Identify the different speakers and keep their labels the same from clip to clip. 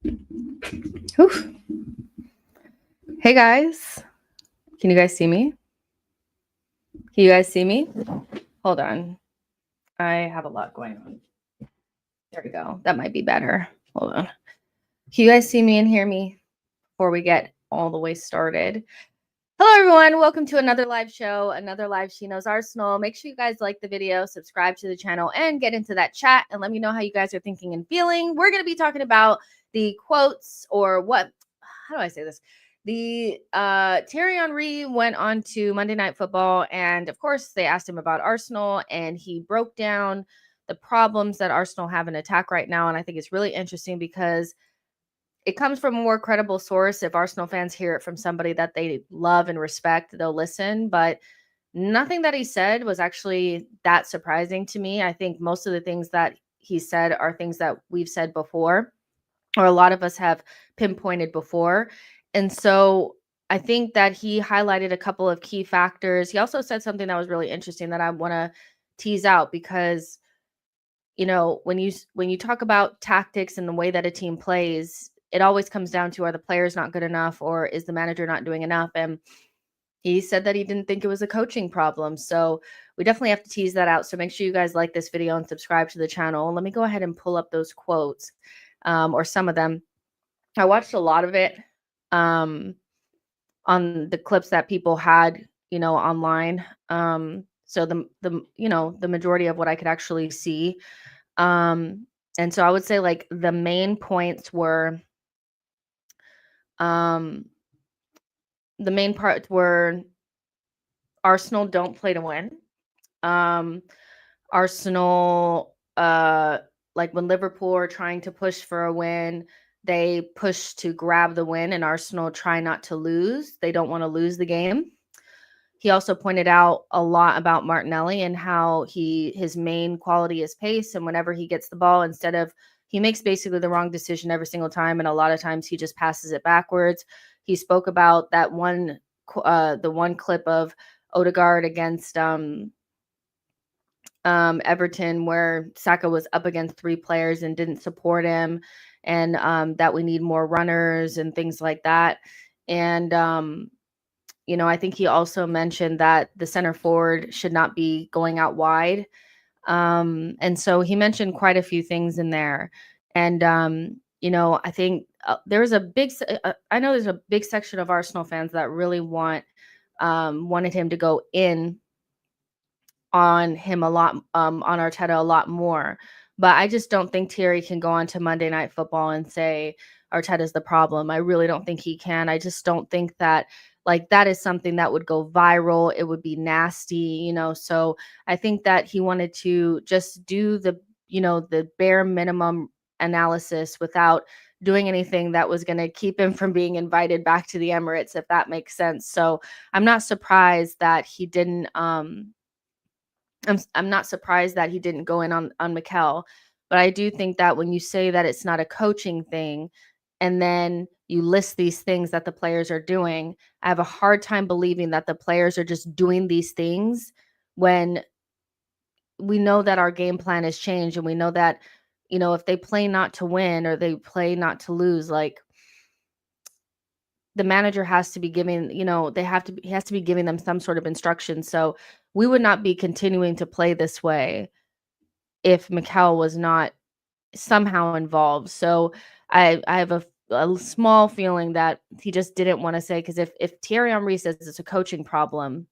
Speaker 1: Whew. Hey guys, can you guys see me? Can you guys see me? Hold on. I have a lot going on. There we go. That might be better. Hold on. Can you guys see me and hear me before we get all the way started? Hello everyone, welcome to another live show, another live She Knows Arsenal. Make sure you guys like the video, subscribe to the channel, and get into that chat and let me know how you guys are thinking and feeling. We're going to be talking about the quotes, or how do I say this? The Thierry Henry went on to Monday Night Football, and of course they asked him about Arsenal, and he broke down the problems that Arsenal have in attack right now. And I think it's really interesting because it comes from a more credible source. If Arsenal fans hear it from somebody that they love and respect, they'll listen. But nothing that he said was actually that surprising to me. I think most of the things that he said are things that we've said before, or a lot of us have pinpointed before. And so I think that he highlighted a couple of key factors. He also said something that was really interesting that I want to tease out, because when you talk about tactics and the way that a team plays, it always comes down to, are the players not good enough, or is the manager not doing enough? And he said that he didn't think it was a coaching problem. So we definitely have to tease that out. So make sure you guys like this video and subscribe to the channel. Let me go ahead and pull up those quotes, or some of them. I watched a lot of it on the clips that people had, online. So the majority of what I could actually see. And so I would say, like, the main points were, the main parts were Arsenal don't play to win. Arsenal, like when Liverpool are trying to push for a win, they push to grab the win, and Arsenal try not to lose. They don't want to lose the game. He also pointed out a lot about Martinelli and how his main quality is pace, and whenever he gets the ball, he makes basically the wrong decision every single time, and a lot of times he just passes it backwards. He spoke about that the one clip of Odegaard against Everton, where Saka was up against three players and didn't support him, and that we need more runners and things like that. And I think he also mentioned that the center forward should not be going out wide. And so he mentioned quite a few things in there. And, I think there's a big, I know there's a big section of Arsenal fans that really wanted him to go in on him a lot, on Arteta a lot more. But I just don't think Thierry can go on to Monday Night Football and say Arteta's the problem. I really don't think he can. I just don't think that, like, that is something that would go viral. It would be nasty, So I think that he wanted to just do the bare minimum analysis without doing anything that was going to keep him from being invited back to the Emirates, if that makes sense. So I'm not surprised that he didn't I'm not surprised that he didn't go in on Mikel, but I do think that when you say that it's not a coaching thing, and then you list these things that the players are doing, I have a hard time believing that the players are just doing these things when we know that our game plan has changed, and we know that, if they play not to win or they play not to lose, like, the manager has to be giving, he has to be giving them some sort of instruction. So we would not be continuing to play this way if Mikel was not somehow involved. So I have a small feeling that he just didn't want to say, because if Thierry Henry says it's a coaching problem,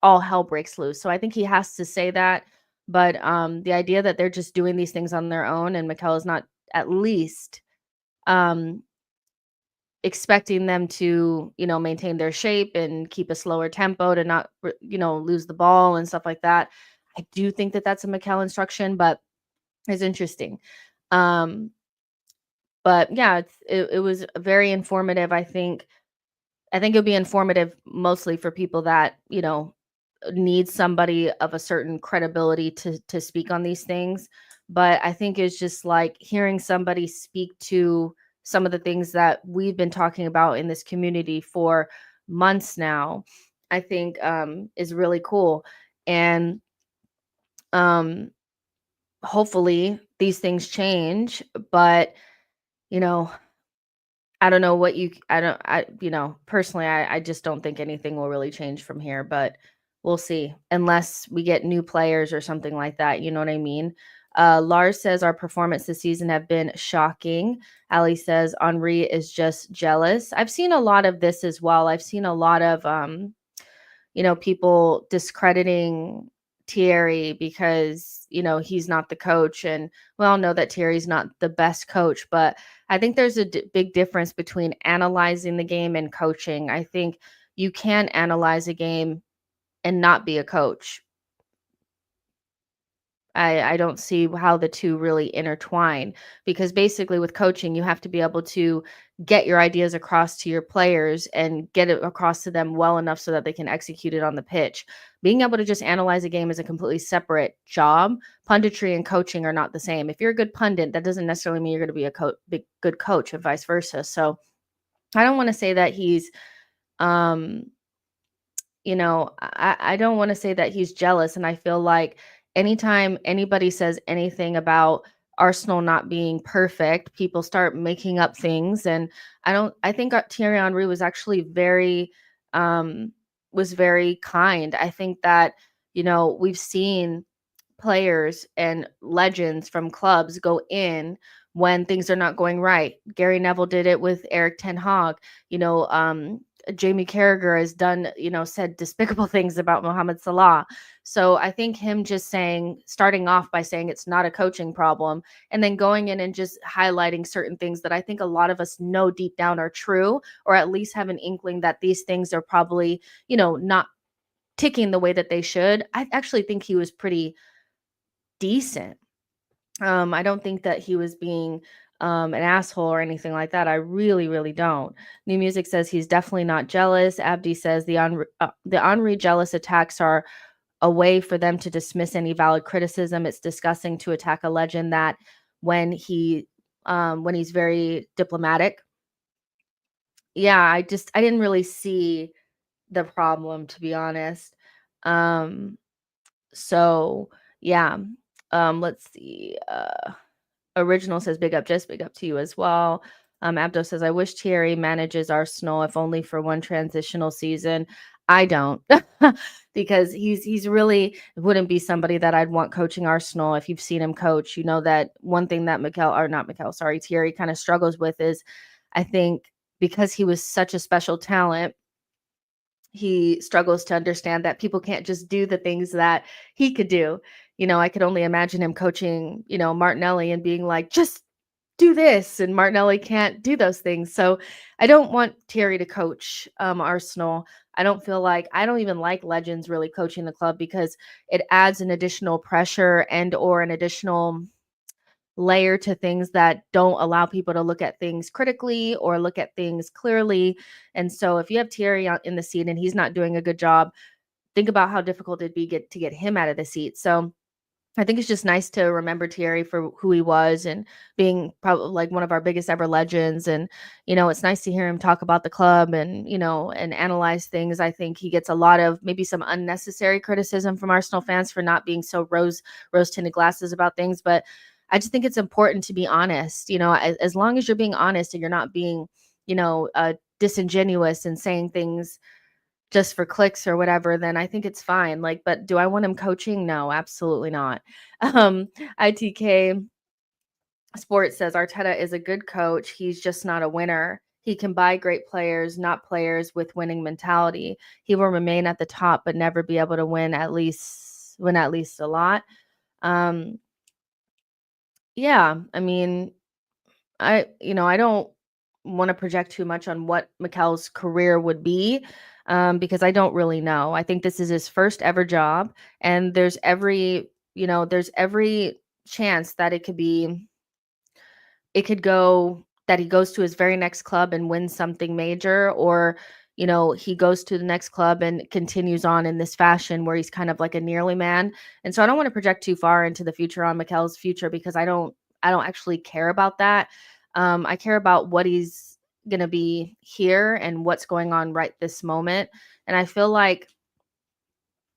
Speaker 1: all hell breaks loose. So I think he has to say that. But the idea that they're just doing these things on their own, and Mikel is not at least um expecting them to, maintain their shape and keep a slower tempo to not, lose the ball and stuff like that. I do think that that's a Mikel instruction, but it's interesting. But yeah, it was very informative. I think it'll be informative mostly for people that, need somebody of a certain credibility to speak on these things. But I think it's just like hearing somebody speak to some of the things that we've been talking about in this community for months now, I think is really cool. And hopefully these things change. But I don't know what you I don't I you know, personally, I just don't think anything will really change from here, but we'll see. Unless we get new players or something like that, you know what I mean? Lars says our performance this season have been shocking. Ali says Henri is just jealous. I've seen a lot of this as well. I've seen a lot of people discrediting Thierry because, he's not the coach. And we all know that Thierry's not the best coach, but I think there's a big difference between analyzing the game and coaching. I think you can analyze a game and not be a coach. I don't see how the two really intertwine because basically with coaching, you have to be able to get your ideas across to your players and get it across to them well enough so that they can execute it on the pitch. Being able to just analyze a game is a completely separate job. Punditry and coaching are not the same. If you're a good pundit, that doesn't necessarily mean you're going to be a good coach and vice versa. So I don't want to say that he's um I don't want to say that he's jealous. And I feel like anytime anybody says anything about Arsenal not being perfect, people start making up things. And I think Thierry Henry was actually very kind. I think that, we've seen players and legends from clubs go in when things are not going right. Gary Neville did it with Eric Ten Hag. Jamie Carragher has done, said despicable things about Mohamed Salah. So I think him just starting off by saying it's not a coaching problem, and then going in and just highlighting certain things that I think a lot of us know deep down are true, or at least have an inkling that these things are probably, not ticking the way that they should. I actually think he was pretty decent. I don't think that he was being an asshole or anything like that. I really, really don't. New Music says he's definitely not jealous. Abdi says the Henri jealous attacks are a way for them to dismiss any valid criticism. It's disgusting to attack a legend that when he's very diplomatic. Yeah, I didn't really see the problem, to be honest. Um, so yeah. Let's see. Original says big up, just big up to you as well. Abdo says, I wish Thierry manages Arsenal if only for one transitional season. I don't, because he's really wouldn't be somebody that I'd want coaching Arsenal. If you've seen him coach, you know that one thing that Thierry kind of struggles with is, I think, because he was such a special talent, he struggles to understand that people can't just do the things that he could do. I could only imagine him coaching, Martinelli and being like, just do this. And Martinelli can't do those things. So I don't want Thierry to coach Arsenal. I don't even like legends really coaching the club because it adds an additional pressure and or an additional layer to things that don't allow people to look at things critically or look at things clearly. And so if you have Thierry in the seat and he's not doing a good job, think about how difficult it'd be to get him out of the seat. So I think it's just nice to remember Thierry for who he was and being probably like one of our biggest ever legends. And, it's nice to hear him talk about the club and, and analyze things. I think he gets a lot of maybe some unnecessary criticism from Arsenal fans for not being so rose tinted glasses about things. But I just think it's important to be honest, as long as you're being honest and you're not being, disingenuous and saying things just for clicks or whatever, then I think it's fine. Like, but do I want him coaching? No, absolutely not. Um, ITK Sports says Arteta is a good coach. He's just not a winner. He can buy great players, not players with winning mentality. He will remain at the top, but never be able to win at least a lot. Um, yeah, I mean, I don't want to project too much on what Mikel's career would be, because I don't really know. I think this is his first ever job, and there's every chance that it could go that he goes to his very next club and wins something major, or he goes to the next club and continues on in this fashion where he's kind of like a nearly man. And so I don't want to project too far into the future on Mikel's future because I don't actually care about that. I care about what he's going to be here and what's going on right this moment. And I feel like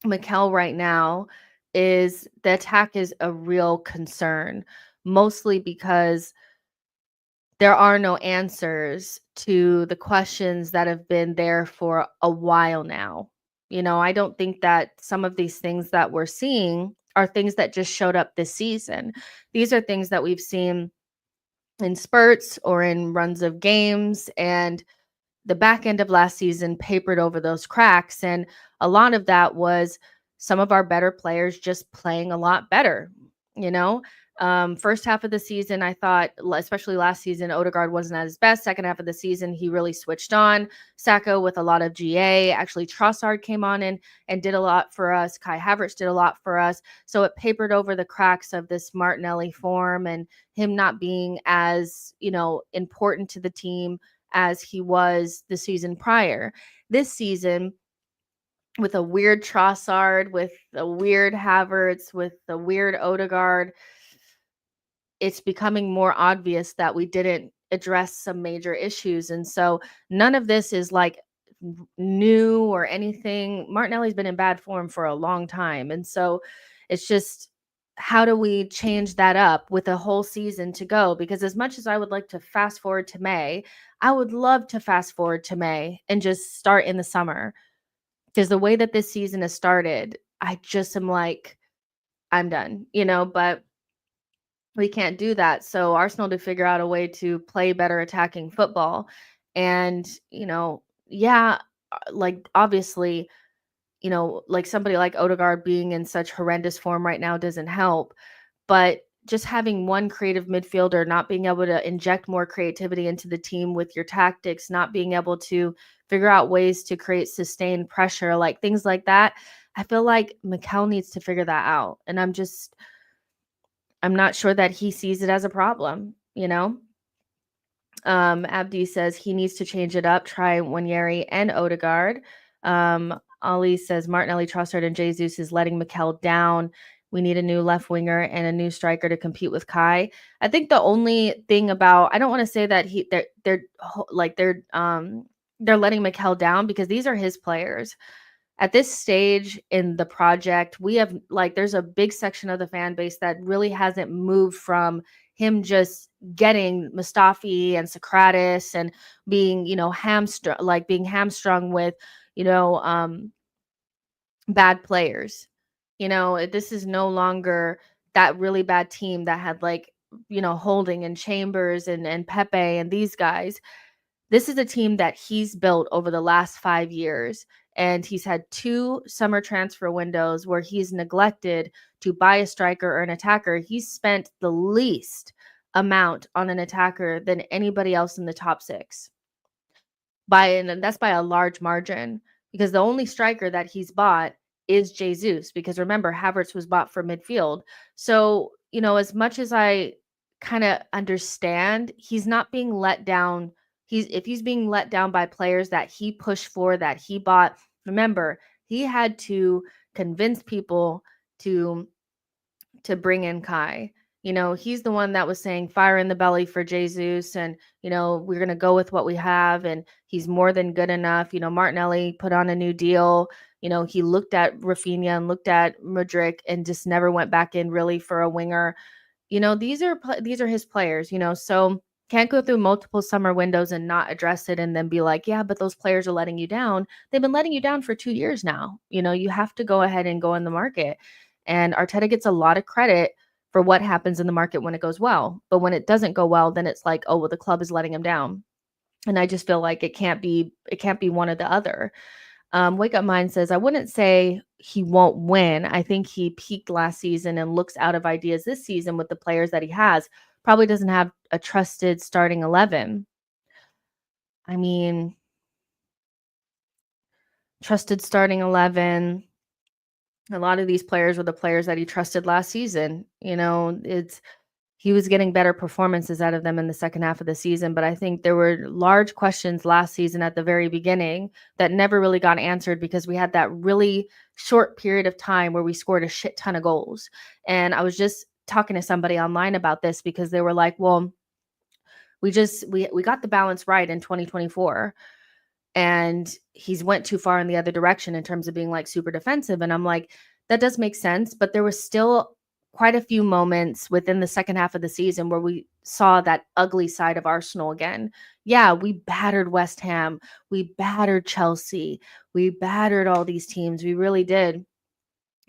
Speaker 1: Mikel right now is the attack is a real concern, mostly because there are no answers to the questions that have been there for a while now. I don't think that some of these things that we're seeing are things that just showed up this season. These are things that we've seen in spurts or in runs of games, and the back end of last season papered over those cracks. And a lot of that was some of our better players just playing a lot better. you know First half of the season, I thought, especially last season, Odegaard wasn't at his best. Second half of the season, he really switched on. Saka with a lot of GA. Actually, Trossard came on and did a lot for us. Kai Havertz did a lot for us. So it papered over the cracks of this Martinelli form and him not being as important to the team as he was the season prior. This season, with a weird Trossard, with a weird Havertz, with the weird Odegaard, it's becoming more obvious that we didn't address some major issues. And so none of this is like new or anything. Martinelli's been in bad form for a long time. And so it's just, how do we change that up with a whole season to go? Because as much as I would like to fast forward to May, I would love to fast forward to May and just start in the summer. Because the way that this season has started, I just am like, I'm done, but we can't do that. So Arsenal to figure out a way to play better attacking football. And, like obviously, like somebody like Odegaard being in such horrendous form right now doesn't help. But just having one creative midfielder, not being able to inject more creativity into the team with your tactics, not being able to figure out ways to create sustained pressure, like things like that. I feel like Mikel needs to figure that out. And I'm not sure that he sees it as a problem, Abdi says he needs to change it up, try Waneri and Odegaard. Ali says Martinelli, Trossard, and Jesus is letting Mikel down. We need a new left winger and a new striker to compete with Kai. I think the only thing about, I don't want to say that they're letting Mikel down, because these are his players. At this stage in the project, we have there's a big section of the fan base that really hasn't moved from him just getting Mustafi and Socrates and being, hamstrung with, bad players. This is no longer that really bad team that had Holding and Chambers and Pepe and these guys. This is a team that he's built over the last 5 years. And he's had 2 summer transfer windows where he's neglected to buy a striker or an attacker. He's spent the least amount on an attacker than anybody else in the top 6. And that's by a large margin, because the only striker that he's bought is Jesus. Because remember, Havertz was bought for midfield. So, as much as I kind of understand, he's not being let down. If he's being let down by players that he pushed for, that he bought, remember, he had to convince people to bring in Kai. He's the one that was saying fire in the belly for Jesus, and we're going to go with what we have, and he's more than good enough. Martinelli put on a new deal. He looked at Rafinha and looked at Mudryk and just never went back in really for a winger. These are his players, so can't go through multiple summer windows and not address it and then be like, yeah, but those players are letting you down. They've been letting you down for 2 years now. You have to go ahead and go in the market. And Arteta gets a lot of credit for what happens in the market when it goes well. But when it doesn't go well, then it's like, oh, well, the club is letting him down. And I just feel like it can't be one or the other. Wake Up Mind says, I wouldn't say he won't win. I think he peaked last season and looks out of ideas this season with the players that he has. Probably doesn't have a trusted starting 11. I mean, trusted starting 11. A lot of these players were the players that he trusted last season. He was getting better performances out of them in the second half of the season. But I think there were large questions last season at the very beginning that never really got answered, because we had that really short period of time where we scored a shit ton of goals. And I was just talking to somebody online about this, because they were like, well, we got the balance right in 2024. And he's went too far in the other direction in terms of being like super defensive. And I'm like, that does make sense. But there was still quite a few moments within the second half of the season where we saw that ugly side of Arsenal again. Yeah, we battered West Ham, we battered Chelsea, we battered all these teams. We really did.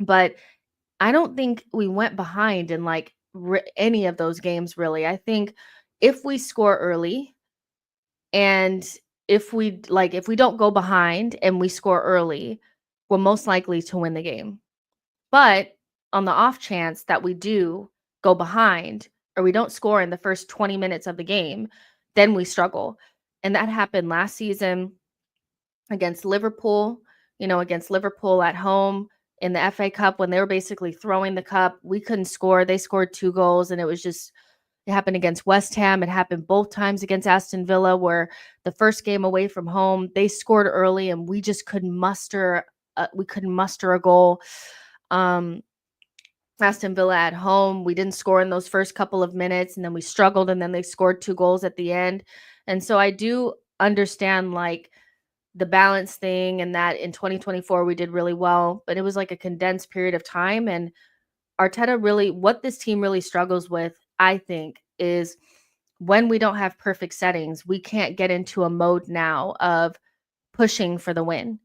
Speaker 1: But I don't think we went behind in like any of those games, really. I think if we score early and if we don't go behind and we score early, we're most likely to win the game. But on the off chance that we do go behind or we don't score in the first 20 minutes of the game, then we struggle. And that happened last season against Liverpool, against Liverpool at home in the FA Cup when they were basically throwing the cup. We couldn't score. They scored 2 goals, and it happened against West Ham. It happened both times against Aston Villa, where the first game away from home, they scored early and we just couldn't muster a goal. Aston Villa at home, we didn't score in those first couple of minutes, and then we struggled, and then they scored 2 goals at the end. And so I do understand like the balance thing, and that in 2024 we did really well, but it was like a condensed period of time. And what this team really struggles with, I think, is when we don't have perfect settings, we can't get into a mode now of pushing for the win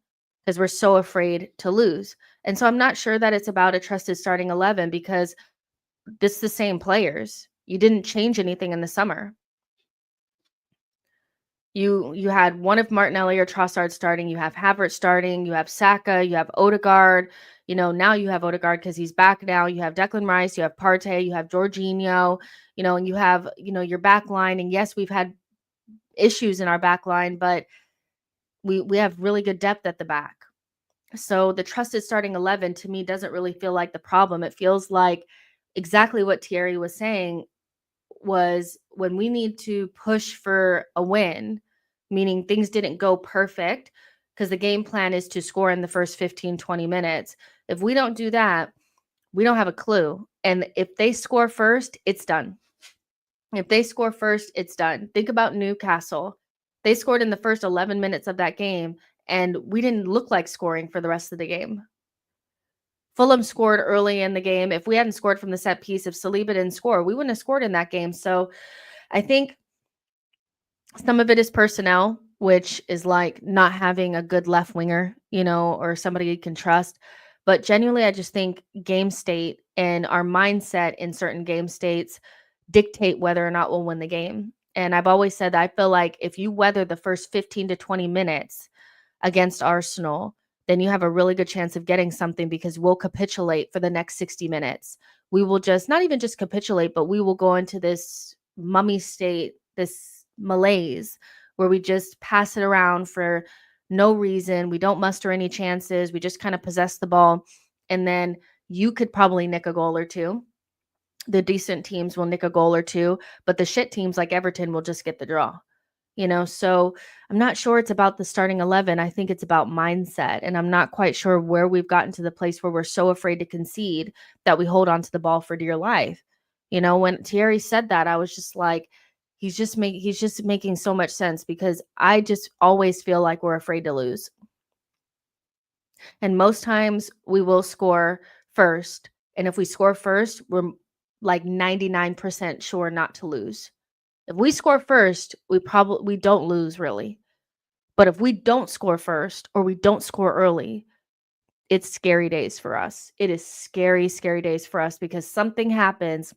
Speaker 1: because we're so afraid to lose. And so I'm not sure that it's about a trusted starting 11 because it's the same players. You didn't change anything in the summer. You had one of Martinelli or Trossard starting, you have Havertz starting, you have Saka, you have Odegaard. Now you have Odegaard because he's back now. You have Declan Rice, you have Partey, you have Jorginho, and you have, your back line. And yes, we've had issues in our back line, but we have really good depth at the back. So the trusted starting 11 to me doesn't really feel like the problem. It feels like exactly what Thierry was saying was when we need to push for a win, meaning things didn't go perfect because the game plan is to score in the first 15, 20 minutes. If we don't do that, we don't have a clue. And if they score first, it's done. If they score first, it's done. Think about Newcastle. They scored in the first 11 minutes of that game, and we didn't look like scoring for the rest of the game. Fulham scored early in the game. If we hadn't scored from the set piece, if Saliba didn't score, we wouldn't have scored in that game. So I think some of it is personnel, which is like not having a good left winger, or somebody you can trust. But genuinely, I just think game state and our mindset in certain game states dictate whether or not we'll win the game. And I've always said that I feel like if you weather the first 15 to 20 minutes against Arsenal, then you have a really good chance of getting something because we'll capitulate for the next 60 minutes. We will not even just capitulate, but we will go into this mummy state, this malaise where we just pass it around for no reason. We don't muster any chances. We just kind of possess the ball. And then you could probably nick a goal or two. The decent teams will nick a goal or two, but the shit teams like Everton will just get the draw. So I'm not sure it's about the starting 11. I think it's about mindset. And I'm not quite sure where we've gotten to the place where we're so afraid to concede that we hold on to the ball for dear life. When Thierry said that, I was just like, he's just making so much sense because I just always feel like we're afraid to lose. And most times we will score first. And if we score first, we're like 99% sure not to lose. If we score first, we don't lose really. But if we don't score first or we don't score early, it's scary days for us. It is scary, scary days for us because something happens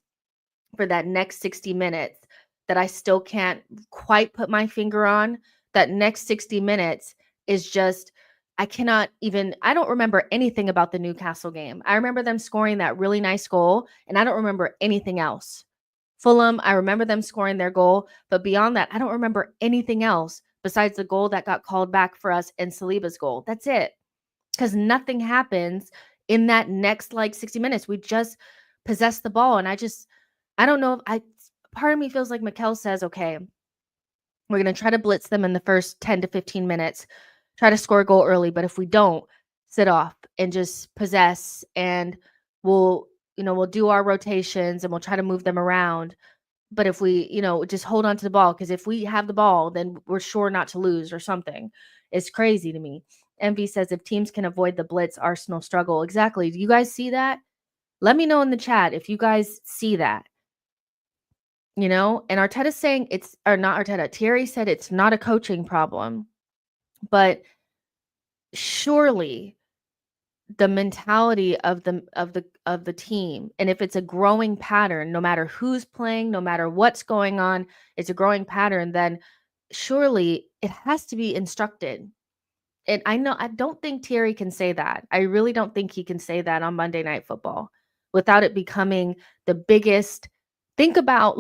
Speaker 1: for that next 60 minutes that I still can't quite put my finger on. That next 60 minutes is just, I don't remember anything about the Newcastle game. I remember them scoring that really nice goal, and I don't remember anything else. Fulham, I remember them scoring their goal, but beyond that, I don't remember anything else besides the goal that got called back for us and Saliba's goal. That's it. Because nothing happens in that next 60 minutes. We just possess the ball. And I don't know part of me feels like Mikel says, okay, we're going to try to blitz them in the first 10 to 15 minutes, try to score a goal early. But if we don't, sit off and just possess, and we'll do our rotations and we'll try to move them around. But if we, just hold on to the ball, because if we have the ball, then we're sure not to lose or something. It's crazy to me. MV says, if teams can avoid the blitz, Arsenal struggle. Exactly. Do you guys see that? Let me know in the chat if you guys see that. And Arteta's saying not Arteta, Thierry said it's not a coaching problem, but surely the mentality of the team, and if it's a growing pattern, no matter who's playing, no matter what's going on, it's a growing pattern, then surely it has to be instructed. And I don't think Thierry can say that. I really don't think he can say that on Monday Night Football without it becoming the biggest. Think about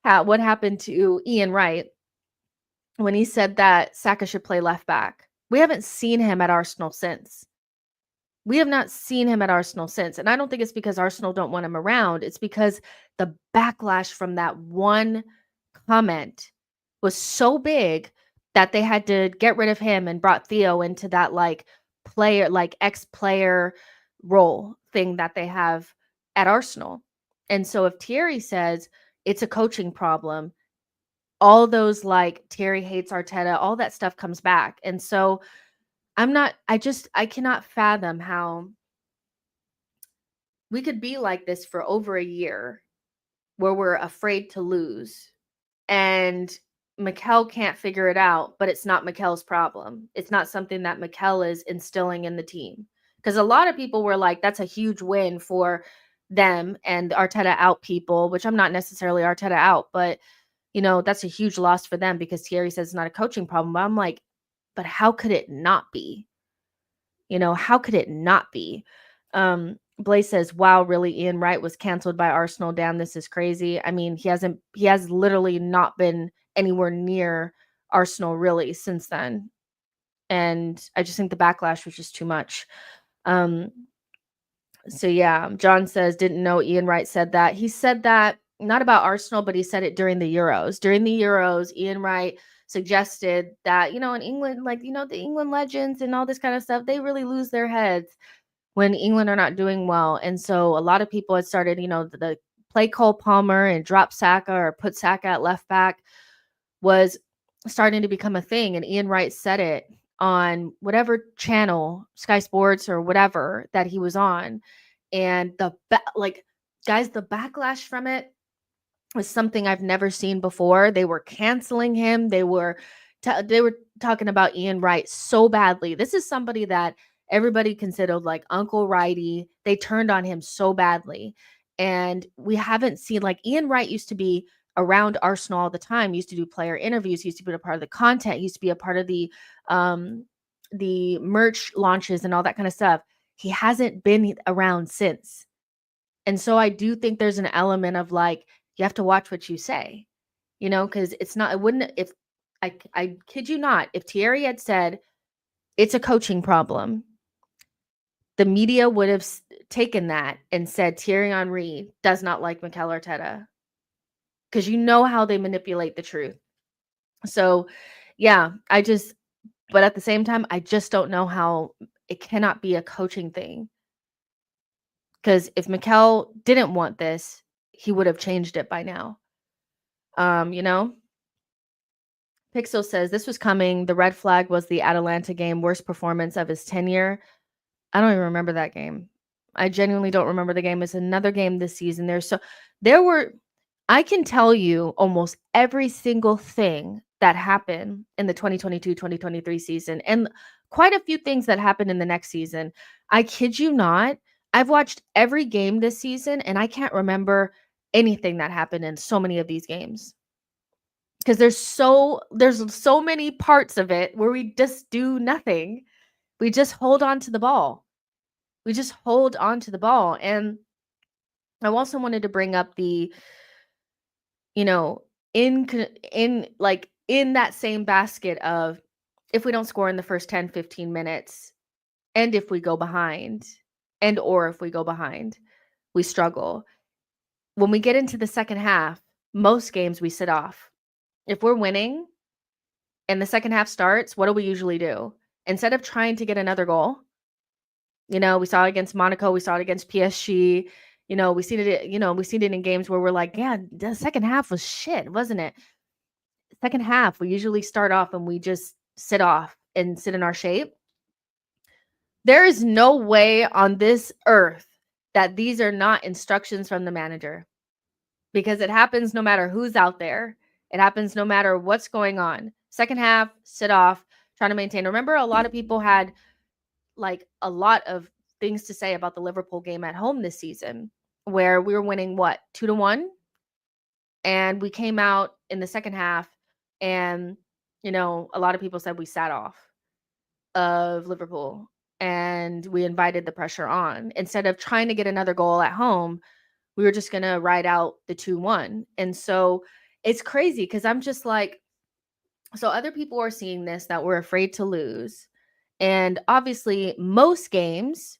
Speaker 1: what happened to Ian Wright when he said that Saka should play left back. We haven't seen him at Arsenal since. We have not seen him at Arsenal since. And I don't think it's because Arsenal don't want him around. It's because the backlash from that one comment was so big that they had to get rid of him and brought Theo into that ex-player role thing that they have at Arsenal. And so if Thierry says it's a coaching problem, all those Thierry hates Arteta, all that stuff comes back. And so I cannot fathom how we could be like this for over a year where we're afraid to lose and Mikel can't figure it out, but it's not Mikel's problem. It's not something that Mikel is instilling in the team. Because a lot of people were like, that's a huge win for them and Arteta out people, which I'm not necessarily Arteta out, but that's a huge loss for them because Thierry says it's not a coaching problem. But I'm like, but how could it not be? How could it not be? Blaze says, wow, really? Ian Wright was canceled by Arsenal. Damn, this is crazy. I mean, he has literally not been anywhere near Arsenal really since then. And I just think the backlash was just too much. So yeah, John says, didn't know Ian Wright said that. He said that not about Arsenal, but he said it during the Euros. During the Euros, Ian Wright suggested that, in England, the England legends and all this kind of stuff, they really lose their heads when England are not doing well. And so a lot of people had started, the play Cole Palmer and drop Saka or put Saka at left back was starting to become a thing. And Ian Wright said it on whatever channel, Sky Sports or whatever that he was on. And guys, the backlash from it was something I've never seen before. They were canceling him. They were talking about Ian Wright so badly. This is somebody that everybody considered like Uncle Righty. They turned on him so badly. And we haven't seen, Ian Wright used to be around Arsenal all the time, used to do player interviews, used to be a part of the content, used to be a part of the merch launches and all that kind of stuff. He hasn't been around since. And so I do think there's an element of you have to watch what you say, because I kid you not, if Thierry had said it's a coaching problem, the media would have taken that and said Thierry Henry does not like Mikel Arteta, because how they manipulate the truth. So yeah, but at the same time, I just don't know how it cannot be a coaching thing. Because if Mikel didn't want this, he would have changed it by now. Pixel says, this was coming. The red flag was the Atalanta game, worst performance of his tenure. I don't even remember that game. I genuinely don't remember the game. It's another game this season. I can tell you almost every single thing that happened in the 2022-2023 season, and quite a few things that happened in the next season. I kid you not. I've watched every game this season, and I can't remember anything that happened in so many of these games. Because there's so many parts of it where we just do nothing. We just hold on to the ball. And I also wanted to bring up the, in that same basket of if we don't score in the first 10, 15 minutes, and if we go behind, if we go behind, we struggle. When we get into the second half, most games we sit off. If we're winning and the second half starts, what do we usually do? Instead of trying to get another goal, we saw it against Monaco, we saw it against PSG, we seen it in games where we're like, yeah, the second half was shit, wasn't it? Second half, we usually start off and we just sit off and sit in our shape. There is no way on this earth that these are not instructions from the manager, because it happens no matter who's out there. It happens no matter what's going on. Second half, sit off, trying to maintain. Remember, a lot of people had like a lot of things to say about the Liverpool game at home this season, where we were winning what, 2-1, and we came out in the second half, and a lot of people said we sat off of Liverpool and we invited the pressure on instead of trying to get another goal at home. We were just going to ride out the 2-1. And so it's crazy because I'm just like, so other people are seeing this, that we're afraid to lose. And obviously most games,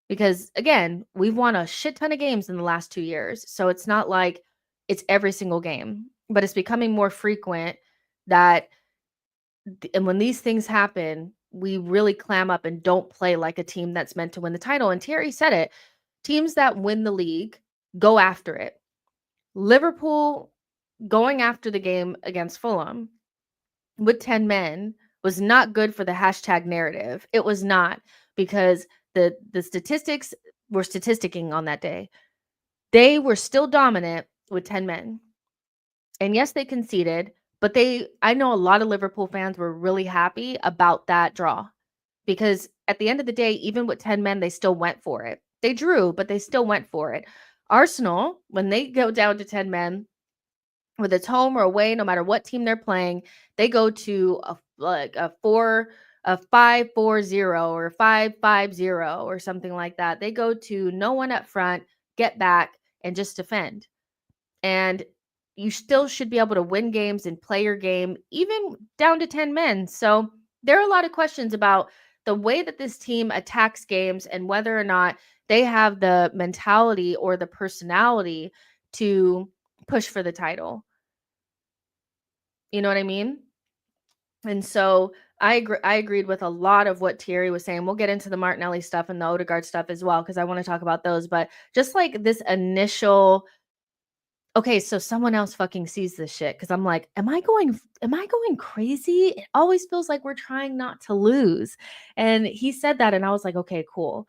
Speaker 1: because again, we've won a shit ton of games in the last 2 years. So it's not like it's every single game, but it's becoming more frequent that, and when these things happen, we really clam up and don't play like a team that's meant to win the title. And Thierry said it, teams that win the league go after it. Liverpool going after the game against Fulham with 10 men was not good for the hashtag narrative. It was not, because the statistics were statisticking on that day. They were still dominant with 10 men. And yes, they conceded, but I know a lot of Liverpool fans were really happy about that draw, because at the end of the day, even with 10 men, they still went for it. They drew, but they still went for it. Arsenal, when they go down to 10 men, whether it's home or away, no matter what team they're playing, they go to a 5-4-0 or 5-5-0 or something like that. They go to no one up front, get back, and just defend. And you still should be able to win games and play your game, even down to 10 men. So there are a lot of questions about the way that this team attacks games and whether or not they have the mentality or the personality to push for the title. You know what I mean? And so I agreed with a lot of what Thierry was saying. We'll get into the Martinelli stuff and the Odegaard stuff as well, because I want to talk about those. But just like this initial, okay, so someone else fucking sees this shit, because I'm like, am I going crazy? It always feels like we're trying not to lose. And he said that, and I was like, okay, cool.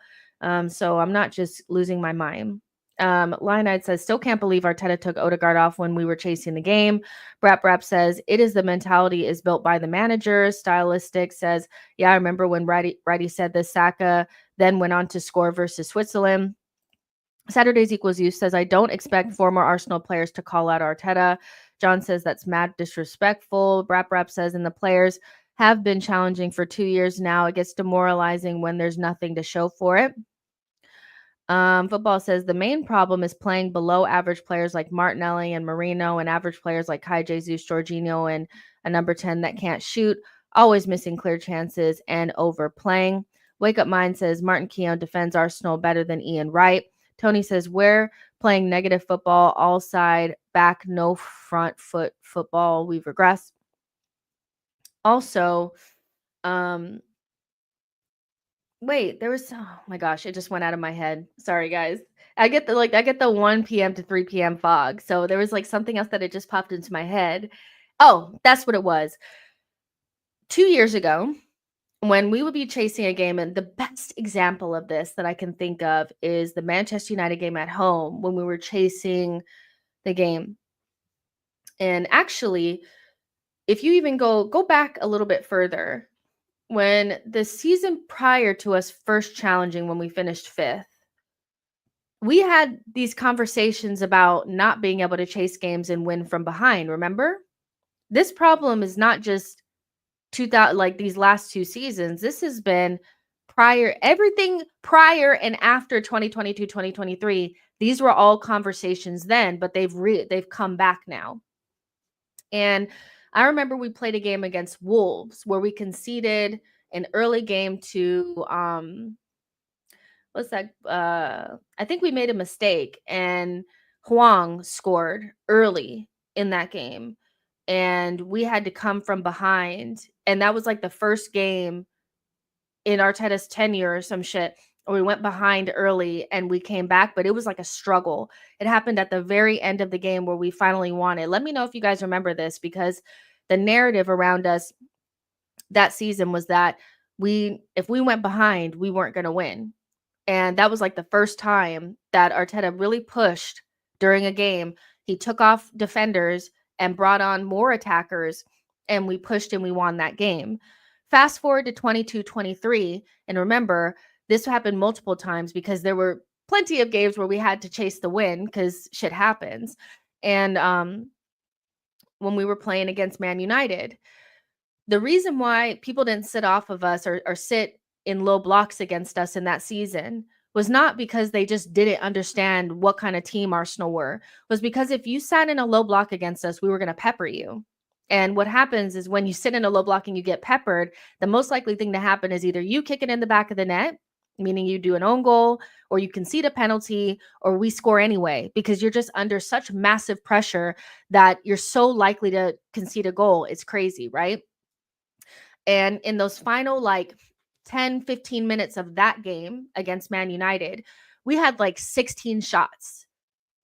Speaker 1: So I'm not just losing my mind. Lionide says, still can't believe Arteta took Odegaard off when we were chasing the game. Brap says, it is the mentality is built by the manager. Stylistic says, yeah, I remember when Righty said this. Saka then went on to score versus Switzerland. Saturdays equals you says, I don't expect former Arsenal players to call out Arteta. John says that's mad disrespectful. Brap says, and the players have been challenging for 2 years now. It gets demoralizing when there's nothing to show for it. Football says the main problem is playing below average players like Martinelli and Marino, and average players like Kai Jesus, Jorginho, and a number 10 that can't shoot, always missing clear chances and overplaying. Wake Up Mind says Martin Keown defends Arsenal better than Ian Wright. Tony says we're playing negative football, all side back, no front foot football. We've regressed. Also, wait, there was, oh my gosh, it just went out of my head. Sorry, guys. I get the 1 p.m. to 3 p.m. fog. So there was like something else that it just popped into my head. Oh, that's what it was. 2 years ago, when we would be chasing a game, and the best example of this that I can think of is the Manchester United game at home, when we were chasing the game. And actually, if you even go back a little bit further, when the season prior to us first challenging, when we finished 5th, we had these conversations about not being able to chase games and win from behind. Remember? This problem is not just 2000, like these last 2 seasons. This has been everything prior and after 2022, 2023. These were all conversations then, but they've come back now. And I remember we played a game against Wolves where we conceded an early game to what's that? I think we made a mistake, and Huang scored early in that game, and we had to come from behind. And that was like the first game in Arteta's tenure or some shit, or we went behind early and we came back, but it was like a struggle. It happened at the very end of the game where we finally won it. Let me know if you guys remember this, because the narrative around us that season was that if we went behind, we weren't going to win. And that was like the first time that Arteta really pushed during a game. He took off defenders and brought on more attackers, and we pushed and we won that game. Fast forward to 22-23, and remember, this happened multiple times because there were plenty of games where we had to chase the win because shit happens. And when we were playing against Man United, the reason why people didn't sit off of us or sit in low blocks against us in that season was not because they just didn't understand what kind of team Arsenal were, was because if you sat in a low block against us, we were going to pepper you. And what happens is when you sit in a low block and you get peppered, the most likely thing to happen is either you kick it in the back of the net, meaning you do an own goal, or you concede a penalty, or we score anyway, because you're just under such massive pressure that you're so likely to concede a goal. It's crazy, right? And in those final like 10, 15 minutes of that game against Man United, we had like 16 shots.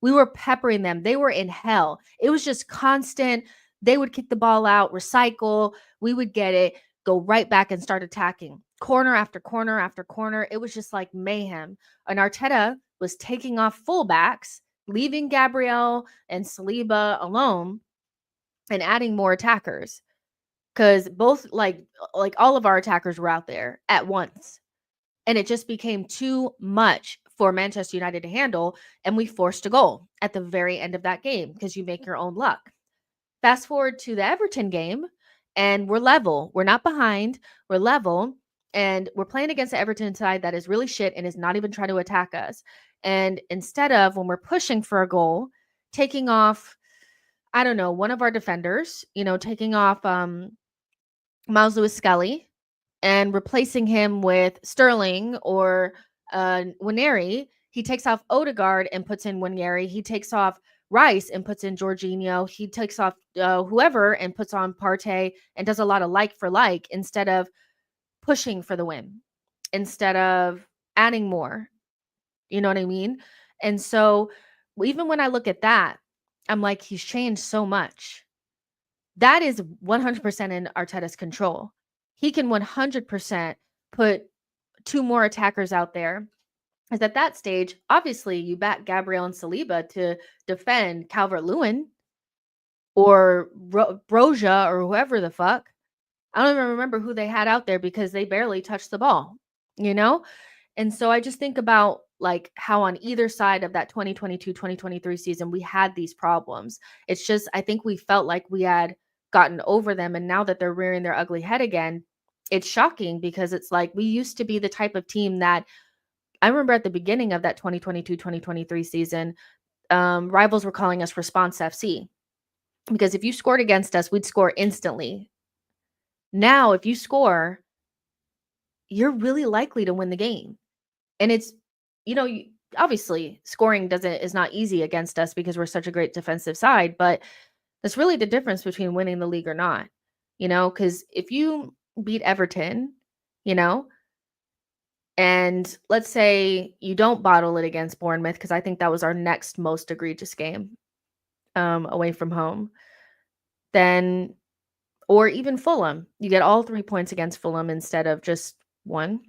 Speaker 1: We were peppering them. They were in hell. It was just constant. They would kick the ball out, recycle. We would get it, go right back and start attacking. Corner after corner after corner. It was just like mayhem. And Arteta was taking off fullbacks, leaving Gabriel and Saliba alone and adding more attackers. Because both like all of our attackers were out there at once. And it just became too much for Manchester United to handle. And we forced a goal at the very end of that game because you make your own luck. Fast forward to the Everton game, and we're level. We're not behind. We're level. And we're playing against the Everton side that is really shit and is not even trying to attack us. And instead of, when we're pushing for a goal, taking off, I don't know, one of our defenders, taking off Miles Lewis-Skelly and replacing him with Sterling or Nwaneri, he takes off Odegaard and puts in Nwaneri. He takes off Rice and puts in Jorginho. He takes off whoever and puts on Partey and does a lot of like for like instead of pushing for the win, instead of adding more. You know what I mean? And so even when I look at that, I'm like, he's changed so much. That is 100% in Arteta's control. He can 100% put two more attackers out there. As at that stage, obviously, you back Gabriel and Saliba to defend Calvert-Lewin or Broja or whoever the fuck. I don't even remember who they had out there because they barely touched the ball, And so I just think about like how on either side of that 2022-2023 season, we had these problems. It's just, I think we felt like we had gotten over them. And now that they're rearing their ugly head again, it's shocking because it's like we used to be the type of team that I remember at the beginning of that 2022-2023 season, rivals were calling us Response FC because if you scored against us, we'd score instantly. Now, if you score, you're really likely to win the game. And it's, obviously scoring is not easy against us because we're such a great defensive side, but that's really the difference between winning the league or not, because if you beat Everton, and let's say you don't bottle it against Bournemouth, because I think that was our next most egregious game away from home, then, or even Fulham, you get all 3 points against Fulham instead of just one.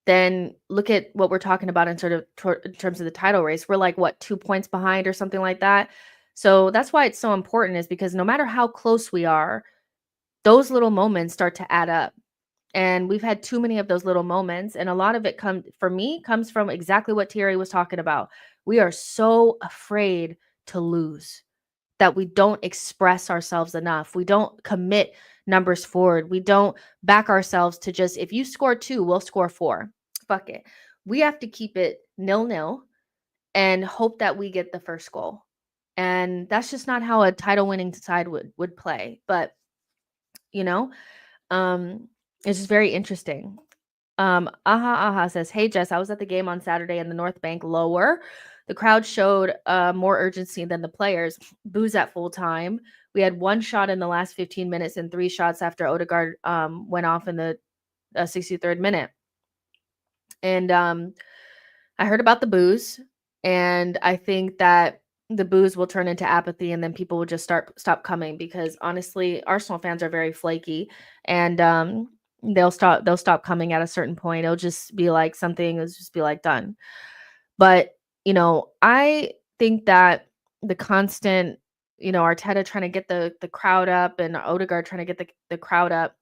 Speaker 1: Then look at what we're talking about in terms of the title race. We're like, 2 points behind or something like that. So that's why it's so important, is because no matter how close we are, those little moments start to add up. And we've had too many of those little moments. And a lot of it comes from exactly what THIERRY was talking about. We are so afraid to lose that we don't express ourselves enough. We don't commit numbers forward. We don't back ourselves to just, if you score 2, we'll score 4. Fuck it. We have to keep it 0-0 and hope that we get the first goal. And that's just not how a title winning side would play. But, it's just very interesting. Aha says, hey Jess, I was at the game on Saturday in the North Bank lower. The crowd showed more urgency than the players. Booze at full time. We had 1 shot in the last 15 minutes and 3 shots after Odegaard went off in the 63rd minute. And I heard about the booze, and I think that the booze will turn into apathy, and then people will just stop coming because honestly, Arsenal fans are very flaky, and they'll stop coming at a certain point. It'll just be like something, it'll just be like done. But, I think that the constant, Arteta trying to get the crowd up and Odegaard trying to get the crowd up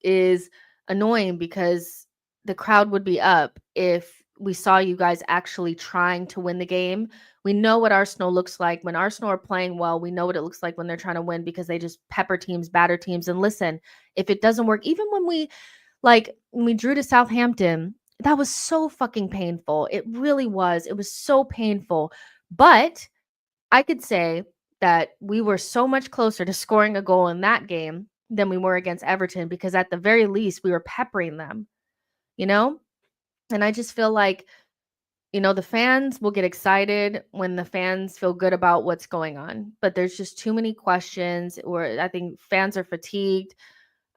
Speaker 1: is annoying, because the crowd would be up if we saw you guys actually trying to win the game. We know what Arsenal looks like. When Arsenal are playing well, we know what it looks like when they're trying to win, because they just pepper teams, batter teams. And listen, if it doesn't work, even when we drew to Southampton, that was so fucking painful. It really was. It was so painful. But I could say that we were so much closer to scoring a goal in that game than we were against Everton, because at the very least we were peppering them, you know? And I just feel like, the fans will get excited when the fans feel good about what's going on. But there's just too many questions, or I think fans are fatigued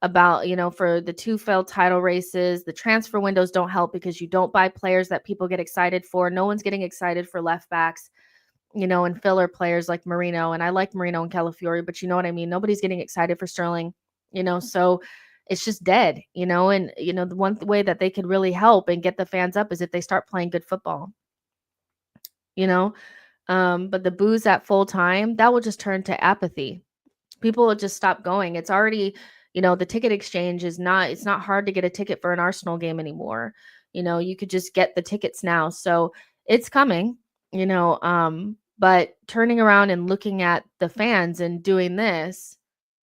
Speaker 1: about, for the two failed title races. The transfer windows don't help, because you don't buy players that people get excited for. No one's getting excited for left backs, and filler players like Marino. And I like Marino and Calafiori, but you know what I mean? Nobody's getting excited for Sterling, so it's just dead, and, the one way that they could really help and get the fans up is if they start playing good football, you know? But the booze at full time, that will just turn to apathy. People will just stop going. It's already, the ticket exchange it's not hard to get a ticket for an Arsenal game anymore. You could just get the tickets now. So it's coming, but turning around and looking at the fans and doing this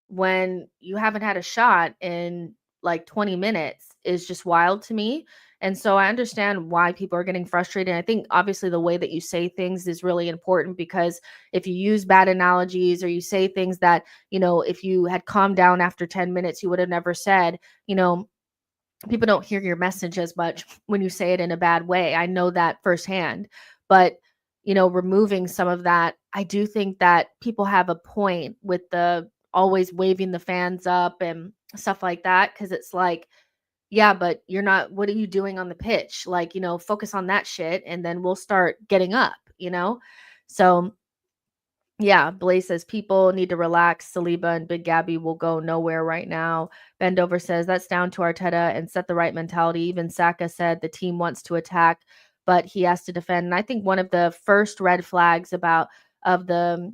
Speaker 1: when you haven't had a shot in like 20 minutes is just wild to me. And so I understand why people are getting frustrated. I think obviously the way that you say things is really important, because if you use bad analogies, or you say things that, if you had calmed down after 10 minutes, you would have never said, people don't hear your message as much when you say it in a bad way. I know that firsthand. But, removing some of that, I do think that people have a point with the always waving the fans up and stuff like that. Cause it's like, yeah, but you're not, what are you doing on the pitch? Like, focus on that shit, and then we'll start getting up. So yeah, Blaze says people need to relax. Saliba and Big Gabby will go nowhere right now. Bendover says that's down to Arteta and set the right mentality. Even Saka said the team wants to attack, but he has to defend. And I think one of the first red flags of the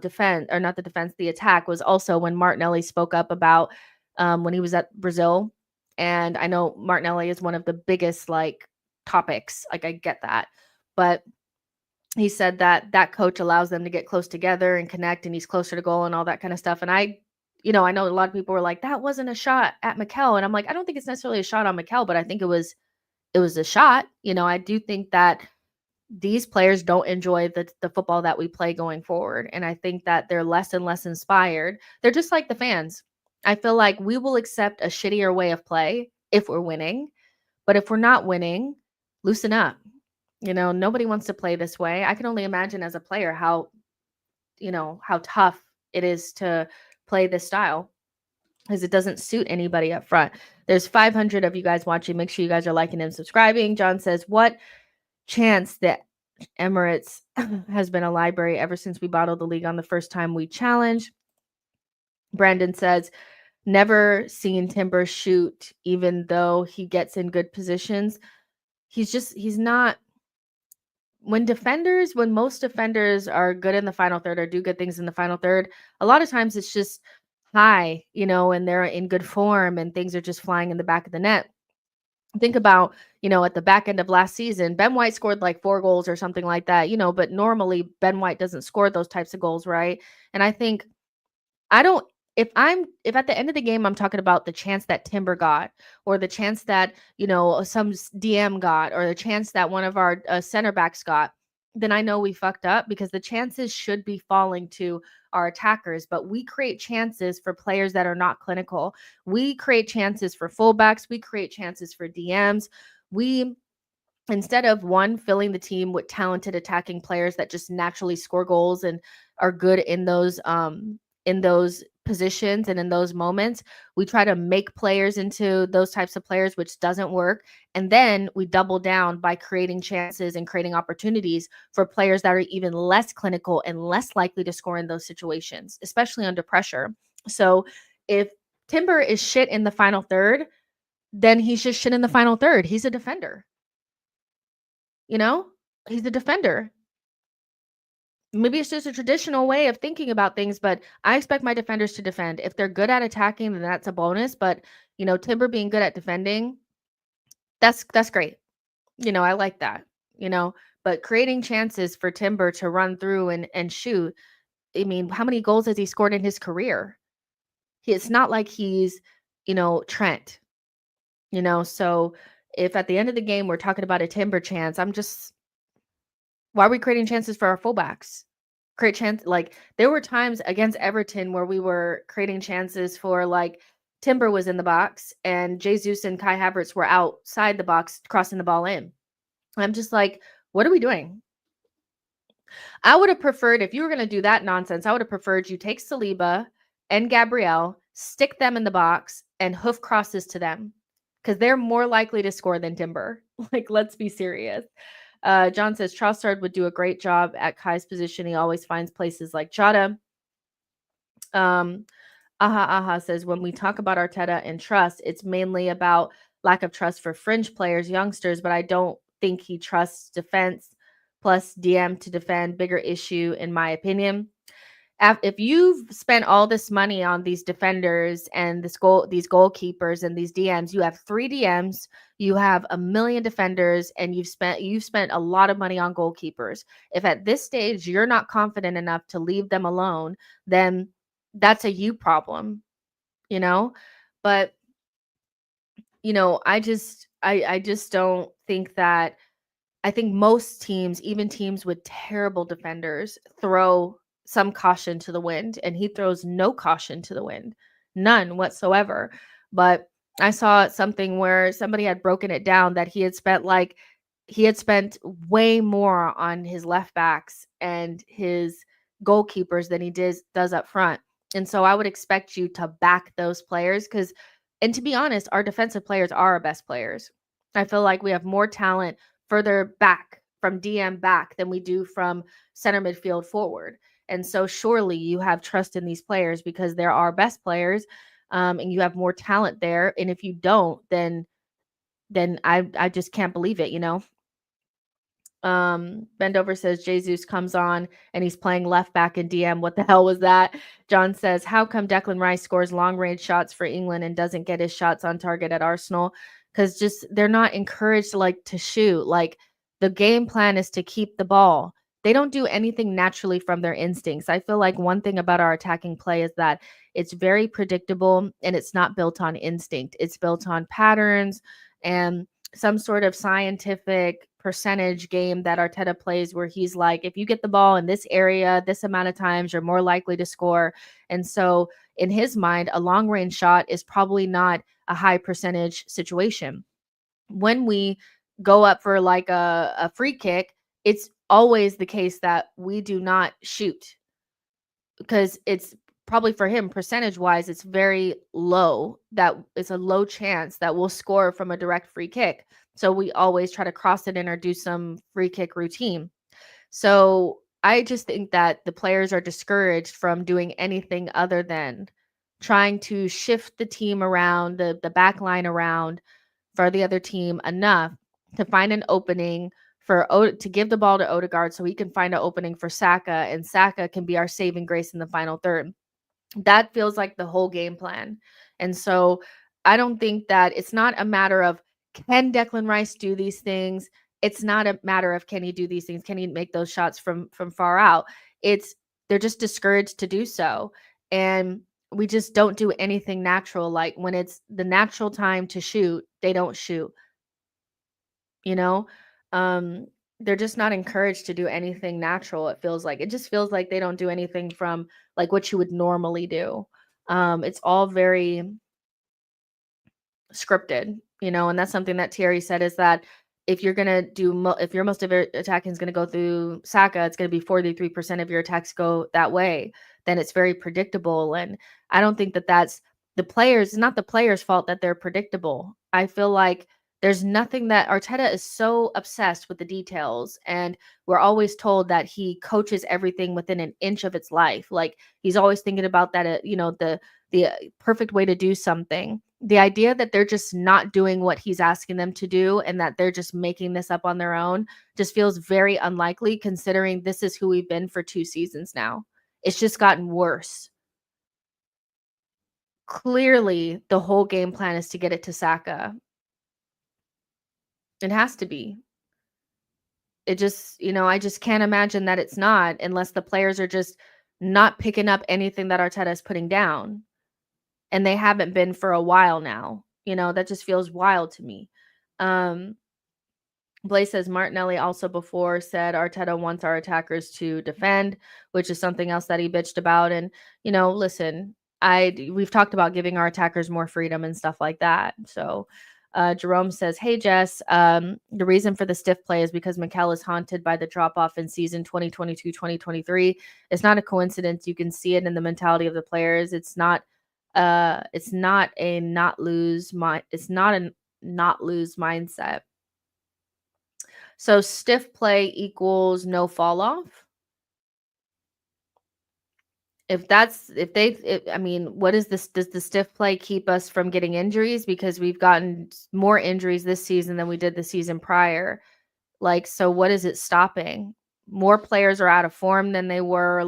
Speaker 1: defense, or not the defense, the attack, was also when Martinelli spoke up about when he was at Brazil. And I know Martinelli is one of the biggest topics. Like, I get that. But he said that coach allows them to get close together and connect, and he's closer to goal and all that kind of stuff. And I know a lot of people were like, that wasn't a shot at Mikel. And I'm like, I don't think it's necessarily a shot on Mikel, but I think it was a shot. I do think that these players don't enjoy the football that we play going forward. And I think that they're less and less inspired. They're just like the fans. I feel like we will accept a shittier way of play if we're winning. But if we're not winning, loosen up. Nobody wants to play this way. I can only imagine as a player how tough it is to play this style, because it doesn't suit anybody up front. There's 500 of you guys watching. Make sure you guys are liking and subscribing. John says, what chance that Emirates has been a library ever since we bottled the league on the first time we challenged? Brandon says, never seen Timber shoot, even though he gets in good positions. He's not. When most defenders are good in the final third, or do good things in the final third, a lot of times it's just high, and they're in good form and things are just flying in the back of the net. Think about, at the back end of last season, Ben White scored like 4 goals or something like that, but normally Ben White doesn't score those types of goals, right? And I think if at the end of the game, I'm talking about the chance that Timber got, or the chance that, some DM got, or the chance that one of our center backs got, then I know we fucked up, because the chances should be falling to our attackers. But we create chances for players that are not clinical. We create chances for fullbacks. We create chances for DMs. Instead of filling the team with talented attacking players that just naturally score goals and are good in those positions and in those moments, we try to make players into those types of players, which doesn't work. And then we double down by creating chances and creating opportunities for players that are even less clinical and less likely to score in those situations, especially under pressure. So if Timber is shit in the final third, then he's just shit in the final third. He's a defender. You know? He's a defender. Maybe it's just a traditional way of thinking about things, but I expect my defenders to defend. If they're good at attacking, then that's a bonus. But Timber being good at defending, that's great. I like that. But creating chances for Timber to run through and shoot. I mean, how many goals has he scored in his career? It's not like he's, Trent. So if at the end of the game we're talking about a Timber chance, why are we creating chances for our fullbacks? Create chance like there were times against Everton where we were creating chances for like Timber was in the box and Jesus and Kai Havertz were outside the box crossing the ball in. I'm just like, what are we doing? I would have preferred, if you were going to do that nonsense, I would have preferred you take Saliba and Gabriel, stick them in the box, and hoof crosses to them because they're more likely to score than Timber. Like, let's be serious. John says Trossard would do a great job at Kai's position. He always finds places like Jota. Aha says when we talk about Arteta and trust, it's mainly about lack of trust for fringe players, youngsters, but I don't think he trusts defense plus DM to defend. Bigger issue, in my opinion. If you've spent all this money on these defenders and these goalkeepers and these DMs, you have 3 DMs, you have 1 million defenders, and you've spent a lot of money on goalkeepers. If at this stage you're not confident enough to leave them alone, then that's a you problem, But I just don't think that. I think most teams, even teams with terrible defenders, throw some caution to the wind, and he throws no caution to the wind, none whatsoever. But I saw something where somebody had broken it down that he had spent way more on his left backs and his goalkeepers than he does up front. And so I would expect you to back those players and to be honest, our defensive players are our best players. I feel like we have more talent further back from DM back than we do from center midfield forward. And so surely you have trust in these players because they're our best players, and you have more talent there. And if you don't, then I just can't believe it, Bendover says Jesus comes on and he's playing left back in DM. What the hell was that? John says, how come Declan Rice scores long range shots for England and doesn't get his shots on target at Arsenal? Because just they're not encouraged to shoot. Like the game plan is to keep the ball. They don't do anything naturally from their instincts. I feel like one thing about our attacking play is that it's very predictable and it's not built on instinct. It's built on patterns and some sort of scientific percentage game that Arteta plays where he's like, if you get the ball in this area, this amount of times, you're more likely to score. And so in his mind, a long range shot is probably not a high percentage situation. When we go up for like a free kick, it's always the case that we do not shoot because it's probably for him percentage wise, it's very low. That it's a low chance that we'll score from a direct free kick. So we always try to cross it in or do some free kick routine. So I just think that the players are discouraged from doing anything other than trying to shift the team around, the back line around for the other team enough to find an opening to give the ball to Odegaard so he can find an opening for Saka, and Saka can be our saving grace in the final third. That feels like the whole game plan. And so I don't think that it's not a matter of can Declan Rice do these things? It's not a matter of can he do these things? Can he make those shots from far out? They're just discouraged to do so. And we just don't do anything natural. Like when it's the natural time to shoot, they don't shoot. They're just not encouraged to do anything natural. It just feels like they don't do anything from like what you would normally do. It's all very scripted, and that's something that THIERRY said is that if you're going to if your most of your attacking is going to go through Saka, it's going to be 43% of your attacks go that way, then it's very predictable. And I don't think that that's it's not the players' fault that they're predictable. I feel like there's nothing that Arteta is so obsessed with the details, and we're always told that he coaches everything within an inch of its life. Like he's always thinking about that, the perfect way to do something. The idea that they're just not doing what he's asking them to do and that they're just making this up on their own just feels very unlikely, considering this is who we've been for 2 seasons now. It's just gotten worse. Clearly, the whole game plan is to get it to Saka. It has to be. It just, I just can't imagine that it's not, unless the players are just not picking up anything that Arteta is putting down. And they haven't been for a while now. That just feels wild to me. Blaze says Martinelli also before said Arteta wants our attackers to defend, which is something else that he bitched about. And, listen, we've talked about giving our attackers more freedom and stuff like that. So Jerome says, hey, Jess, the reason for the stiff play is because Mikel is haunted by the drop-off in season 2022-2023. It's not a coincidence. You can see it in the mentality of the players. It's not a not lose mindset. So stiff play equals no fall off. What is this? Does the stiff play keep us from getting injuries? Because we've gotten more injuries this season than we did the season prior. So what is it stopping? More players are out of form than they were.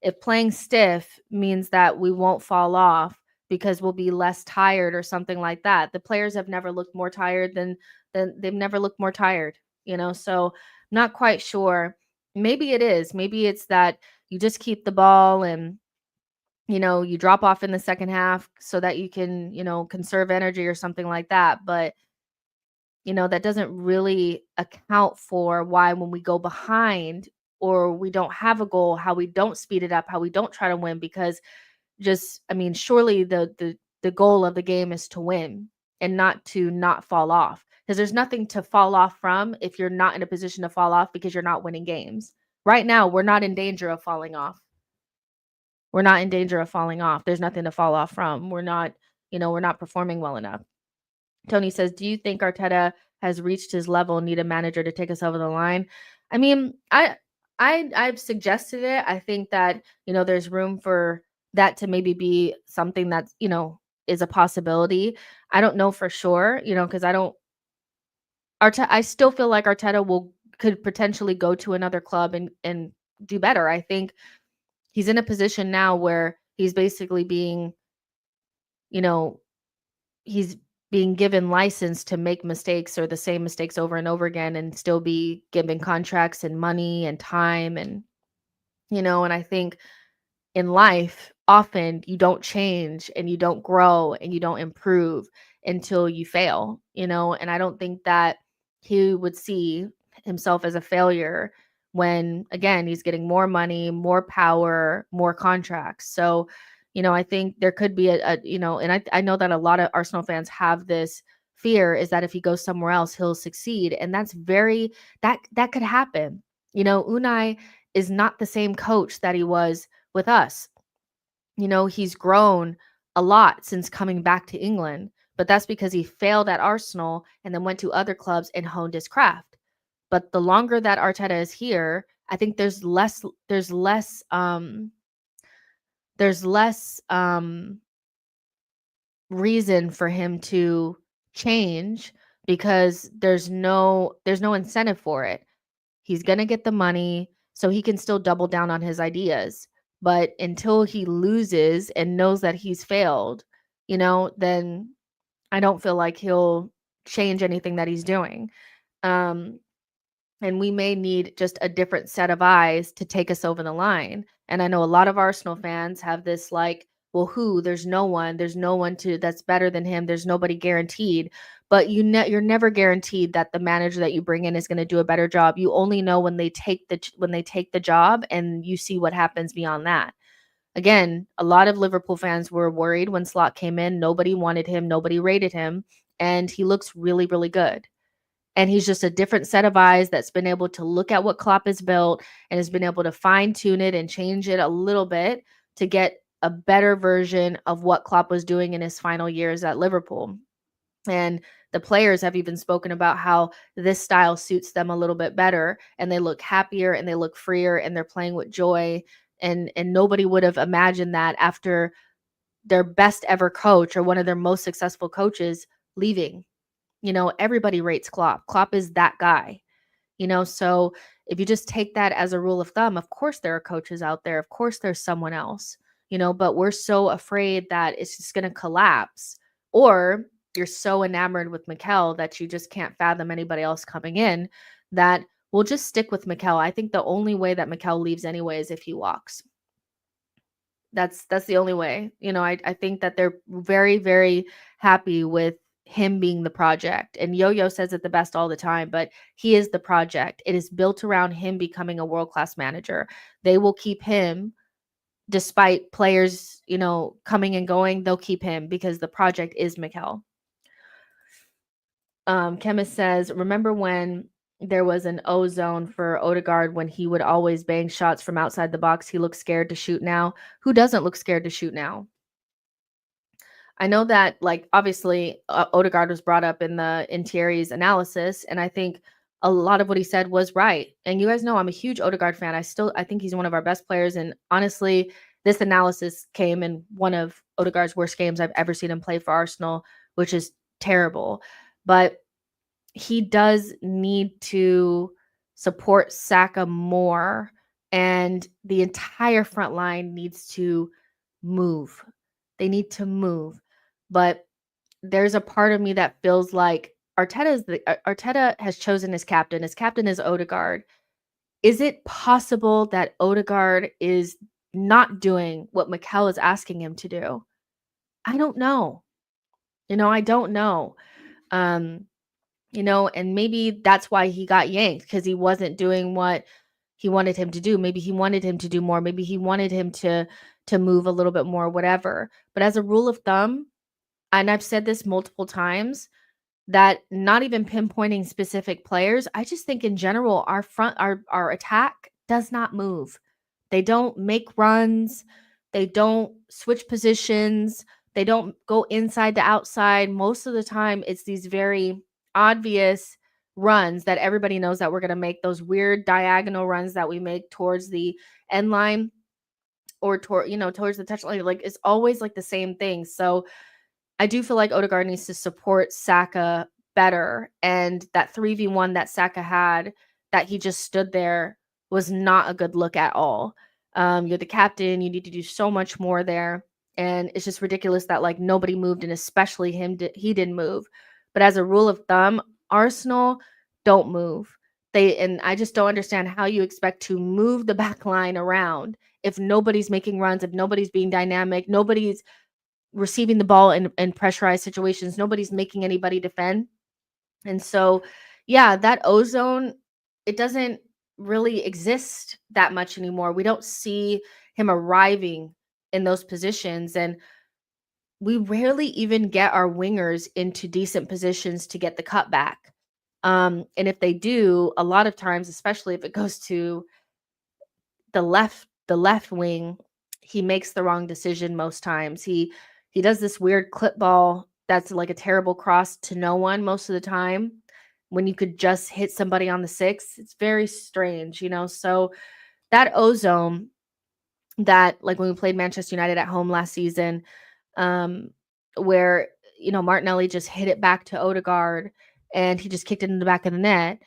Speaker 1: If playing stiff means that we won't fall off because we'll be less tired or something like that. The players have never looked more tired than they've never looked more tired, so not quite sure. Maybe it is. Maybe it's that you just keep the ball and, you drop off in the second half so that you can, conserve energy or something like that. But, that doesn't really account for why when we go behind or we don't have a goal, how we don't speed it up, how we don't try to win, because surely the goal of the game is to win and not to not fall off, because there's nothing to fall off from if you're not in a position to fall off because you're not winning games. Right now, we're not in danger of falling off. We're not in danger of falling off. There's nothing to fall off from. We're not performing well enough. Tony says, do you think Arteta has reached his level and need a manager to take us over the line? I've suggested it. I think that, there's room for that to maybe be something that's, is a possibility. I don't know for sure, because I still feel like Arteta could potentially go to another club and do better. I think he's in a position now where he's basically being, he's being given license to make mistakes or the same mistakes over and over again and still be given contracts and money and time. And, and I think in life, often you don't change and you don't grow and you don't improve until you fail, and I don't think that he would see himself as a failure when, again, he's getting more money, more power, more contracts. So, I think there could be and I know that a lot of Arsenal fans have this fear, is that if he goes somewhere else, he'll succeed. And that's that could happen. Unai is not the same coach that he was with us. He's grown a lot since coming back to England, but that's because he failed at Arsenal and then went to other clubs and honed his craft. But the longer that Arteta is here, I think there's less reason for him to change, because there's no incentive for it. He's going to get the money, so he can still double down on his ideas. But until he loses and knows that he's failed, then I don't feel like he'll change anything that he's doing. And we may need just a different set of eyes to take us over the line. And I know a lot of Arsenal fans have this well, there's no one that's better than him. There's nobody guaranteed. But you're never guaranteed that the manager that you bring in is going to do a better job. You only know when they take the job, and you see what happens beyond that. Again, a lot of Liverpool fans were worried when Slot came in. Nobody wanted him. Nobody rated him. And he looks really, really good. And he's just a different set of eyes that's been able to look at what Klopp has built and has been able to fine tune it and change it a little bit to get a better version of what Klopp was doing in his final years at Liverpool. And the players have even spoken about how this style suits them a little bit better, and they look happier and they look freer and they're playing with joy. And nobody would have imagined that after their best ever coach or one of their most successful coaches leaving. Everybody rates Klopp. Klopp is that guy. So if you just take that as a rule of thumb, of course there are coaches out there. Of course there's someone else, but we're so afraid that it's just going to collapse, or you're so enamored with Mikel that you just can't fathom anybody else coming in, that we'll just stick with Mikel. I think the only way that Mikel leaves anyway is if he walks. That's the only way. I think that they're very, very happy with him being the project. And Yo-Yo says it the best all the time, but he is the project. It is built around him becoming a world-class manager. They will keep him despite players, coming and going. They'll keep him because the project is Mikel. Chemist says, remember when there was an O-zone for Odegaard when he would always bang shots from outside the box? He looks scared to shoot now. Who doesn't look scared to shoot now? I know that, obviously, Odegaard was brought up in THIERRY's analysis, and I think a lot of what he said was right. And you guys know I'm a huge Odegaard fan. I think he's one of our best players. And honestly, this analysis came in one of Odegaard's worst games I've ever seen him play for Arsenal, which is terrible. But he does need to support Saka more, and the entire front line needs to move. They need to move. But there's a part of me that feels like Arteta has chosen his captain. His captain is Odegaard. Is it possible that Odegaard is not doing what Mikel is asking him to do? I don't know. I don't know. And maybe that's why he got yanked, because he wasn't doing what he wanted him to do. Maybe he wanted him to do more. Maybe he wanted him to move a little bit more, whatever. But as a rule of thumb, and I've said this multiple times, that not even pinpointing specific players, I just think in general, our attack does not move. They don't make runs. They don't switch positions. They don't go inside to outside. Most of the time, it's these very obvious runs that everybody knows that we're going to make, those weird diagonal runs that we make towards the end line or towards the touchline. It's always the same thing. So I do feel like Odegaard needs to support Saka better, and that 3v1 that Saka had, that he just stood there, was not a good look at all. You're the captain. You need to do so much more there, and it's just ridiculous that nobody moved, and especially him. He didn't move. But as a rule of thumb, Arsenal don't move. And I just don't understand how you expect to move the back line around if nobody's making runs, if nobody's being dynamic, nobody's receiving the ball in pressurized situations, nobody's making anybody defend. And so, yeah, that O-zone, it doesn't really exist that much anymore. We don't see him arriving in those positions, and we rarely even get our wingers into decent positions to get the cutback. And if they do, a lot of times, especially if it goes to the left wing, he makes the wrong decision most times. He does this weird clip ball that's like a terrible cross to no one most of the time, when you could just hit somebody on the 6. It's very strange, So that O-zone, that when we played Manchester United at home last season, where Martinelli just hit it back to Odegaard and he just kicked it in the back of the net,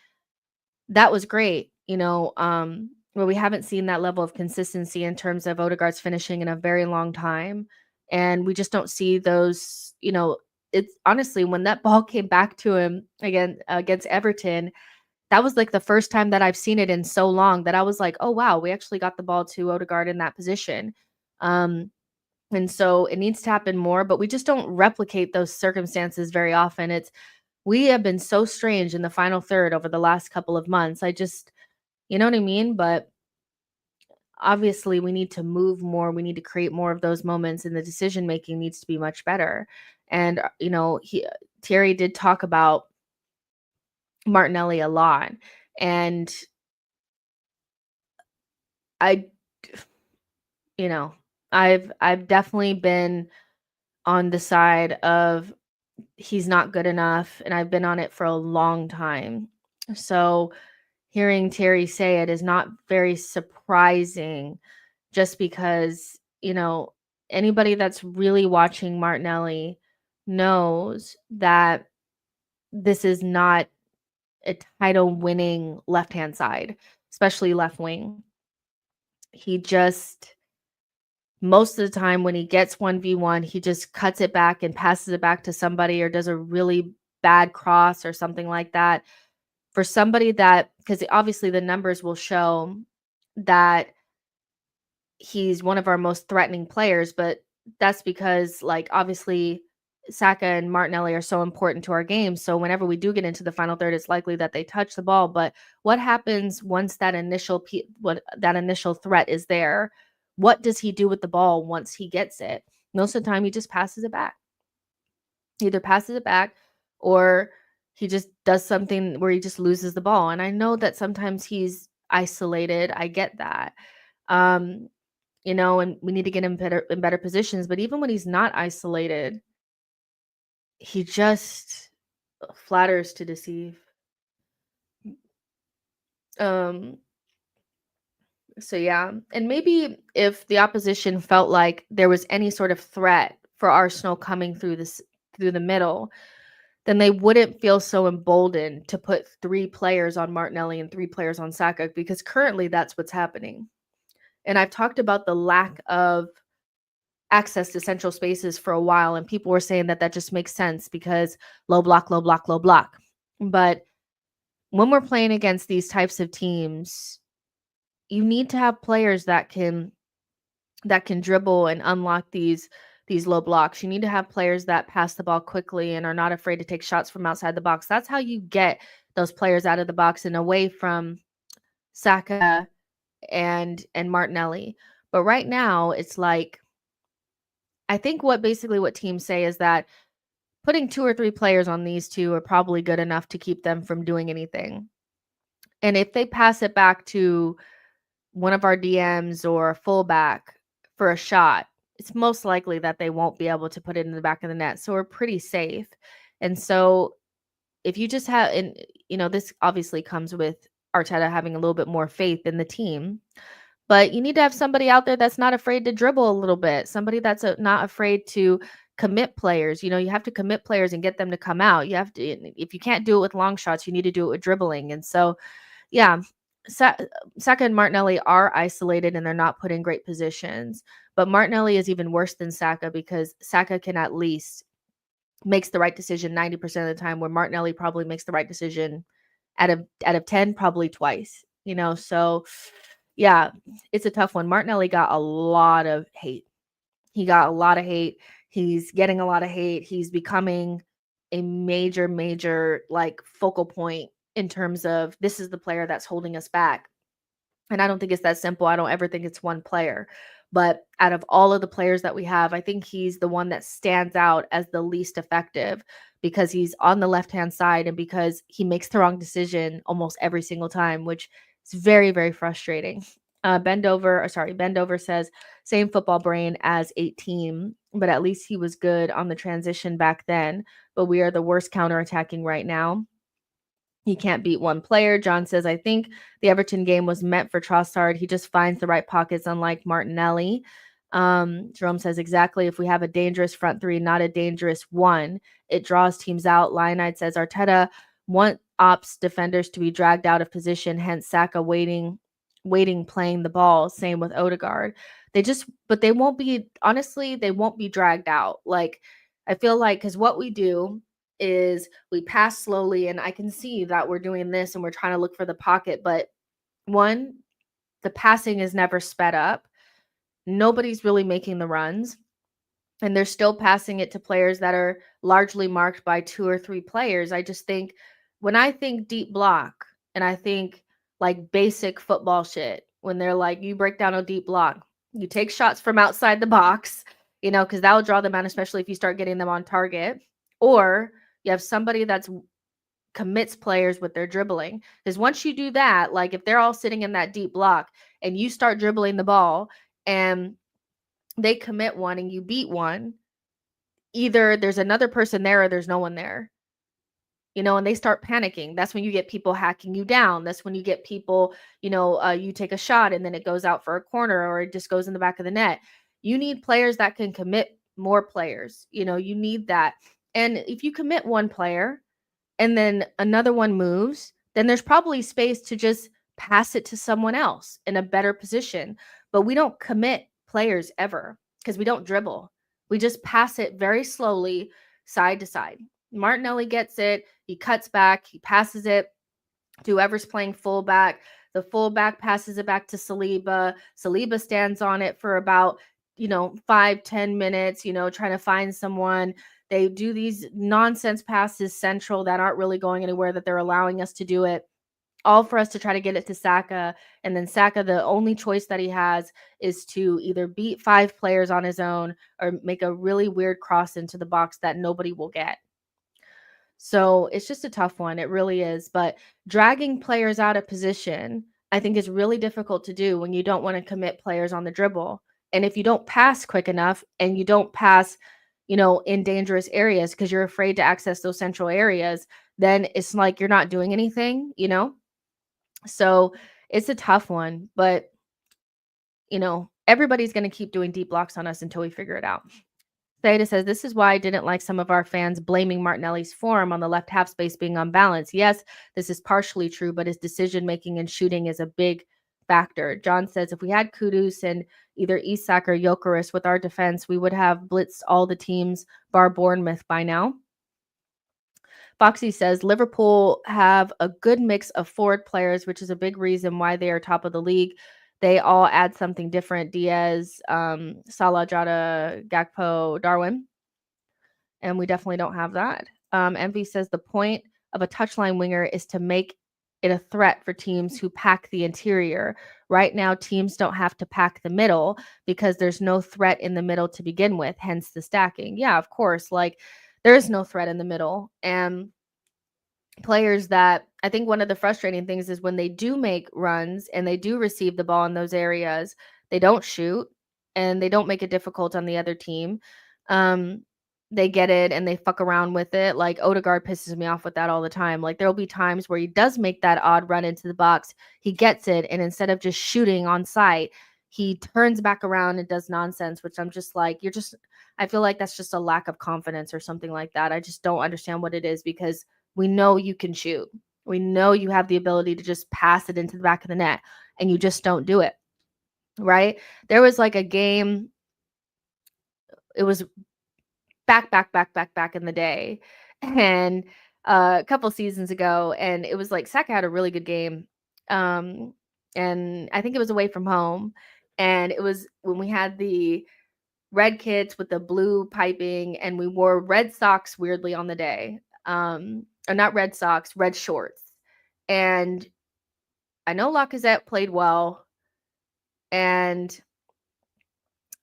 Speaker 1: that was great. Where we haven't seen that level of consistency in terms of Odegaard's finishing in a very long time. And we just don't see those, it's honestly, when that ball came back to him again against Everton, that was the first time that I've seen it in so long that I was like, oh, wow, we actually got the ball to Odegaard in that position. And so it needs to happen more, but we just don't replicate those circumstances very often. We have been so strange in the final third over the last couple of months. You know what I mean? But obviously we need to move more. We need to create more of those moments, and the decision making needs to be much better. And, THIERRY did talk about Martinelli a lot. And I've definitely been on the side of he's not good enough, and I've been on it for a long time. So hearing THIERRY say it is not very surprising, just because, anybody that's really watching Martinelli knows that this is not a title winning left-hand side, especially left wing. He just, most of the time when he gets 1v1, he just cuts it back and passes it back to somebody or does a really bad cross or something like that. For somebody that, because obviously the numbers will show that he's one of our most threatening players, but that's because, like, obviously Saka and Martinelli are so important to our game. So whenever we do get into the final third, it's likely that they touch the ball. But what happens once that initial threat is there? What does he do with the ball once he gets it? Most of the time, he just passes it back. He either passes it back or he just does something where he just loses the ball. And I know that sometimes he's isolated. I get that. And we need to get him in better positions. But even when he's not isolated, he just flatters to deceive. Um, so yeah, and maybe if the opposition felt like there was any sort of threat for Arsenal coming through the middle, then they wouldn't feel so emboldened to put 3 players on Martinelli and 3 players on Saka, because currently that's what's happening. And I've talked about the lack of access to central spaces for a while, and people were saying that just makes sense because low block, low block, low block. But when we're playing against these types of teams, you need to have players that can dribble and unlock these low blocks. You need to have players that pass the ball quickly and are not afraid to take shots from outside the box. That's how you get those players out of the box and away from Saka and Martinelli. But right now, it's like, I think what teams say is that putting 2 or 3 players on these two are probably good enough to keep them from doing anything. And if they pass it back to one of our DMs or a fullback for a shot, it's most likely that they won't be able to put it in the back of the net. So we're pretty safe. And so if you just have, and this obviously comes with Arteta having a little bit more faith in the team, but you need to have somebody out there that's not afraid to dribble a little bit, somebody that's not afraid to commit players. You have to commit players and get them to come out. You have to, if you can't do it with long shots, you need to do it with dribbling. And so, yeah, Saka and Martinelli are isolated and they're not put in great positions. But Martinelli is even worse than Saka because Saka can at least makes the right decision 90% of the time, where Martinelli probably makes the right decision out of 10, probably twice. So yeah, it's a tough one. Martinelli got a lot of hate. He's getting a lot of hate. He's becoming a major like focal point in terms of, this is the player that's holding us back. And I don't think it's that simple. I don't ever think it's one player. But out of all of the players that we have, I think he's the one that stands out as the least effective because he's on the left-hand side and because he makes the wrong decision almost every single time, which is very, very frustrating. Bendover says, same football brain as 18, but at least he was good on the transition back then. But we are the worst counterattacking right now. He can't beat one player. John says, I think the Everton game was meant for Trossard. He just finds the right pockets, unlike Martinelli. Jerome says, exactly. If we have a dangerous front three, not a dangerous one, it draws teams out. Lionite says, Arteta opts defenders to be dragged out of position, hence Saka waiting, playing the ball. Same with Odegaard. But they won't be, honestly, they won't be dragged out. Like, I feel like, because what we do is we pass slowly, and I can see that we're doing this and we're trying to look for the pocket, but one, the passing is never sped up. Nobody's really making the runs, and they're still passing it to players that are largely marked by 2 or 3 players. I just think, when I think deep block and I think like basic football shit, when they're like, you break down a deep block, you take shots from outside the box, because that will draw them out, especially if you start getting them on target, or you have somebody that's commits players with their dribbling. Because once you do that, like if they're all sitting in that deep block and you start dribbling the ball and they commit one and you beat one, either there's another person there or there's no one there. and they start panicking. That's when you get people hacking you down. That's when you get people, you take a shot and then it goes out for a corner or it just goes in the back of the net. You need players that can commit more players. You need that. And if you commit one player and then another one moves, then there's probably space to just pass it to someone else in a better position. But we don't commit players ever because we don't dribble. We just pass it very slowly side to side. Martinelli gets it. He cuts back. He passes it to whoever's playing fullback. The fullback passes it back to Saliba. Saliba stands on it for about 5-10 minutes, trying to find someone. They do these nonsense passes central that aren't really going anywhere, that they're allowing us to do it, all for us to try to get it to Saka. And then Saka, the only choice that he has is to either beat 5 players on his own or make a really weird cross into the box that nobody will get. So it's just a tough one. It really is. But dragging players out of position, I think, is really difficult to do when you don't want to commit players on the dribble. And if you don't pass quick enough and you don't pass, in dangerous areas because you're afraid to access those central areas, then it's like you're not doing anything. So it's a tough one. But, everybody's going to keep doing deep blocks on us until we figure it out. Theta says, this is why I didn't like some of our fans blaming Martinelli's form on the left half space being unbalanced. Yes, this is partially true, but his decision-making and shooting is a big factor. John says, if we had Kudus and either Isak or Gyökeres with our defense, we would have blitzed all the teams, bar Bournemouth, by now. Foxy says, Liverpool have a good mix of forward players, which is a big reason why they are top of the league. They all add something different. Diaz, Salah, Jota, Gakpo, Darwin. And we definitely don't have that. Envy says the point of a touchline winger is to make it a threat for teams who pack the interior. Right now, teams don't have to pack the middle because there's no threat in the middle to begin with, hence the stacking. Yeah, of course. Like, there is no threat in the middle. And players that I think one of the frustrating things is when they do make runs and they do receive the ball in those areas, they don't shoot and they don't make it difficult on the other team. They get it and they fuck around with it. Like Odegaard pisses me off with that all the time. Like there'll be times where he does make that odd run into the box. He gets it. And instead of just shooting on sight, he turns back around and does nonsense, which I'm just like, I feel like that's just a lack of confidence or something like that. I just don't understand what it is because we know you can shoot. We know you have the ability to just pass it into the back of the net and you just don't do it. Right? There was like a game. It was back in the day and a couple seasons ago. And it was like Saka had a really good game. And I think it was away from home. And it was when we had the red kits with the blue piping and we wore red socks weirdly on the day. Or not red socks, red shorts. And I know Lacazette played well. And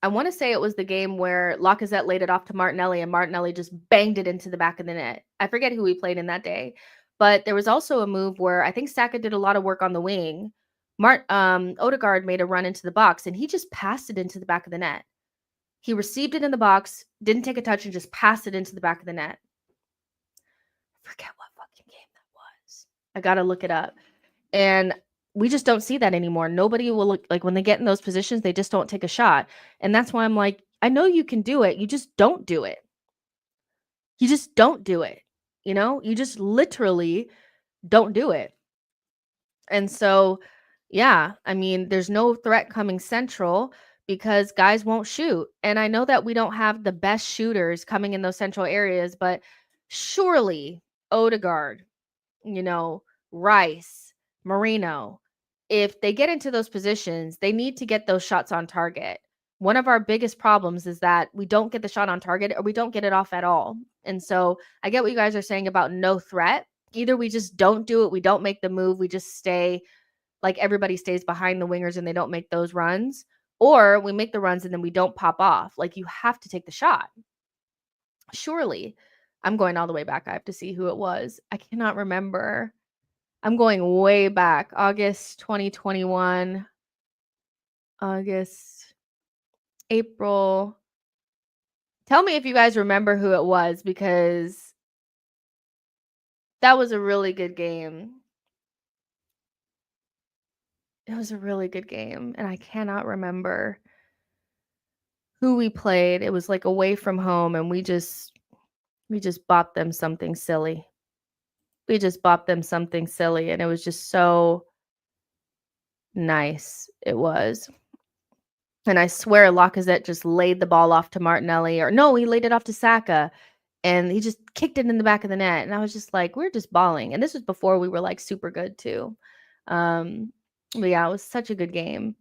Speaker 1: I want to say it was the game where Lacazette laid it off to Martinelli and Martinelli just banged it into the back of the net. I forget who he played in that day. But there was also a move where I think Saka did a lot of work on the wing. Odegaard made a run into the box and he just passed it into the back of the net. He received it in the box, didn't take a touch, and just passed it into the back of the net. I forget what fucking game that was. I got to look it up. And we just don't see that anymore. Nobody will look like when they get in those positions, they just don't take a shot. And that's why I'm like, I know you can do it. You just don't do it. You just don't do it. You just literally don't do it. And so, yeah, I mean, there's no threat coming central because guys won't shoot. And I know that we don't have the best shooters coming in those central areas, but surely Odegaard, Rice, Marino, if they get into those positions, they need to get those shots on target. One of our biggest problems is that we don't get the shot on target or we don't get it off at all. And so I get what you guys are saying about no threat. Either we just don't do it, we don't make the move, we just stay like everybody stays behind the wingers and they don't make those runs, or we make the runs and then we don't pop off. Like you have to take the shot. Surely. I'm going all the way back. I have to see who it was. I cannot remember. I'm going way back. August 2021. August, April. Tell me if you guys remember who it was because That was a really good game. It was a really good game, and I cannot remember who we played. It was, like, away from home, and we just bought them something silly. We just bought them something silly, and it was just so nice. It was. And I swear Lacazette just laid the ball off to Martinelli, or no, he laid it off to Saka, and he just kicked it in the back of the net, and I was just like, "We're just balling," and this was before we were, like, super good too. But yeah, it was such a good game.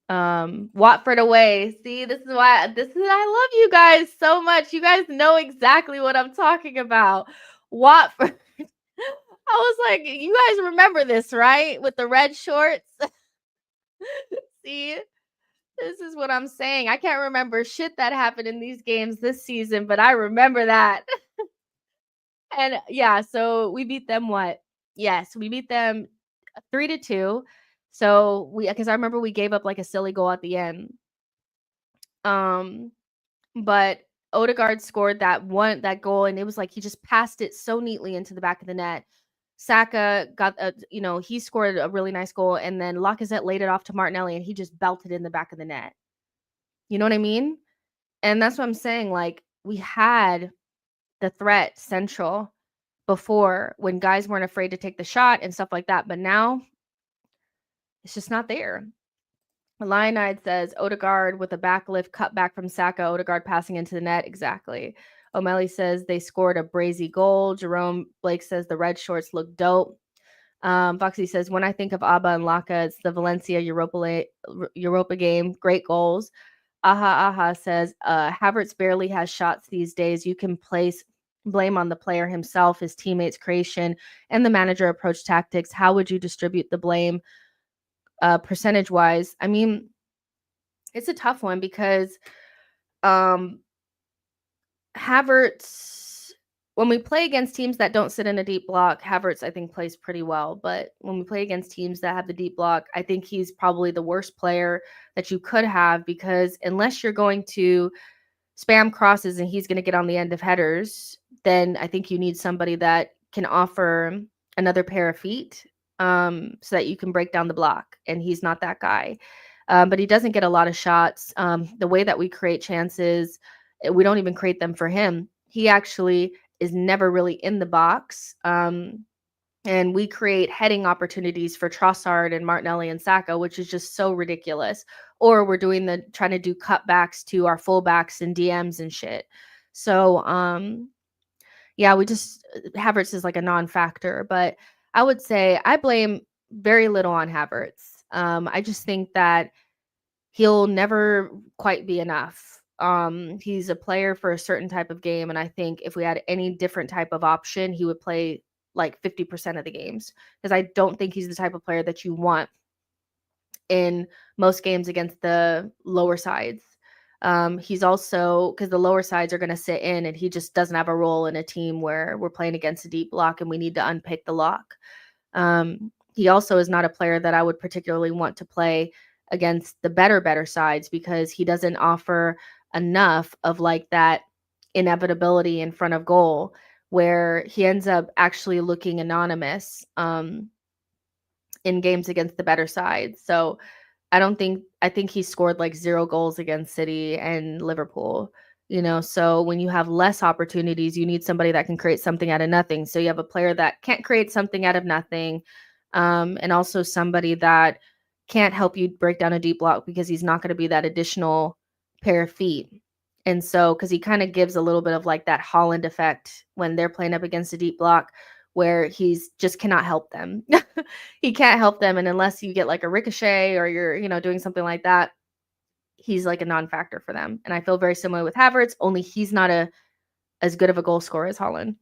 Speaker 1: Watford away. See, this is I love you guys so much. You guys know exactly what I'm talking about. Watford. I was like, you guys remember this, right? With the red shorts. See, this is what I'm saying. I can't remember shit that happened in these games this season, but I remember that. And yeah, so we beat them what? Yes, we beat them 3-2. So because I remember we gave up like a silly goal at the end. But Odegaard scored that goal, and it was like he just passed it so neatly into the back of the net. Saka got he scored a really nice goal, and then Lacazette laid it off to Martinelli, and he just belted in the back of the net. You know what I mean? And that's what I'm saying. Like, we had the threat central before when guys weren't afraid to take the shot and stuff like that. But now it's just not there. Lionide says Odegaard with a backlift cut back from Saka. Odegaard passing into the net. Exactly. O'Malley says they scored a brazy goal. Jerome Blake says the red shorts look dope. Foxy says, when I think of Abba and Laka, it's the Valencia Europa game. Great goals. Aha says, Havertz barely has shots these days. You can place blame on the player himself, his teammates' creation, and the manager approach tactics. How would you distribute the blame percentage-wise? I mean, it's a tough one because Havertz, when we play against teams that don't sit in a deep block, Havertz, I think, plays pretty well. But when we play against teams that have the deep block, I think he's probably the worst player that you could have, because unless you're going to spam crosses and he's going to get on the end of headers, then I think you need somebody that can offer another pair of feet so that you can break down the block. And he's not that guy. But he doesn't get a lot of shots. The way that we create chances, we don't even create them for him. He actually is never really in the box. And we create heading opportunities for Trossard and Martinelli and Saka, which is just so ridiculous. Or we're trying to do cutbacks to our fullbacks and DMs and shit. So, yeah, Havertz is like a non-factor. But I would say I blame very little on Havertz. I just think that he'll never quite be enough. He's a player for a certain type of game, and I think if we had any different type of option, he would play like 50% of the games, because I don't think he's the type of player that you want in most games against the lower sides. He's also, because the lower sides are going to sit in, and he just doesn't have a role in a team where we're playing against a deep block and we need to unpick the lock. He also is not a player that I would particularly want to play against the better sides, because he doesn't offer enough of like that inevitability in front of goal, where he ends up actually looking anonymous in games against the better side. So I think he scored like 0 goals against City and Liverpool. So when you have less opportunities, you need somebody that can create something out of nothing. So you have a player that can't create something out of nothing, and also somebody that can't help you break down a deep block, because he's not going to be that additional pair of feet. And so, because he kind of gives a little bit of like that Holland effect when they're playing up against a deep block, where he's just cannot help them. He can't help them. And unless you get like a ricochet or you're, doing something like that, he's like a non-factor for them. And I feel very similar with Havertz, only he's not as good of a goal scorer as Holland.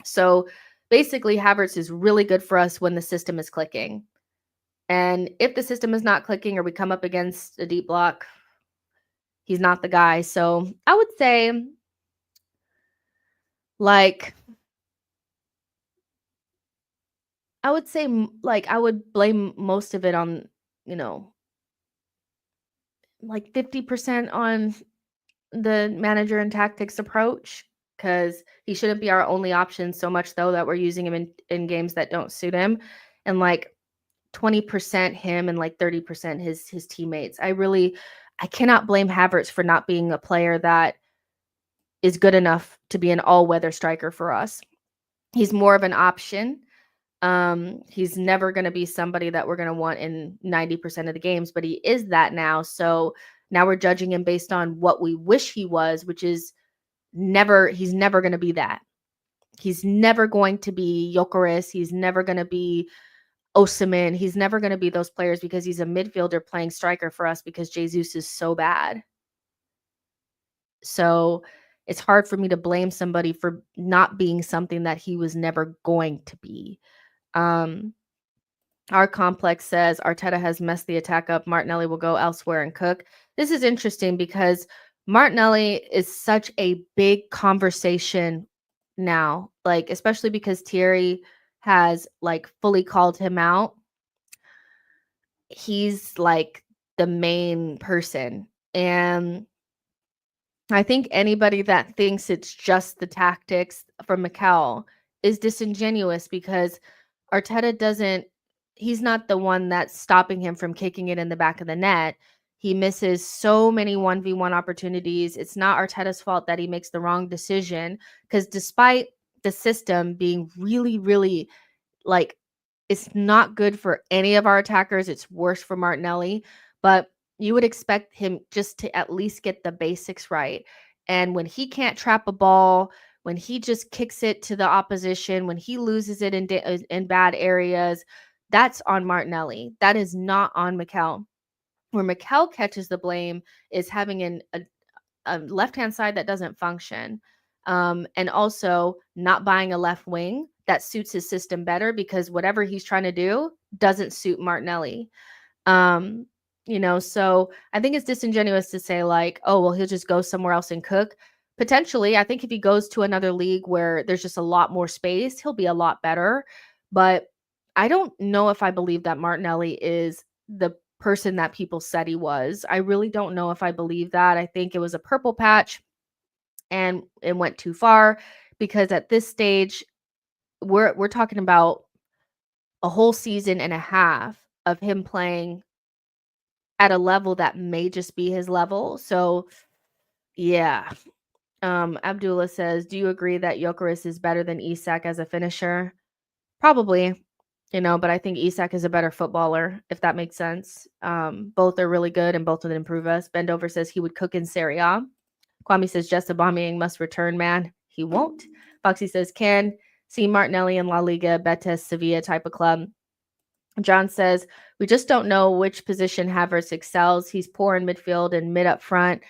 Speaker 1: So basically, Havertz is really good for us when the system is clicking. And if the system is not clicking or we come up against a deep block, he's not the guy. So I would say, like, I would blame most of it on, like 50% on the manager and tactics approach, because he shouldn't be our only option so much though that we're using him in games that don't suit him, and like 20% him and like 30% his teammates. I cannot blame Havertz for not being a player that is good enough to be an all-weather striker for us. He's more of an option. He's never going to be somebody that we're going to want in 90% of the games, but he is that now. So now we're judging him based on what we wish he was, which is he's never going to be that. He's never going to be Gyökeres. He's never going to be Osimhen. He's never going to be those players because he's a midfielder playing striker for us because Jesus is so bad. So it's hard for me to blame somebody for not being something that he was never going to be. Our complex says Arteta has messed the attack up. Martinelli will go elsewhere and cook. This is interesting because Martinelli is such a big conversation now, like especially because THIERRY has like fully called him out. He's like the main person. And I think anybody that thinks it's just the tactics from Mikel is disingenuous because Arteta he's not the one that's stopping him from kicking it in the back of the net. He misses so many 1v1 opportunities. It's not Arteta's fault that he makes the wrong decision because despite the system being really, really like, it's not good for any of our attackers. It's worse for Martinelli, but you would expect him just to at least get the basics right. And when he can't trap a ball, when he just kicks it to the opposition, when he loses it in bad areas, that's on Martinelli. That is not on Mikel. Where Mikel catches the blame is having a left-hand side that doesn't function. And also not buying a left wing that suits his system better because whatever he's trying to do doesn't suit Martinelli. So I think it's disingenuous to say like, oh, well, he'll just go somewhere else and cook. Potentially, I think if he goes to another league where there's just a lot more space, he'll be a lot better. But I don't know if I believe that Martinelli is the person that people said he was. I really don't know if I believe that. I think it was a purple patch and it went too far because at this stage, we're talking about a whole season and a half of him playing at a level that may just be his level. So yeah. Abdullah says, do you agree that Gyökeres is better than Isak as a finisher? Probably, but I think Isak is a better footballer, if that makes sense. Both are really good and both would improve us. Bendover says he would cook in Serie A. Kwame says Jesse Aubameyang must return, man. He won't. Foxy says can see Martinelli in La Liga, Betis, Sevilla type of club. John says, we just don't know which position Havertz excels. He's poor in midfield and mid up front.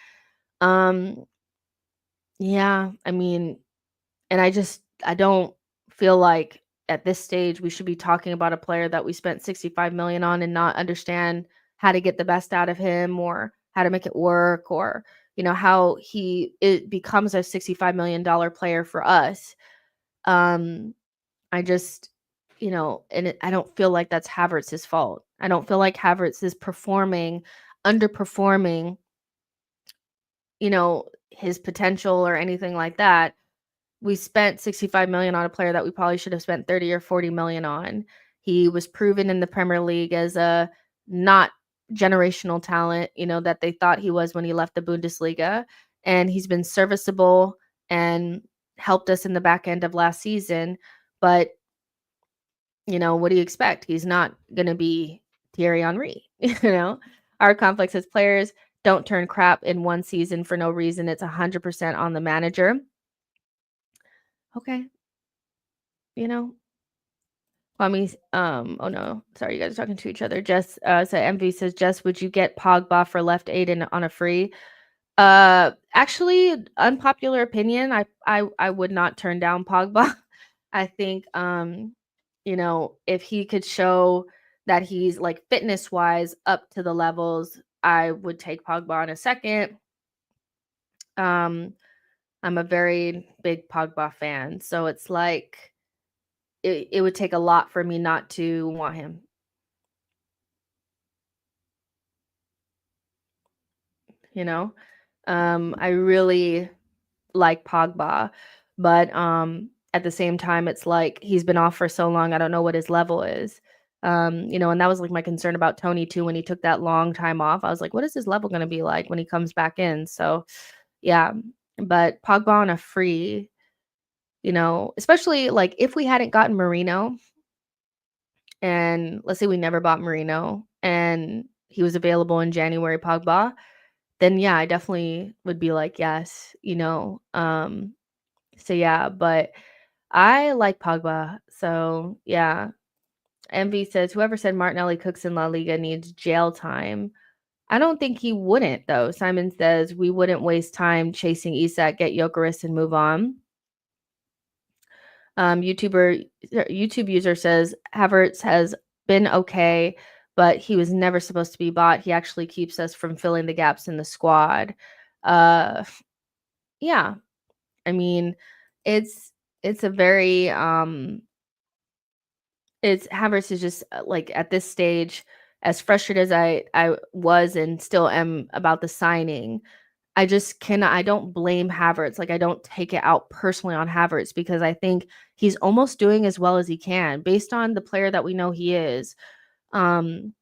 Speaker 1: Yeah, I mean, and I don't feel like at this stage we should be talking about a player that we spent 65 million on and not understand how to get the best out of him or how to make it work or, how it becomes a $65 million player for us. I just, I don't feel like that's Havertz's fault. I don't feel like Havertz is underperforming, his potential or anything like that. We spent 65 million on a player that we probably should have spent 30 or 40 million on. He was proven in the Premier League as a not generational talent, that they thought he was when he left the Bundesliga. And he's been serviceable and helped us in the back end of last season. But what do you expect? He's not going to be Thierry Henry, Our complex as players don't turn crap in one season for no reason. It's 100% on the manager. Okay. Kwame, oh no, sorry, you guys are talking to each other. Jess, so MV says, Jess, would you get Pogba for left aid on a free? Actually, unpopular opinion, I would not turn down Pogba. I think, if he could show that he's like fitness wise up to the levels, I would take Pogba on a second. I'm a very big Pogba fan, so it's like it would take a lot for me not to want him. I really like Pogba, but at the same time, it's like he's been off for so long. I don't know what his level is. And that was like my concern about Tony too when he took that long time off. I was like, what is his level going to be like when he comes back in? So, yeah, but Pogba on a free, especially like if we hadn't gotten Marino, and let's say we never bought Marino and he was available in January, Pogba, then yeah, I definitely would be like, yes. So yeah, but I like Pogba. So yeah. Envy says whoever said Martinelli cooks in La Liga needs jail time. I don't think he wouldn't though. Simon says we wouldn't waste time chasing Isak, get Jokeris and move on. YouTube user says Havertz has been okay, but he was never supposed to be bought. He actually keeps us from filling the gaps in the squad. Uh, yeah, I mean, it's a very it's Havertz is just like at this stage, as frustrated as I was and still am about the signing. I don't blame Havertz. Like, I don't take it out personally on Havertz because I think he's almost doing as well as he can based on the player that we know he is. Um,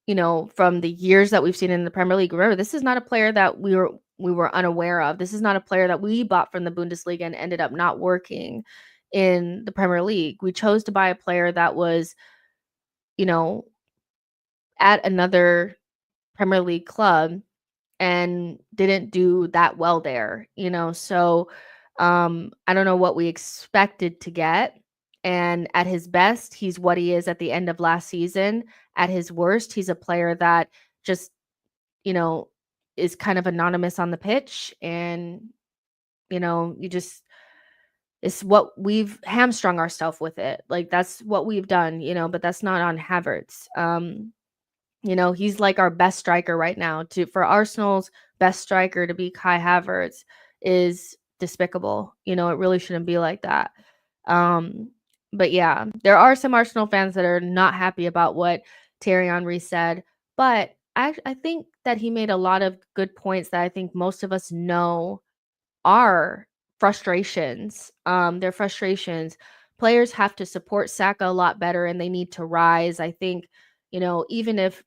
Speaker 1: from the years that we've seen in the Premier League. Remember, this is not a player that we were unaware of. This is not a player that we bought from the Bundesliga and ended up not working in the Premier League. We chose to buy a player that was, you know, at another Premier League club and didn't do that well there, So I don't know what we expected to get. And at his best, he's what he is at the end of last season. At his worst, he's a player that just, you know, is kind of anonymous on the pitch. And, you just it's what we've hamstrung ourselves with it. Like that's what we've done, but that's not on Havertz. He's like our best striker right now. For Arsenal's best striker to be Kai Havertz is despicable. It really shouldn't be like that. But yeah, there are some Arsenal fans that are not happy about what Thierry Henry said, but I think that he made a lot of good points that I think most of us know are frustrations. They're frustrations. Players have to support Saka a lot better and they need to rise. I think, even if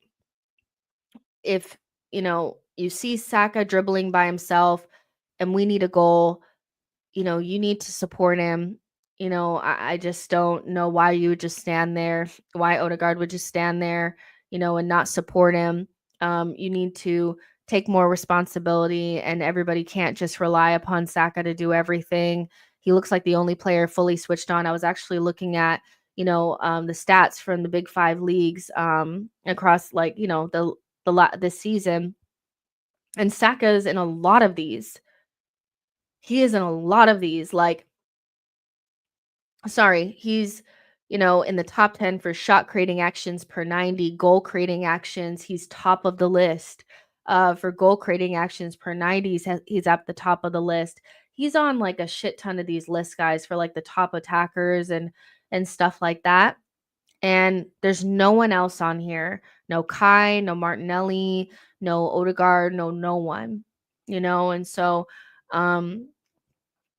Speaker 1: you see Saka dribbling by himself and we need a goal, you need to support him. I just don't know why you would just stand there, why Odegaard would just stand there, and not support him. You need to take more responsibility, and everybody can't just rely upon Saka to do everything. He looks like the only player fully switched on. I was actually looking at, the stats from the big 5 leagues across like, this season. And Saka's in a lot of these. He is in a lot of these. Like, sorry, he's, in the top 10 for shot creating actions per 90, goal creating actions. He's top of the list. For goal creating actions per 90, he's at the top of the list. He's on like a shit ton of these lists, guys, for like the top attackers and stuff like that. And there's no one else on here. No Kai, no Martinelli, no Odegaard, no one. And so on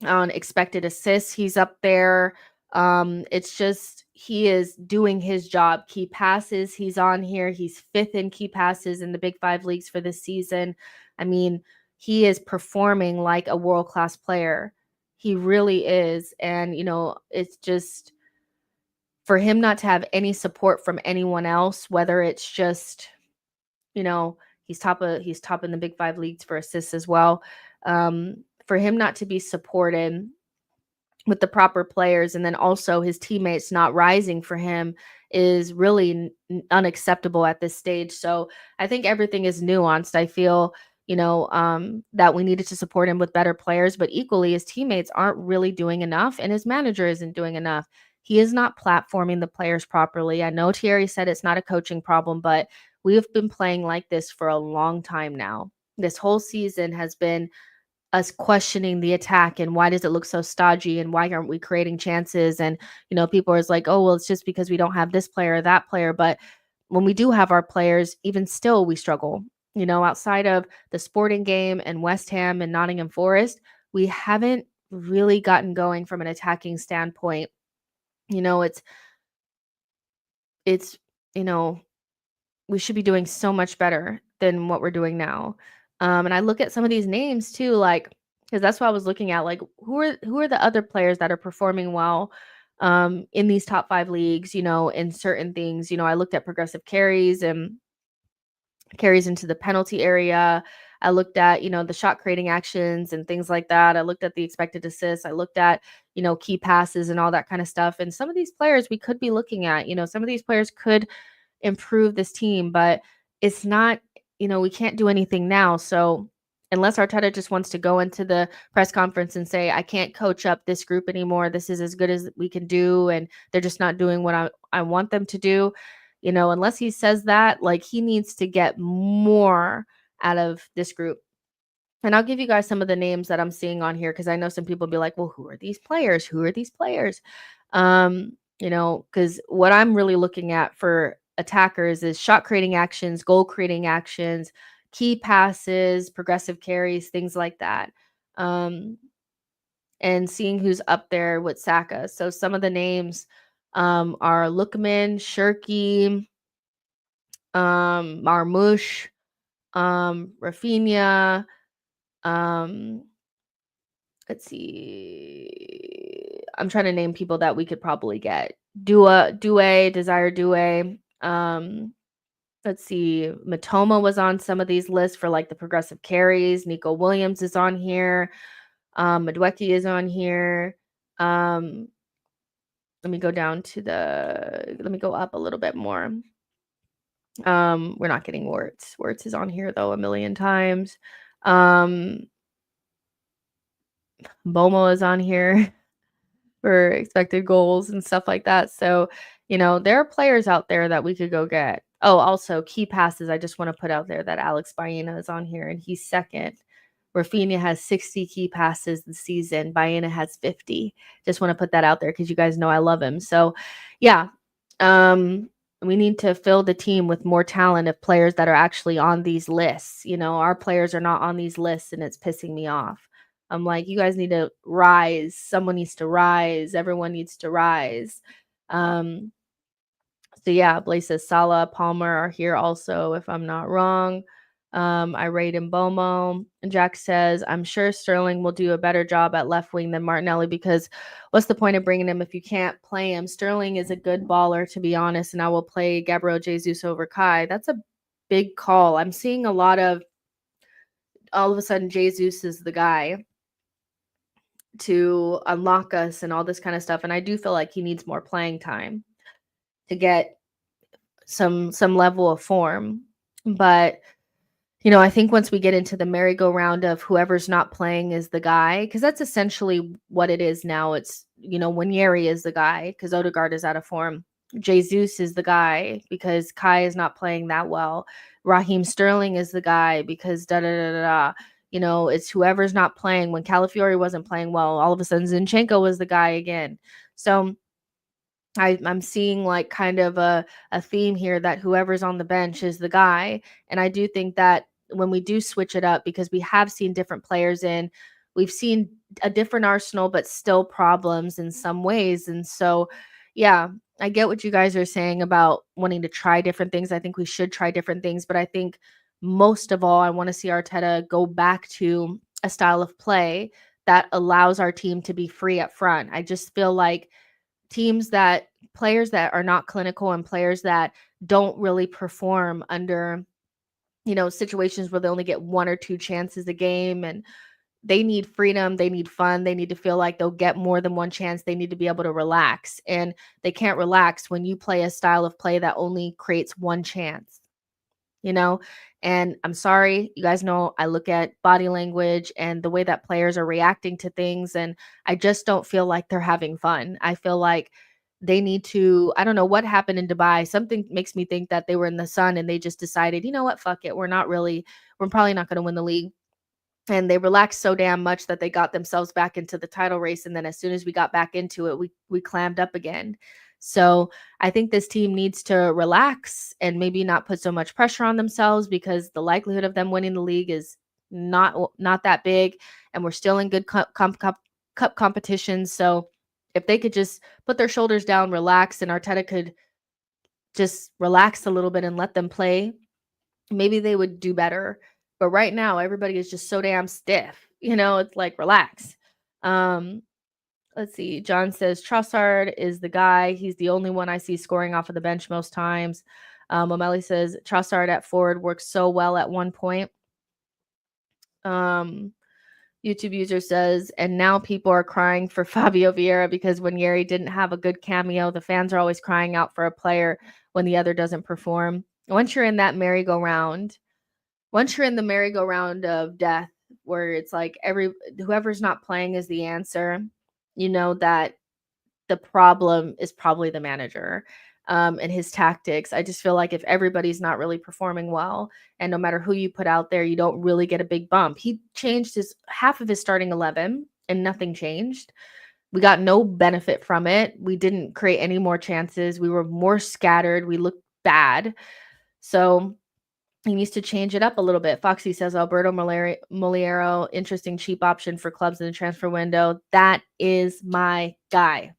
Speaker 1: expected assists, he's up there. It's just he is doing his job. Key passes, he's on here. He's 5th in key passes in the big 5 leagues for this season. I mean, he is performing like a world-class player. He really is. And, it's just for him not to have any support from anyone else, whether it's just, he's top in the big 5 leagues for assists as well. For him not to be supported with the proper players and then also his teammates not rising for him is really unacceptable at this stage. So I think everything is nuanced. I feel, that we needed to support him with better players, but equally his teammates aren't really doing enough and his manager isn't doing enough. He is not platforming the players properly. I know Thierry said it's not a coaching problem, but we have been playing like this for a long time now. This whole season has been us questioning the attack and why does it look so stodgy and why aren't we creating chances? And, people are like, oh, well, it's just because we don't have this player or that player. But when we do have our players, even still, we struggle. outside of the Sporting game and West Ham and Nottingham Forest, we haven't really gotten going from an attacking standpoint. It's we should be doing so much better than what we're doing now. And I look at some of these names too, like, because that's what I was looking at, like who are the other players that are performing well in these top 5 leagues, in certain things. I looked at progressive carries and carries into the penalty area. I looked at, the shot creating actions and things like that. I looked at the expected assists. I looked at, key passes and all that kind of stuff. And some of these players we could be looking at, some of these players could improve this team, but it's not, we can't do anything now. So unless Arteta just wants to go into the press conference and say, I can't coach up this group anymore, this is as good as we can do, and they're just not doing what I want them to do, unless he says that, like, he needs to get more out of this group. And I'll give you guys some of the names that I'm seeing on here, because I know some people will be like, well, who are these players? Who are these players? Because what I'm really looking at for attackers is shot creating actions, goal creating actions, key passes, progressive carries, things like that. And seeing who's up there with Saka. So some of the names are Lookman, Shirky, Marmoush, Rafinha, let's see. I'm trying to name people that we could probably get. Desire Due. Let's see. Matoma was on some of these lists for like the progressive carries. Nico Williams is on here. Madueke is on here. Let me go up a little bit more. We're not getting Wirtz. Wirtz is on here though a million times. Bomo is on here for expected goals and stuff like that. So, there are players out there that we could go get. Oh, also key passes. I just want to put out there that Alex Baena is on here and he's second. Rafinha has 60 key passes this season. Baena has 50. Just want to put that out there because you guys know I love him. So, yeah. We need to fill the team with more talent of players that are actually on these lists. Our players are not on these lists and it's pissing me off. I'm like, you guys need to rise. Someone needs to rise. Everyone needs to rise. So yeah, Blaze says Salah, Palmer are here also, if I'm not wrong. I rate in Bomo. And Jack says, I'm sure Sterling will do a better job at left wing than Martinelli, because what's the point of bringing him if you can't play him? Sterling is a good baller, to be honest, and I will play Gabriel Jesus over Kai. That's a big call. I'm seeing a lot of, all of a sudden, Jesus is the guy to unlock us and all this kind of stuff. And I do feel like he needs more playing time to get some level of form. But I think once we get into the merry-go-round of whoever's not playing is the guy, because that's essentially what it is now. It's, when THIERRY is the guy because Odegaard is out of form. Jesus is the guy because Kai is not playing that well. Raheem Sterling is the guy because da-da-da-da-da. It's whoever's not playing. When Calafiori wasn't playing well, all of a sudden Zinchenko was the guy again. So I'm seeing like kind of a theme here that whoever's on the bench is the guy. And I do think that when we do switch it up, because we have seen different players in, we've seen a different Arsenal, but still problems in some ways. And so, yeah, I get what you guys are saying about wanting to try different things. I think we should try different things, but I think most of all, I want to see Arteta go back to a style of play that allows our team to be free up front. I just feel like players that are not clinical and players that don't really perform under, situations where they only get 1 or 2 chances a game, and they need freedom, they need fun, they need to feel like they'll get more than 1 chance, they need to be able to relax, and they can't relax when you play a style of play that only creates 1 chance. And I'm sorry, you guys know I look at body language and the way that players are reacting to things, and I just don't feel like they're having fun. I feel like they need to, I don't know what happened in Dubai. Something makes me think that they were in the sun and they just decided, you know what, fuck it. We're probably not going to win the league. And they relaxed so damn much that they got themselves back into the title race. And then as soon as we got back into it, we clammed up again. So I think this team needs to relax and maybe not put so much pressure on themselves, because the likelihood of them winning the league is not that big, and we're still in good cup competitions. So if they could just put their shoulders down, relax, and Arteta could just relax a little bit and let them play, maybe they would do better. But right now, everybody is just so damn stiff. It's like, relax. Um, let's see. John says Trossard is the guy. He's the only one I see scoring off of the bench most times. O'Malley says Trossard at forward works so well at one point. YouTube user says, and now people are crying for Fabio Vieira because when Thierry didn't have a good cameo, the fans are always crying out for a player when the other doesn't perform. Once you're in that merry-go-round, once you're in the merry-go-round of death, where it's like whoever's not playing is the answer, you know that the problem is probably the manager and his tactics. I just feel like if everybody's not really performing well, and no matter who you put out there, you don't really get a big bump. He changed half of his starting 11 and nothing changed. We got no benefit from it. We didn't create any more chances. We were more scattered. We looked bad. So he needs to change it up a little bit. Foxy says Alberto Moliero, interesting cheap option for clubs in the transfer window. That is my guy.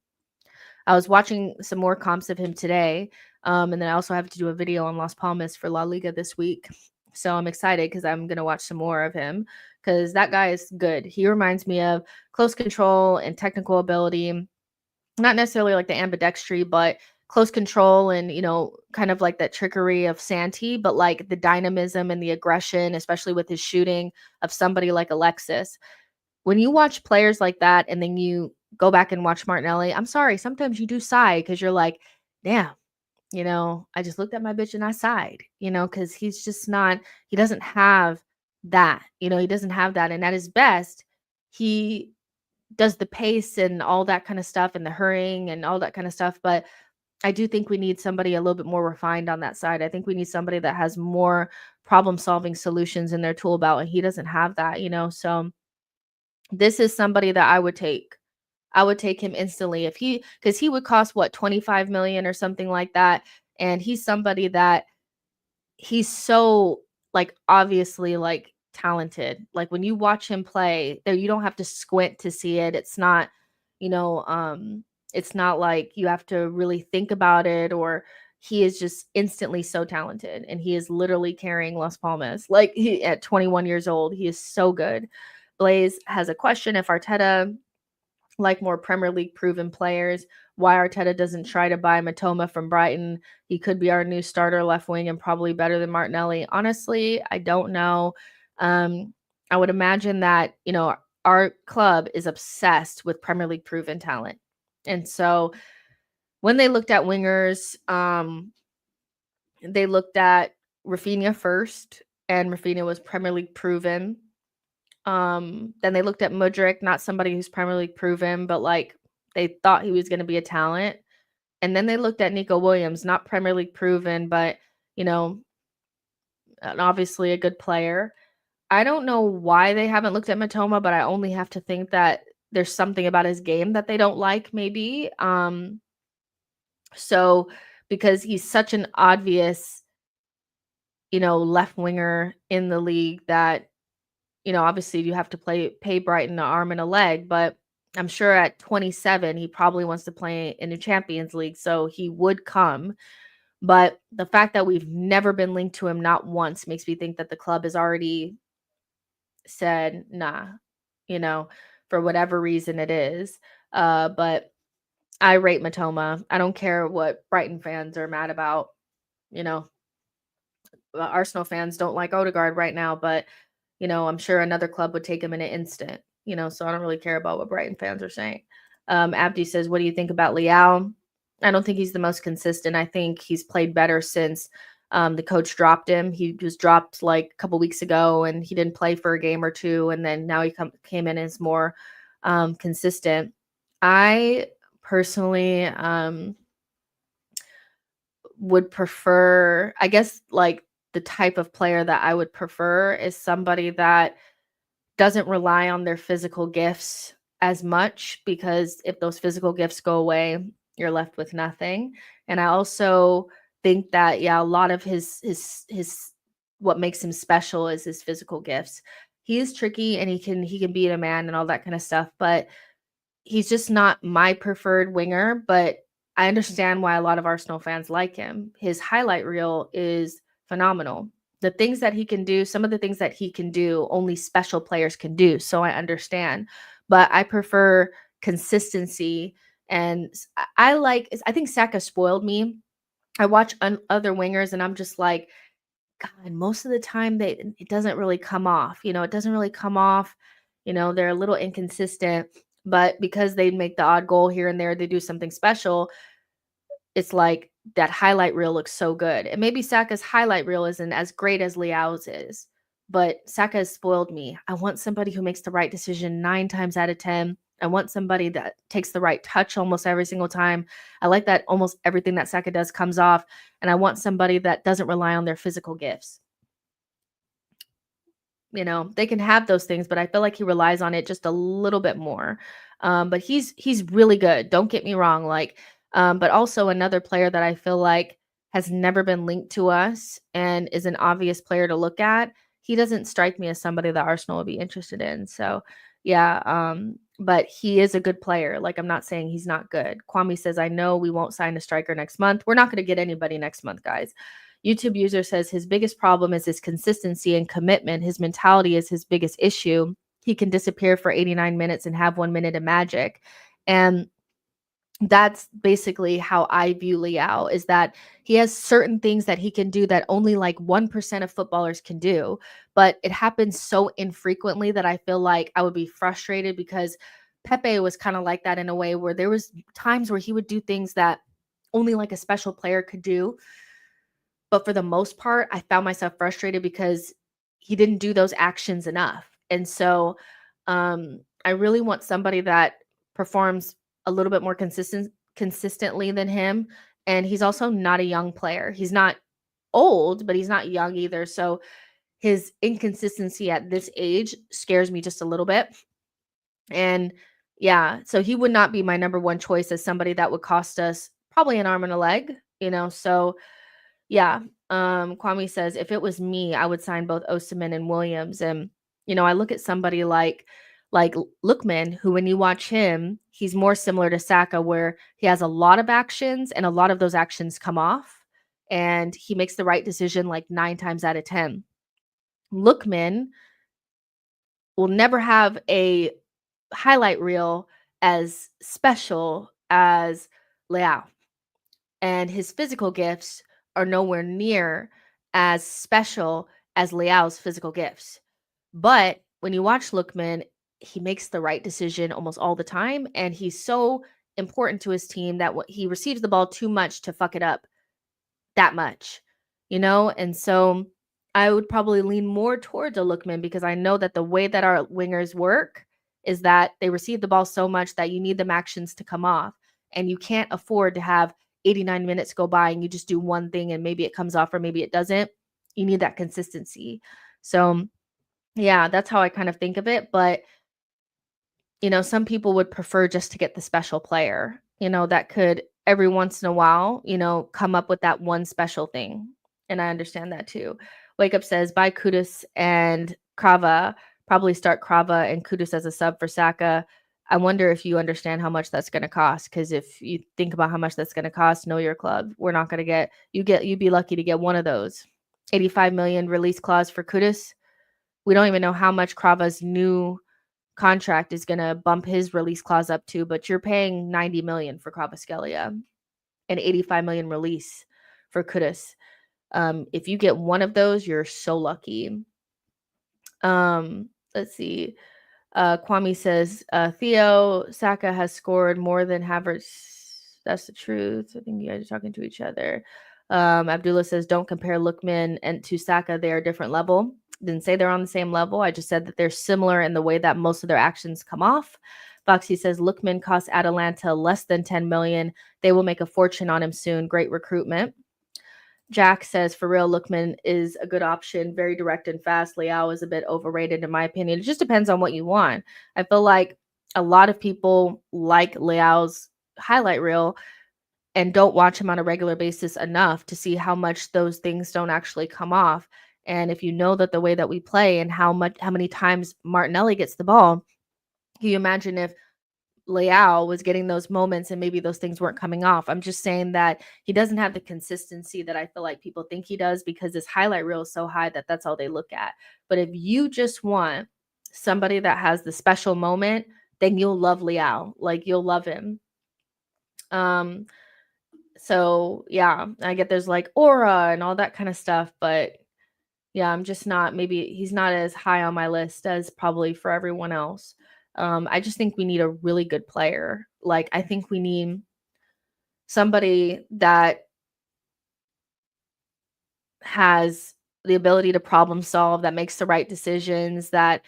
Speaker 1: I was watching some more comps of him today. And then I also have to do a video on Las Palmas for La Liga this week. So I'm excited because I'm going to watch some more of him, because that guy is good. He reminds me of close control and technical ability. Not necessarily like the ambidextry, but close control and, kind of like that trickery of Santi, but like the dynamism and the aggression, especially with his shooting, of somebody like Alexis. When you watch players like that and then you go back and watch Martinelli, I'm sorry, sometimes you do sigh because you're like, damn, I just looked at my bitch and I sighed, because he's just not, he doesn't have that, he doesn't have that. And at his best, he does the pace and all that kind of stuff and the hurrying and all that kind of stuff. But I do think we need somebody a little bit more refined on that side. I think we need somebody that has more problem solving solutions in their tool belt, and he doesn't have that, so this is somebody that I would take. I would take him instantly because he would cost what, 25 million or something like that. And he's somebody that he's so like obviously like talented. Like when you watch him play, there you don't have to squint to see it. It's not, it's not like you have to really think about it, or he is just instantly so talented, and he is literally carrying Las Palmas. Like at 21 years old, he is so good. Blaze has a question: if Arteta like more Premier League proven players, why Arteta doesn't try to buy Matoma from Brighton? He could be our new starter left wing and probably better than Martinelli. Honestly, I don't know. I would imagine that, our club is obsessed with Premier League proven talent. And so when they looked at wingers, they looked at Rafinha first, and Rafinha was Premier League proven. Then they looked at Mudryk, not somebody who's Premier League proven, but like they thought he was going to be a talent. And then they looked at Nico Williams, not Premier League proven, but obviously a good player. I don't know why they haven't looked at Matoma, but I only have to think that there's something about his game that they don't like, maybe. So because he's such an obvious, left winger in the league that, obviously you have to pay Brighton an arm and a leg, but I'm sure at 27, he probably wants to play in the Champions League, so he would come. But the fact that we've never been linked to him, not once, makes me think that the club has already said, nah, for whatever reason it is. But I rate Matoma. I don't care what Brighton fans are mad about. Arsenal fans don't like Odegaard right now, but I'm sure another club would take him in an instant, so I don't really care about what Brighton fans are saying. Abdi says, what do you think about Leao? I don't think he's the most consistent. I think he's played better since the coach dropped him. He was dropped like a couple weeks ago, and he didn't play for a game or two, and then now he came in as more consistent. I personally would prefer, I guess, like the type of player that I would prefer is somebody that doesn't rely on their physical gifts as much, because if those physical gifts go away, you're left with nothing. And I also think that, yeah, a lot of his what makes him special is his physical gifts. He is tricky and he can beat a man and all that kind of stuff, but he's just not my preferred winger. But I understand why a lot of Arsenal fans like him. His highlight reel is phenomenal. The things that he can do, some of the things that he can do, only special players can do. So I understand, but I prefer consistency. And I think Saka spoiled me. I watch other wingers and I'm just like, God, most of the time it doesn't really come off. It doesn't really come off. They're a little inconsistent, but because they make the odd goal here and there, they do something special. It's like that highlight reel looks so good. And maybe Saka's highlight reel isn't as great as Leao's is, but Saka has spoiled me. I want somebody who makes the right decision 9 times out of 10. I want somebody that takes the right touch almost every single time. I like that almost everything that Saka does comes off. And I want somebody that doesn't rely on their physical gifts. They can have those things, but I feel like he relies on it just a little bit more. But he's really good. Don't get me wrong. But also another player that I feel like has never been linked to us and is an obvious player to look at. He doesn't strike me as somebody that Arsenal would be interested in. So yeah, but he is a good player. Like, I'm not saying he's not good. Kwame says, I know we won't sign a striker next month. We're not going to get anybody next month, guys. YouTube user says his biggest problem is his consistency and commitment. His mentality is his biggest issue. He can disappear for 89 minutes and have 1 minute of magic. And that's basically how I view Leao, is that he has certain things that he can do that only like 1% of footballers can do. But it happens so infrequently that I feel like I would be frustrated, because Pepe was kind of like that in a way, where there was times where he would do things that only like a special player could do. But for the most part, I found myself frustrated because he didn't do those actions enough. And so I really want somebody that performs a little bit more consistently than him. And he's also not a young player. He's not old, but he's not young either. So his inconsistency at this age scares me just a little bit. And yeah, so he would not be my number one choice as somebody that would cost us probably an arm and a leg, So yeah. Kwame says, if it was me, I would sign both Osimhen and Williams. And, I look at somebody like Lookman, who, when you watch him, he's more similar to Saka, where he has a lot of actions and a lot of those actions come off, and he makes the right decision like 9 times out of 10. Lookman will never have a highlight reel as special as Leao, and his physical gifts are nowhere near as special as Leao's physical gifts. But when you watch Lookman, he makes the right decision almost all the time, and he's so important to his team that he receives the ball too much to fuck it up that much, And so I would probably lean more towards a Lookman, because I know that the way that our wingers work is that they receive the ball so much that you need them actions to come off, and you can't afford to have 89 minutes go by and you just do one thing and maybe it comes off or maybe it doesn't. You need that consistency. So yeah, that's how I kind of think of it. But some people would prefer just to get the special player, that could every once in a while, come up with that one special thing. And I understand that too. Wake Up says, buy Kudus and Krava, probably start Krava and Kudus as a sub for Saka. I wonder if you understand how much that's going to cost, because if you think about how much that's going to cost, know your club. We're not going to you'd be lucky to get one of those. 85 million release clause for Kudus. We don't even know how much Krava's new contract is going to bump his release clause up to, but you're paying 90 million for Kvaratskhelia and 85 million release for Kudus. If you get one of those, you're so lucky. Let's see. Kwame says, Theo, Saka has scored more than Havertz. That's the truth. I think you guys are talking to each other. Abdullah says, don't compare Lookman and to Saka. They are a different level. Didn't say they're on the same level. I just said that they're similar in the way that most of their actions come off. Foxy says, Lookman costs Atalanta less than 10 million. They will make a fortune on him soon. Great recruitment. Jack says, for real, Lookman is a good option. Very direct and fast. Leao is a bit overrated, in my opinion. It just depends on what you want. I feel like a lot of people like Leao's highlight reel, and don't watch him on a regular basis enough to see how much those things don't actually come off. And if you know that the way that we play and how many times Martinelli gets the ball, can you imagine if Leao was getting those moments and maybe those things weren't coming off? I'm just saying that he doesn't have the consistency that I feel like people think he does, because his highlight reel is so high that that's all they look at. But if you just want somebody that has the special moment, then you'll love Leao. Like, you'll love him. So yeah, I get there's like aura and all that kind of stuff, but yeah, I'm just not, maybe he's not as high on my list as probably for everyone else. I just think we need a really good player. Like, I think we need somebody that has the ability to problem solve, that makes the right decisions, that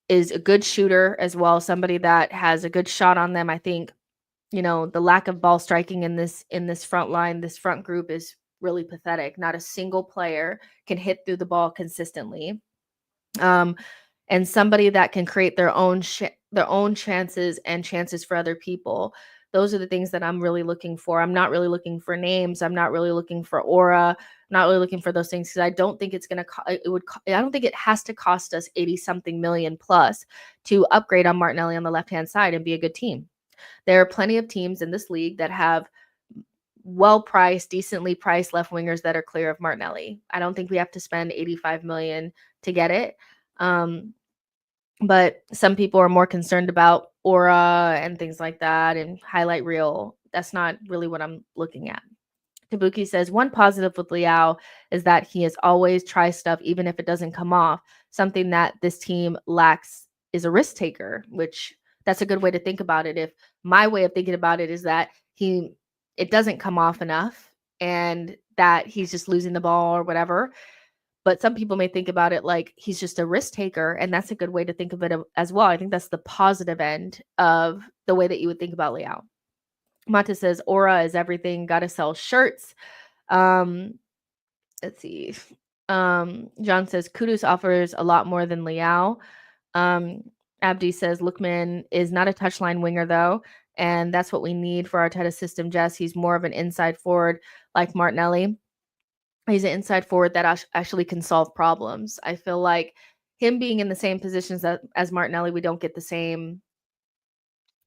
Speaker 1: is a good shooter as well, somebody that has a good shot on them. I think, the lack of ball striking in this front line, this front group, is really pathetic. Not a single player can hit through the ball consistently. And somebody that can create their own chances and chances for other people. Those are the things that I'm really looking for. I'm not really looking for names. I'm not really looking for aura. I'm not really looking for those things, because I don't think it's going to I don't think it has to cost us 80 something million plus to upgrade on Martinelli on the left-hand side and be a good team. There are plenty of teams in this league that have well-priced, decently priced left wingers that are clear of Martinelli. I don't think we have to spend 85 million to get it. But some people are more concerned about aura and things like that and highlight reel. That's not really what I'm looking at. Tabuki says, one positive with Leao is that he has always try stuff even if it doesn't come off. Something that this team lacks is a risk taker, which that's a good way to think about it. If my way of thinking about it is that it doesn't come off enough and that he's just losing the ball or whatever. But some people may think about it like he's just a risk taker, and that's a good way to think of it as well. I think that's the positive end of the way that you would think about Leao. Mata says, aura is everything. Got to sell shirts. Let's see. John says, Kudus offers a lot more than Leao. Abdi says, Lookman is not a touchline winger, though, and that's what we need for Arteta's system, Jess. He's more of an inside forward like Martinelli. He's an inside forward that actually can solve problems. I feel like him being in the same positions as Martinelli, we don't get the same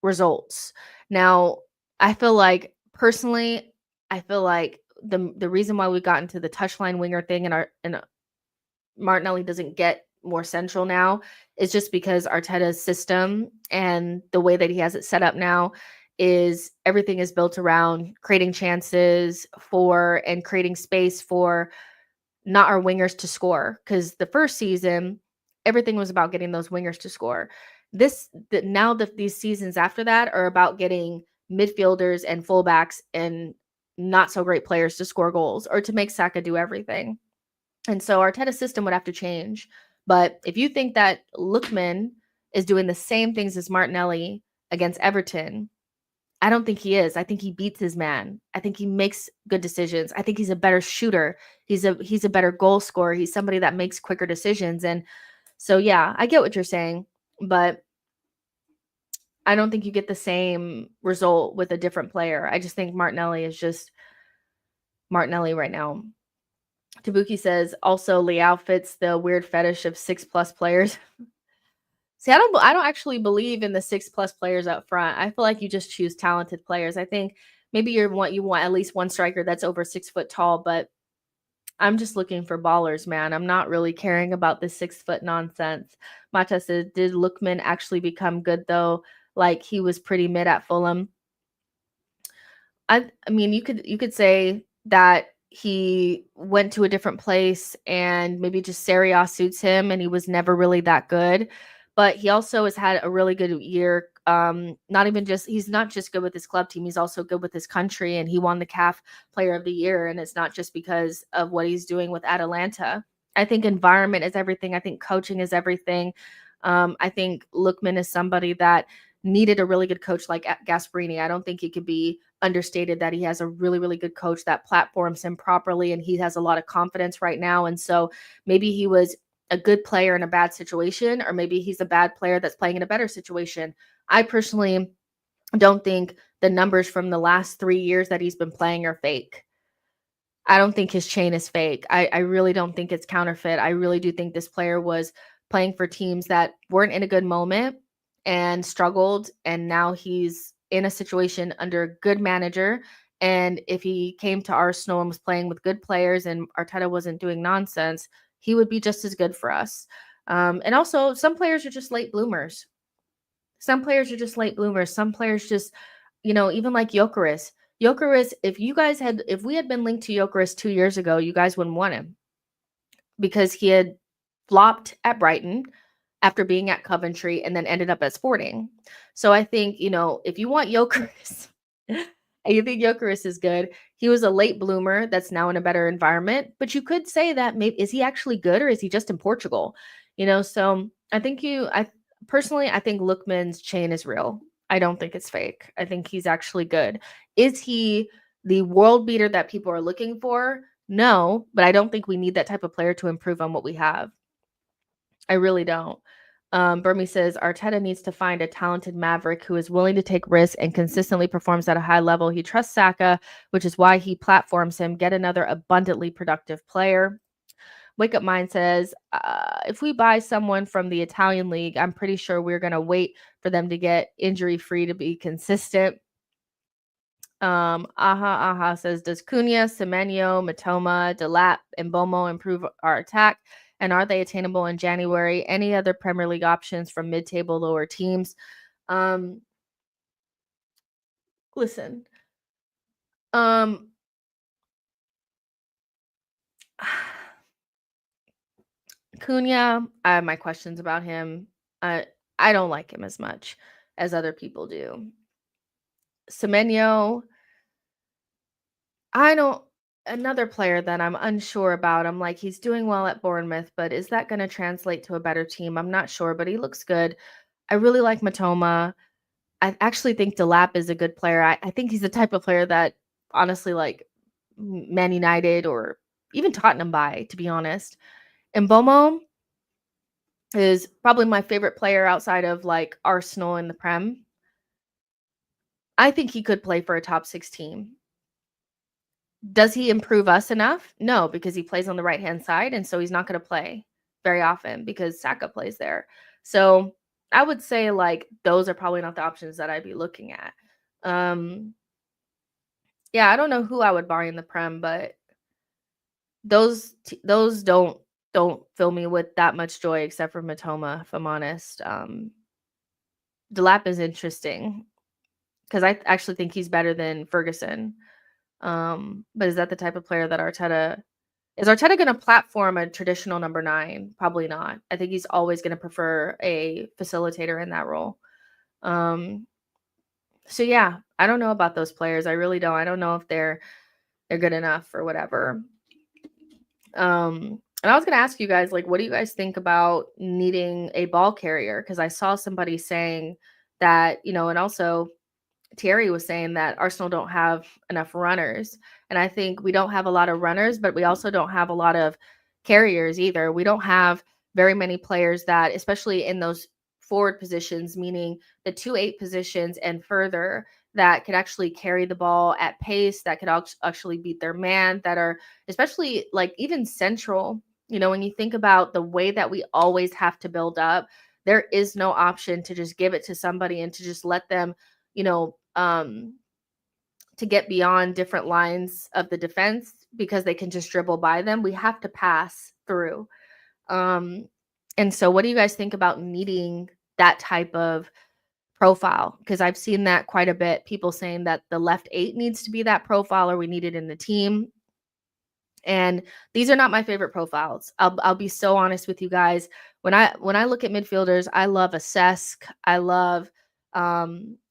Speaker 1: results. Now, I feel like, personally, the reason why we got into the touchline winger thing and Martinelli doesn't get more central now is just because Arteta's system and the way that he has it set up now is everything is built around creating chances for and creating space for not our wingers to score. Because the first season, everything was about getting those wingers to score. Now these seasons after that are about getting midfielders and fullbacks and not so great players to score goals or to make Saka do everything. And so Arteta's system would have to change. But if you think that Lookman is doing the same things as Martinelli against Everton, I don't think he is. I think he beats his man. I think he makes good decisions. I think he's a better shooter. He's a better goal scorer. He's somebody that makes quicker decisions. And so, yeah, I get what you're saying, but I don't think you get the same result with a different player. I just think Martinelli is just Martinelli right now. Tabuki says, also Leao fits the weird fetish of 6+ players. See, I don't actually believe in the 6+ players up front. I feel like you just choose talented players. I think maybe you want at least one striker that's over 6 foot tall, but I'm just looking for ballers, man. I'm not really caring about this 6 foot nonsense. Mata said, did Lookman actually become good though? Like, he was pretty mid at Fulham. I mean, you could say that he went to a different place and maybe just Serie A suits him and he was never really that good. But he also has had a really good year. He's not just good with his club team, he's also good with his country, and he won the CAF Player of the Year. And it's not just because of what he's doing with Atalanta. I think environment is everything. I think coaching is everything. I think Lookman is somebody that needed a really good coach like Gasperini. I don't think it could be understated that he has a really, really good coach that platforms him properly, and he has a lot of confidence right now. And so maybe he was a good player in a bad situation, or maybe he's a bad player that's playing in a better situation. I personally don't think the numbers from the last 3 years that he's been playing are fake. I don't think his chain is fake. I really don't think it's counterfeit. I really do think this player was playing for teams that weren't in a good moment and struggled, and now he's in a situation under a good manager. And if he came to Arsenal and was playing with good players and Arteta wasn't doing nonsense, he would be just as good for us. And also, some players are just late bloomers. Some players are just late bloomers. Some players just, even like Gyökeres. Gyökeres, if we had been linked to Gyökeres 2 years ago, you guys wouldn't want him because he had flopped at Brighton after being at Coventry and then ended up at Sporting. So I think, if you want Gyökeres and you think Gyökeres is good, he was a late bloomer that's now in a better environment. But you could say that maybe is he actually good or is he just in Portugal? So I think personally, I think Lookman's chain is real. I don't think it's fake. I think he's actually good. Is he the world beater that people are looking for? No, but I don't think we need that type of player to improve on what we have. I really don't. Burmy says Arteta needs to find a talented maverick who is willing to take risks and consistently performs at a high level. He trusts Saka, which is why he platforms him. Get another abundantly productive player. Wake Up Mind says, if we buy someone from the Italian league, I'm pretty sure we're going to wait for them to get injury free to be consistent. Aha says, does Cunha, Semenyo, Matoma, Delap, and Bomo improve our attack? And are they attainable in January? Any other Premier League options from mid-table lower teams? Listen. Cunha, I have my questions about him. I don't like him as much as other people do. Semenyo, another player that I'm unsure about. I'm like, he's doing well at Bournemouth, but is that going to translate to a better team? I'm not sure, but he looks good. I really like Matoma. I actually think Delap is a good player. I think he's the type of player that honestly, like Man United or even Tottenham buy, to be honest. And Bomo is probably my favorite player outside of like Arsenal in the Prem. I think he could play for a top 6 team. Does he improve us enough? No, because he plays on the right-hand side, and so he's not going to play very often because Saka plays there. So I would say like those are probably not the options that I'd be looking at. Yeah, I don't know who I would buy in the Prem, but those don't fill me with that much joy except for Matoma, if I'm honest. Delap is interesting because I actually think he's better than Ferguson. But is that the type of player that is Arteta going to platform a traditional number 9? Probably not. I think he's always going to prefer a facilitator in that role. So yeah, I don't know about those players. I really don't. I don't know if they're good enough or whatever. And I was going to ask you guys, like, what do you guys think about needing a ball carrier? Because I saw somebody saying that, and also THIERRY was saying that Arsenal don't have enough runners. And I think we don't have a lot of runners, but we also don't have a lot of carriers either. We don't have very many players that, especially in those forward positions, meaning the 2-8 positions and further, that could actually carry the ball at pace, that could actually beat their man, that are especially like even central. When you think about the way that we always have to build up, there is no option to just give it to somebody and to just let them, to get beyond different lines of the defense because they can just dribble by them. We have to pass through. And so what do you guys think about needing that type of profile? Because I've seen that quite a bit. People saying that the left 8 needs to be that profile or we need it in the team. And these are not my favorite profiles. I'll be so honest with you guys. When I look at midfielders, I love a Cesc. I love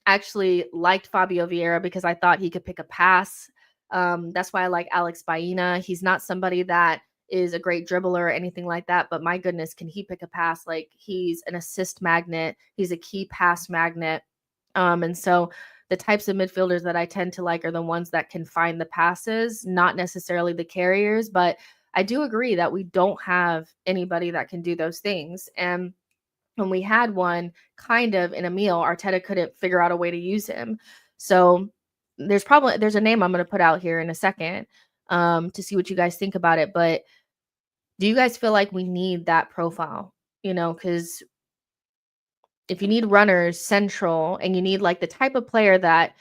Speaker 1: actually liked Fabio Vieira because I thought he could pick a pass. That's why I like Alex Baena. He's not somebody that is a great dribbler or anything like that, but my goodness, can he pick a pass? Like, he's an assist magnet. He's a key pass magnet. And so the types of midfielders that I tend to like are the ones that can find the passes, not necessarily the carriers. But I do agree that we don't have anybody that can do those things. And when we had one kind of in Emil, Arteta couldn't figure out a way to use him. So there's a name I'm going to put out here in a second to see what you guys think about it. But do you guys feel like we need that profile? Because if you need runners central and you need like the type of player that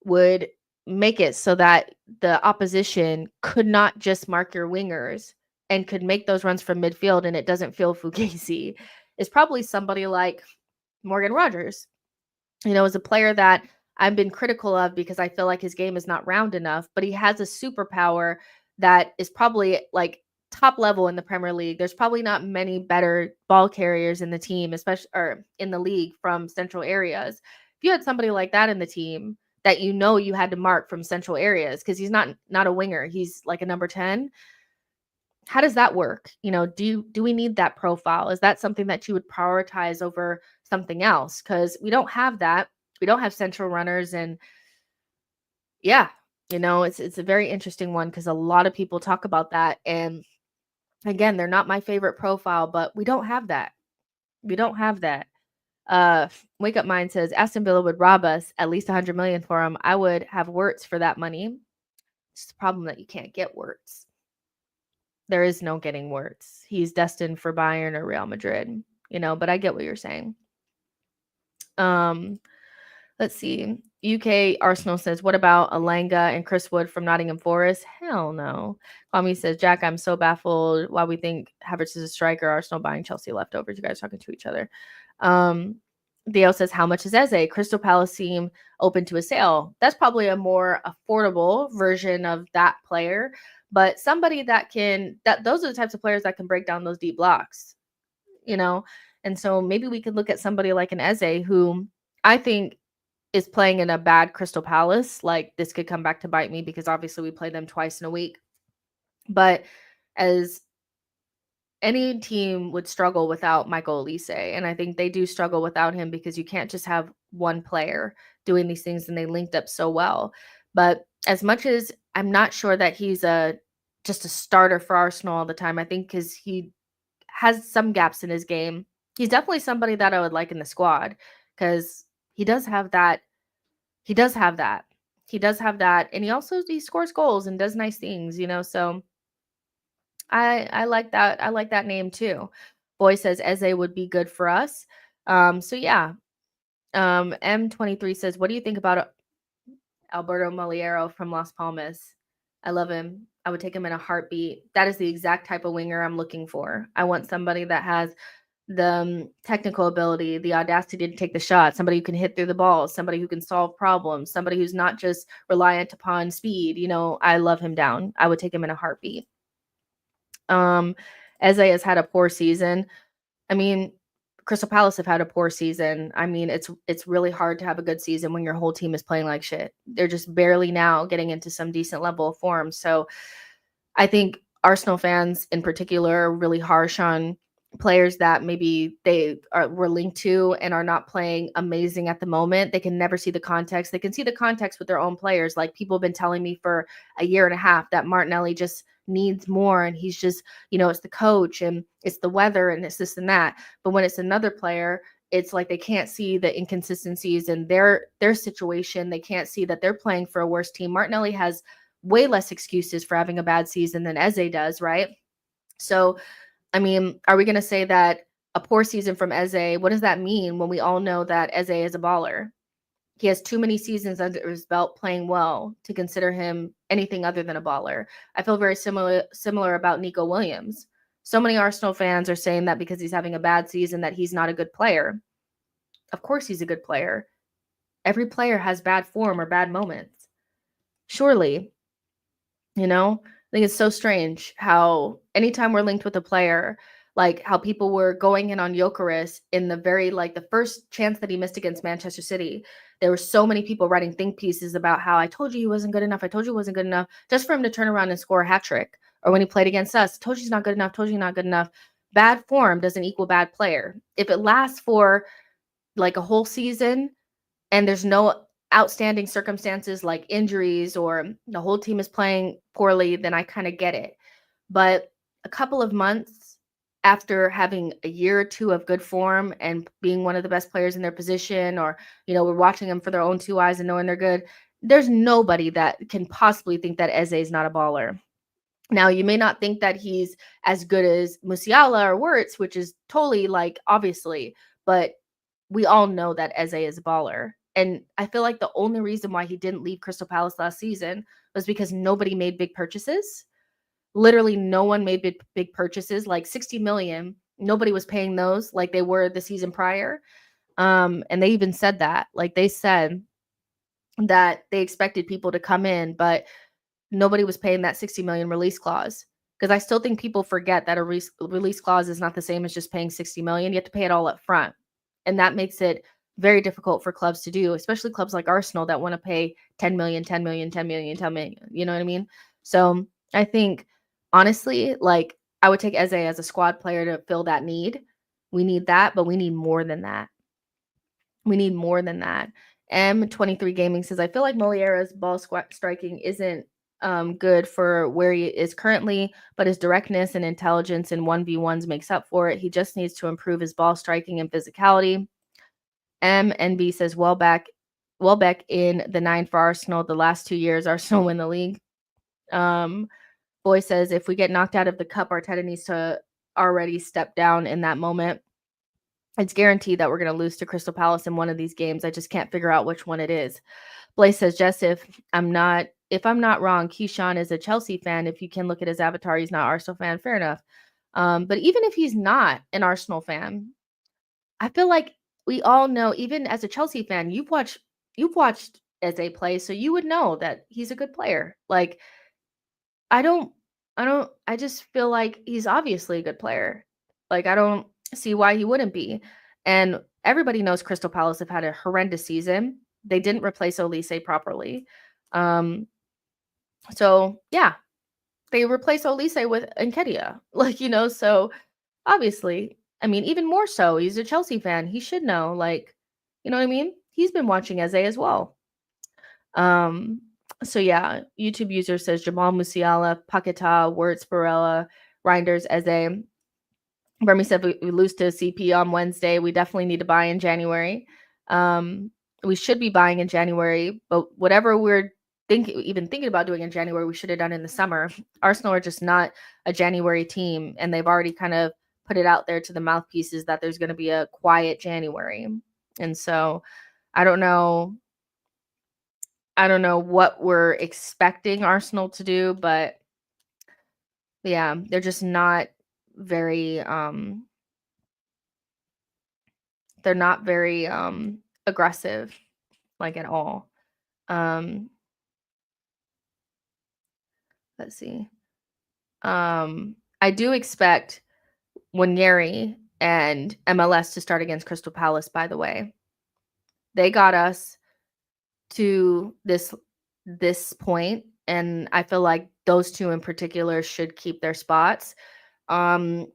Speaker 1: would make it so that the opposition could not just mark your wingers and could make those runs from midfield and it doesn't feel fugazi, is probably somebody like Morgan Rogers. Is a player that I've been critical of because I feel like his game is not round enough, but he has a superpower that is probably like top level in the Premier League. There's probably not many better ball carriers in the team, especially or in the league from central areas. If you had somebody like that in the team that you had to mark from central areas, because he's not a winger, he's like a number 10. How does that work? Do we need that profile? Is that something that you would prioritize over something else? Because we don't have that. We don't have central runners. And yeah, it's a very interesting one because a lot of people talk about that. And again, they're not my favorite profile, but we don't have that. We don't have that. Wake Up Mind says Aston Villa would rob us at least 100 million for him. I would have Wirtz for that money. It's the problem that you can't get Wirtz. There is no getting Wirtz. He's destined for Bayern or Real Madrid, but I get what you're saying. Let's see. UK Arsenal says, what about Alanga and Chris Wood from Nottingham Forest? Hell no. Kwame says, Jack, I'm so baffled why we think Havertz is a striker. Arsenal buying Chelsea leftovers. You guys talking to each other. Theo says, how much is Eze? Crystal Palace seem open to a sale. That's probably a more affordable version of that player, but somebody those are the types of players that can break down those deep blocks, And so maybe we could look at somebody like an Eze who I think is playing in a bad Crystal Palace. Like, this could come back to bite me because obviously we play them twice in a week. But as any team would struggle without Michael Olise, and I think they do struggle without him because you can't just have one player doing these things, and they linked up so well. But as much as I'm not sure that he's just a starter for Arsenal all the time, I think because he has some gaps in his game, he's definitely somebody that I would like in the squad because he does have that. He does have that. He does have that, and he scores goals and does nice things, So I like that. I like that name too. Boy says Eze would be good for us. So yeah. M23 says, what do you think about Alberto Moliero from Las Palmas? I love him. I would take him in a heartbeat. That is the exact type of winger I'm looking for. I want somebody that has the technical ability, the audacity to take the shot, somebody who can hit through the ball, somebody who can solve problems, somebody who's not just reliant upon speed. I love him down. I would take him in a heartbeat. Eze has had a poor season. I mean, Crystal Palace have had a poor season. I mean, it's really hard to have a good season when your whole team is playing like shit. They're just barely now getting into some decent level of form. So I think Arsenal fans in particular are really harsh on players that maybe were linked to and are not playing amazing at the moment. They can never see the context. They can see the context with their own players. Like, people have been telling me for a year and a half that Martinelli just needs more, and he's just, it's the coach and it's the weather and it's this and that. But when it's another player, it's like they can't see the inconsistencies in their situation. They can't see that they're playing for a worse team. Martinelli has way less excuses for having a bad season than Eze does, right? So, I mean, are we going to say that a poor season from Eze, what does that mean when we all know that Eze is a baller? He has too many seasons under his belt playing well to consider him anything other than a baller. I feel very similar about Nico Williams. So many Arsenal fans are saying that because he's having a bad season that he's not a good player. Of course he's a good player. Every player has bad form or bad moments. Surely, I think it's so strange how anytime we're linked with a player, like how people were going in on Gyökeres in the first chance that he missed against Manchester City, there were so many people writing think pieces about how I told you he wasn't good enough. I told you he wasn't good enough, just for him to turn around and score a hat trick. Or when he played against us, told you he's not good enough, told you he's not good enough. Bad form doesn't equal bad player. If it lasts for like a whole season and there's no outstanding circumstances like injuries or the whole team is playing poorly, then I kind of get it. But a couple of months after having a year or two of good form and being one of the best players in their position, or, we're watching them for their own two eyes and knowing they're good, there's nobody that can possibly think that Eze is not a baller. Now, you may not think that he's as good as Musiala or Wirtz, which is totally obviously, but we all know that Eze is a baller. And I feel like the only reason why he didn't leave Crystal Palace last season was because nobody made big purchases. Literally no one made big purchases, like 60 million. Nobody was paying those like they were the season prior. And they even said that. They said that they expected people to come in, but nobody was paying that 60 million release clause. Because I still think people forget that a release clause is not the same as just paying 60 million. You have to pay it all up front. And that makes it very difficult for clubs to do, especially clubs like Arsenal that want to pay 10 million, 10 million, 10 million, 10 million. You know what I mean? So I think, honestly, I would take Eze as a squad player to fill that need. We need that, but we need more than that. We need more than that. M23 Gaming says, I feel like Moliera's ball striking isn't good for where he is currently, but his directness and intelligence in 1v1s makes up for it. He just needs to improve his ball striking and physicality. MNB says, Welbeck in the 9 for Arsenal. The last 2 years, Arsenal win the league. Boy says, if we get knocked out of the cup, Arteta needs to already step down in that moment. It's guaranteed that we're going to lose to Crystal Palace in one of these games. I just can't figure out which one it is. Blaze says, Jess, if I'm not wrong, Keyshawn is a Chelsea fan. If you can look at his avatar, he's not Arsenal fan. Fair enough. But even if he's not an Arsenal fan, I feel like we all know, even as a Chelsea fan, you've watched Eze play, so you would know that he's a good player. I just feel like he's obviously a good player. I don't see why he wouldn't be. And everybody knows Crystal Palace have had a horrendous season. They didn't replace Olise properly. So yeah, they replaced Olise with Nketiah. So obviously, I mean, even more so, he's a Chelsea fan. He should know, you know what I mean? He's been watching Eze as well. So yeah, YouTube user says Jamal Musiala, Paquetá, Wirtz, Barella, Reinders, Eze. Remy said we lose to CP on Wednesday. We definitely need to buy in January. We should be buying in January, but whatever we're thinking about doing in January, we should have done in the summer. Arsenal are just not a January team, and they've already kind of put it out there to the mouthpieces that there's going to be a quiet January. And so I don't know what we're expecting Arsenal to do, but yeah, they're just not very they're not very aggressive at all. Let's see. I do expect Waneri and MLS to start against Crystal Palace, by the way. They got us to this point, and I feel like those two in particular should keep their spots. I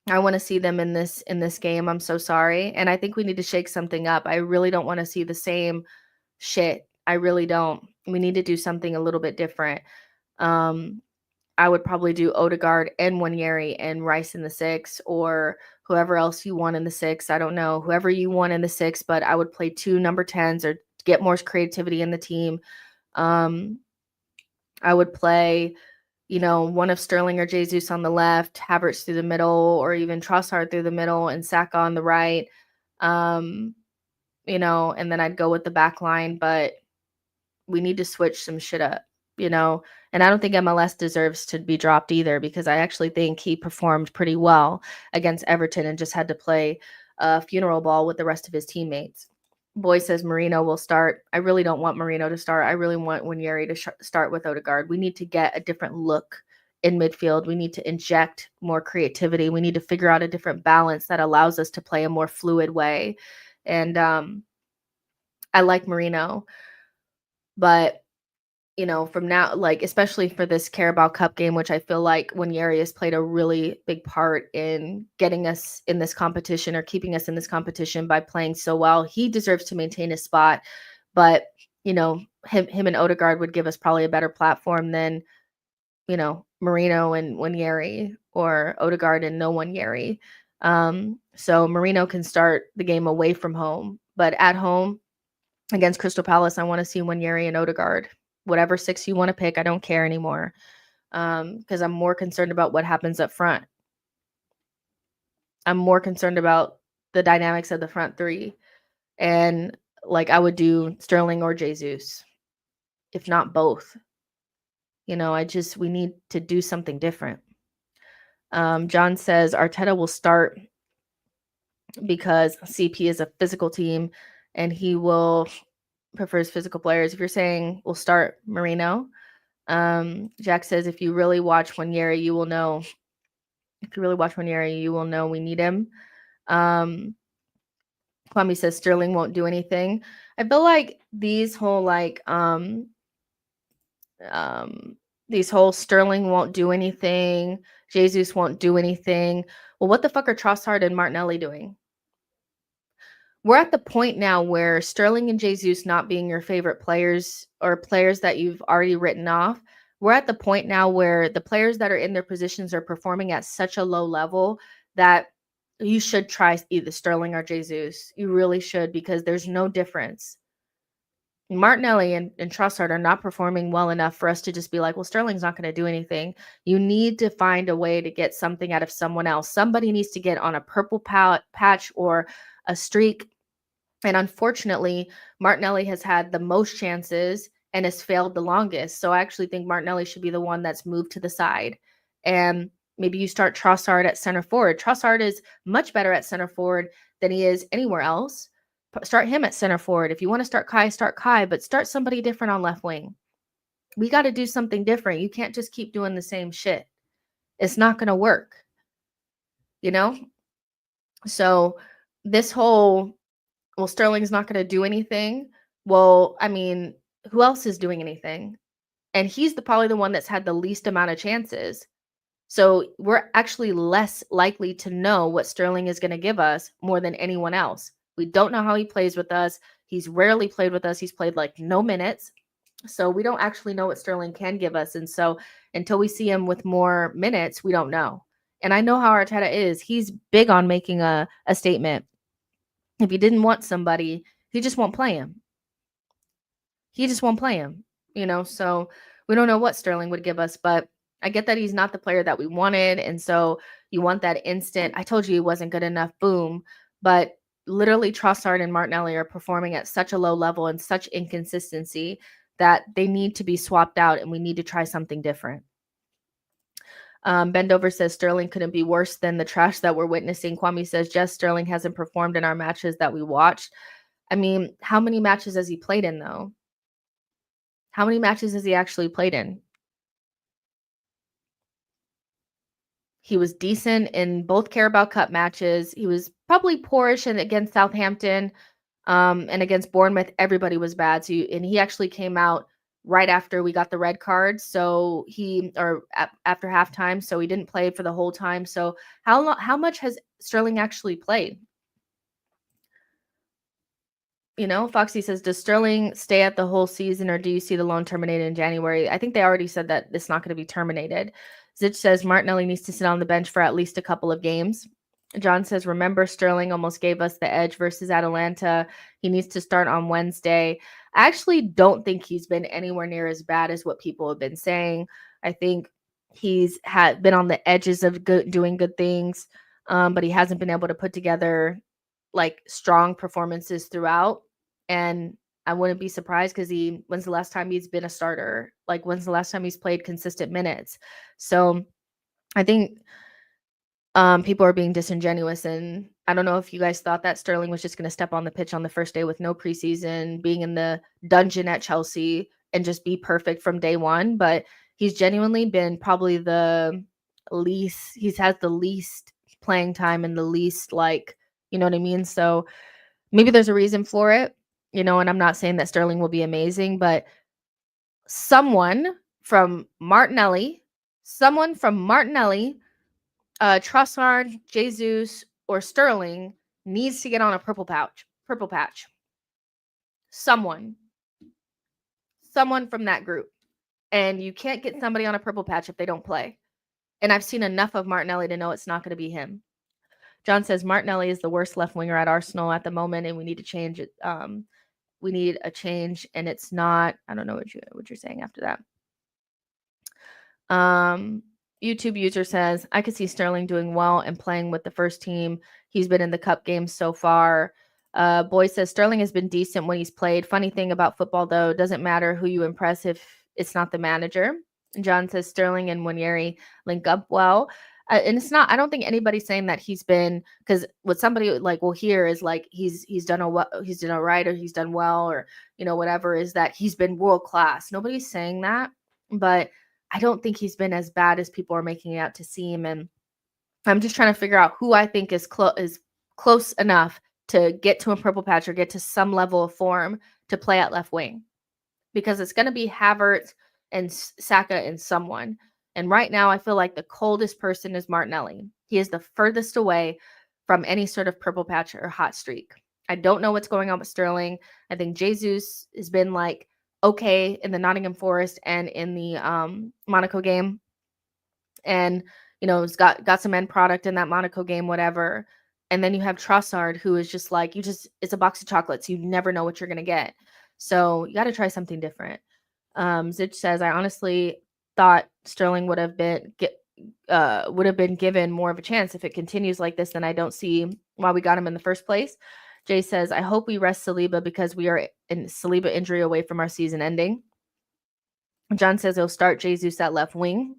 Speaker 1: want to see them in this game. I'm so sorry. And I think we need to shake something up. I really don't want to see the same shit. I really don't. We need to do something a little bit different. I would probably do Odegaard and Waneri and Rice in the 6, or whoever else you want in the 6. I don't know. Whoever you want in the 6, but I would play 2 number 10s or get more creativity in the team. I would play, one of Sterling or Jesus on the left, Havertz through the middle, or even Trossard through the middle and Saka on the right. And then I'd go with the back line, but we need to switch some shit up, and I don't think MLS deserves to be dropped either, because I actually think he performed pretty well against Everton and just had to play funeral ball with the rest of his teammates. Boy says Marino will start. I really don't want Marino to start. I really want Waneri to start with Odegaard. We need to get a different look in midfield. We need to inject more creativity. We need to figure out a different balance that allows us to play a more fluid way. And I like Marino, but from now, especially for this Carabao Cup game, which I feel like Waneri has played a really big part in getting us in this competition, or keeping us in this competition by playing so well. He deserves to maintain his spot, but him and Odegaard would give us probably a better platform than Marino and Nwaneri, or Odegaard and no Nwaneri. So Marino can start the game away from home, but at home against Crystal Palace, I want to see Nwaneri and Odegaard. Whatever 6 you want to pick, I don't care anymore, because I'm more concerned about what happens up front. I'm more concerned about the dynamics of the front three. And I would do Sterling or Jesus, if not both. We need to do something different. John says Arteta will start because CP is a physical team and he prefers physical players. If you're saying we'll start Marino, Jack says if you really watch Nwaneri, you will know. If you really watch Nwaneri, you will know we need him. Kwame says Sterling won't do anything. I feel like these whole Sterling won't do anything, Jesus won't do anything. Well, what the fuck are Trossard and Martinelli doing? We're at the point now where Sterling and Jesus not being your favorite players or players that you've already written off, we're at the point now where the players that are in their positions are performing at such a low level that you should try either Sterling or Jesus. You really should, because there's no difference. Martinelli and Trossard are not performing well enough for us to just be like, well, Sterling's not going to do anything. You need to find a way to get something out of someone else. Somebody needs to get on a purple patch or a streak. And unfortunately, Martinelli has had the most chances and has failed the longest. So I actually think Martinelli should be the one that's moved to the side. And maybe you start Trossard at center forward. Trossard is much better at center forward than he is anywhere else. Start him at center forward. If you want to start Kai, but start somebody different on left wing. We got to do something different. You can't just keep doing the same shit. It's not going to work. So this whole, well, Sterling's not going to do anything. Well, I mean, who else is doing anything? And he's probably the one that's had the least amount of chances. So we're actually less likely to know what Sterling is going to give us more than anyone else. We don't know how he plays with us. He's rarely played with us. He's played no minutes. So we don't actually know what Sterling can give us. And so until we see him with more minutes, we don't know. And I know how Arteta is. He's big on making a statement. If he didn't want somebody, he just won't play him. He just won't play him, so we don't know what Sterling would give us, but I get that he's not the player that we wanted. And so you want that instant, I told you he wasn't good enough, boom. But literally Trossard and Martinelli are performing at such a low level and such inconsistency that they need to be swapped out, and we need to try something different. Bendover says Sterling couldn't be worse than the trash that we're witnessing. Kwame says, Jess, Sterling hasn't performed in our matches that we watched. I mean, how many matches has he played in, though? How many matches has he actually played in? He was decent in both Carabao Cup matches. He was probably poorish against Southampton, and against Bournemouth, everybody was bad. So he actually came out right after we got the red card. So after halftime. So he didn't play for the whole time. So how much has Sterling actually played? Foxy says, does Sterling stay at the whole season, or do you see the loan terminated in January? I think they already said that it's not going to be terminated. Zitch says Martinelli needs to sit on the bench for at least a couple of games. John says, remember Sterling almost gave us the edge versus Atalanta. He needs to start on Wednesday. I actually don't think he's been anywhere near as bad as what people have been saying. I think he's been on the edges of doing good things, but he hasn't been able to put together strong performances throughout. And I wouldn't be surprised, because when's the last time he's been a starter? When's the last time he's played consistent minutes? So I think people are being disingenuous. And I don't know if you guys thought that Sterling was just going to step on the pitch on the first day with no preseason, being in the dungeon at Chelsea, and just be perfect from day one. But he's genuinely been probably he's had the least playing time and the least you know what I mean? So maybe there's a reason for it, and I'm not saying that Sterling will be amazing, but someone from Martinelli, Trossard, Jesus, or Sterling needs to get on a purple patch. Someone from that group. And you can't get somebody on a purple patch if they don't play. And I've seen enough of Martinelli to know it's not going to be him. John says Martinelli is the worst left winger at Arsenal at the moment, and we need to change it. We need a change, and it's not. I don't know what you're saying after that. YouTube user says I could see Sterling doing well and playing with the first team. He's been in the cup games so far. Boy says Sterling has been decent when he's played. Funny thing about football, though, doesn't matter who you impress if it's not the manager. And John says Sterling and Waneri link up well. And it's not, I don't think anybody's saying that he's been, because what somebody like will hear is like he's done he's done all right, or he's done well, or whatever, is that he's been world class. Nobody's saying that, but I don't think he's been as bad as people are making it out to seem. And I'm just trying to figure out who I think is close enough to get to a purple patch or get to some level of form to play at left wing, because it's going to be Havertz and Saka and someone. And right now, I feel like the coldest person is Martinelli. He is the furthest away from any sort of purple patch or hot streak. I don't know what's going on with Sterling. I think Jesus has been like okay in the Nottingham Forest and in the Monaco game. And, it's got some end product in that Monaco game, whatever. And then you have Trossard, who is just like, it's a box of chocolates. You never know what you're going to get. So you got to try something different. Zich says, I honestly thought Sterling would have been given more of a chance. If it continues like this, then I don't see why we got him in the first place. Jay says, I hope we rest Saliba because we are in Saliba injury away from our season ending. John says he'll start Jesus at left wing.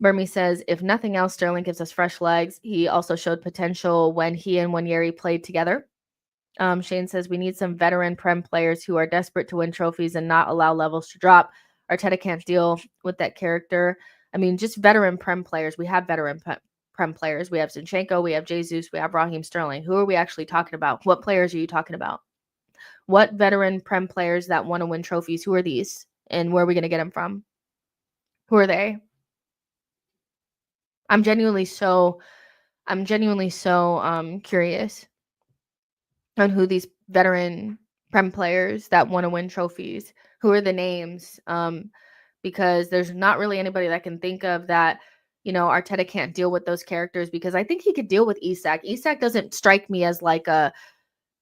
Speaker 1: Burmy says, if nothing else, Sterling gives us fresh legs. He also showed potential when he and Waneri played together. Shane says, we need some veteran Prem players who are desperate to win trophies and not allow levels to drop. Arteta can't deal with that character. I mean, just veteran Prem players. We have veteran Prem players. We have Zinchenko, we have Jesus, we have Raheem Sterling. Who are we actually talking about? What players are you talking about? What veteran Prem players that want to win trophies? Who are these? And where are we going to get them from? Who are they? I'm genuinely so curious on who these veteran Prem players that want to win trophies, who are the names, because there's not really anybody that I can think of that, Arteta can't deal with those characters, because I think he could deal with Isak. Isak doesn't strike me as like a,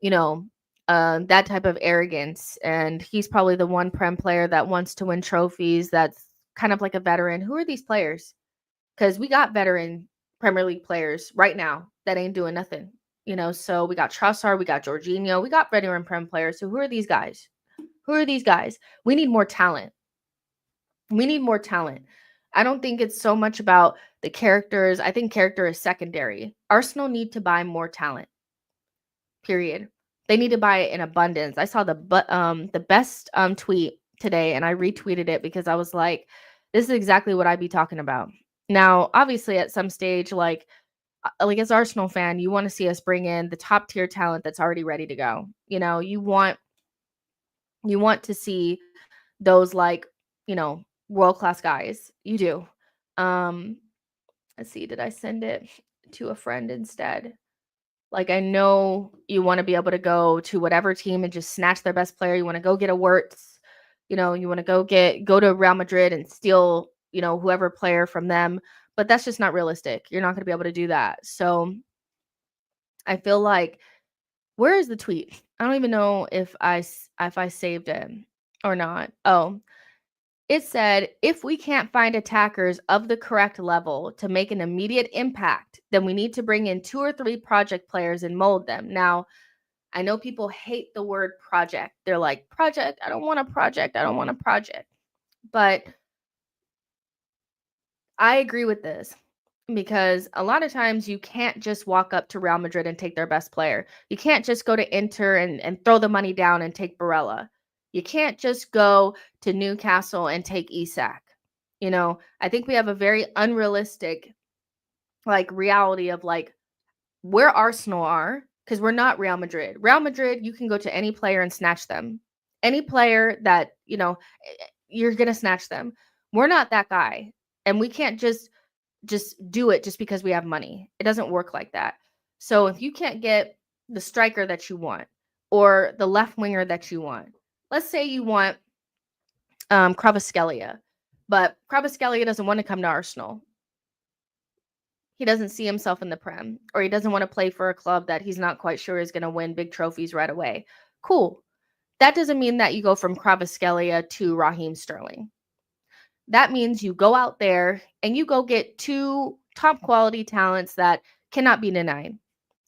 Speaker 1: that type of arrogance, and he's probably the one Prem player that wants to win trophies that's kind of like a veteran. Who are these players? Because we got veteran Premier League players right now that ain't doing nothing. So we got Trossard, we got Jorginho, we got veteran Prem players. So who are these guys? We need more talent. I don't think it's so much about the characters. I think character is secondary. Arsenal need to buy more talent. Period. They need to buy it in abundance. I saw the best tweet today, and I retweeted it because I was like, this is exactly what I'd be talking about. Now, obviously, at some stage, like as Arsenal fan, you want to see us bring in the top tier talent that's already ready to go. You want to see those world-class guys. You do. Let's see, did I send it to a friend instead? Like, I know you want to be able to go to whatever team and just snatch their best player. You want to go get a Wirtz, you want to go to Real Madrid and steal, whoever player from them. But that's just not realistic. You're not going to be able to do that. So I feel like, where is the tweet? I don't even know if I saved it or not. Oh, it said, if we can't find attackers of the correct level to make an immediate impact, then we need to bring in 2 or 3 project players and mold them. Now, I know people hate the word project. They're like, project, I don't want a project. But I agree with this, because a lot of times you can't just walk up to Real Madrid and take their best player. You can't just go to Inter and throw the money down and take Barella. You can't just go to Newcastle and take Isak. I think we have a very unrealistic reality of where Arsenal are, because we're not Real Madrid. Real Madrid, you can go to any player and snatch them. Any player that, you're going to snatch them. We're not that guy. And we can't just do it just because we have money. It doesn't work like that. So if you can't get the striker that you want or the left winger that you want, let's say you want Kvaratskhelia. But Kvaratskhelia doesn't want to come to Arsenal. He doesn't see himself in the Prem, or he doesn't want to play for a club that he's not quite sure is going to win big trophies right away. Cool. That doesn't mean that you go from Kvaratskhelia to Raheem Sterling. That means you go out there and you go get two top quality talents that cannot be denied.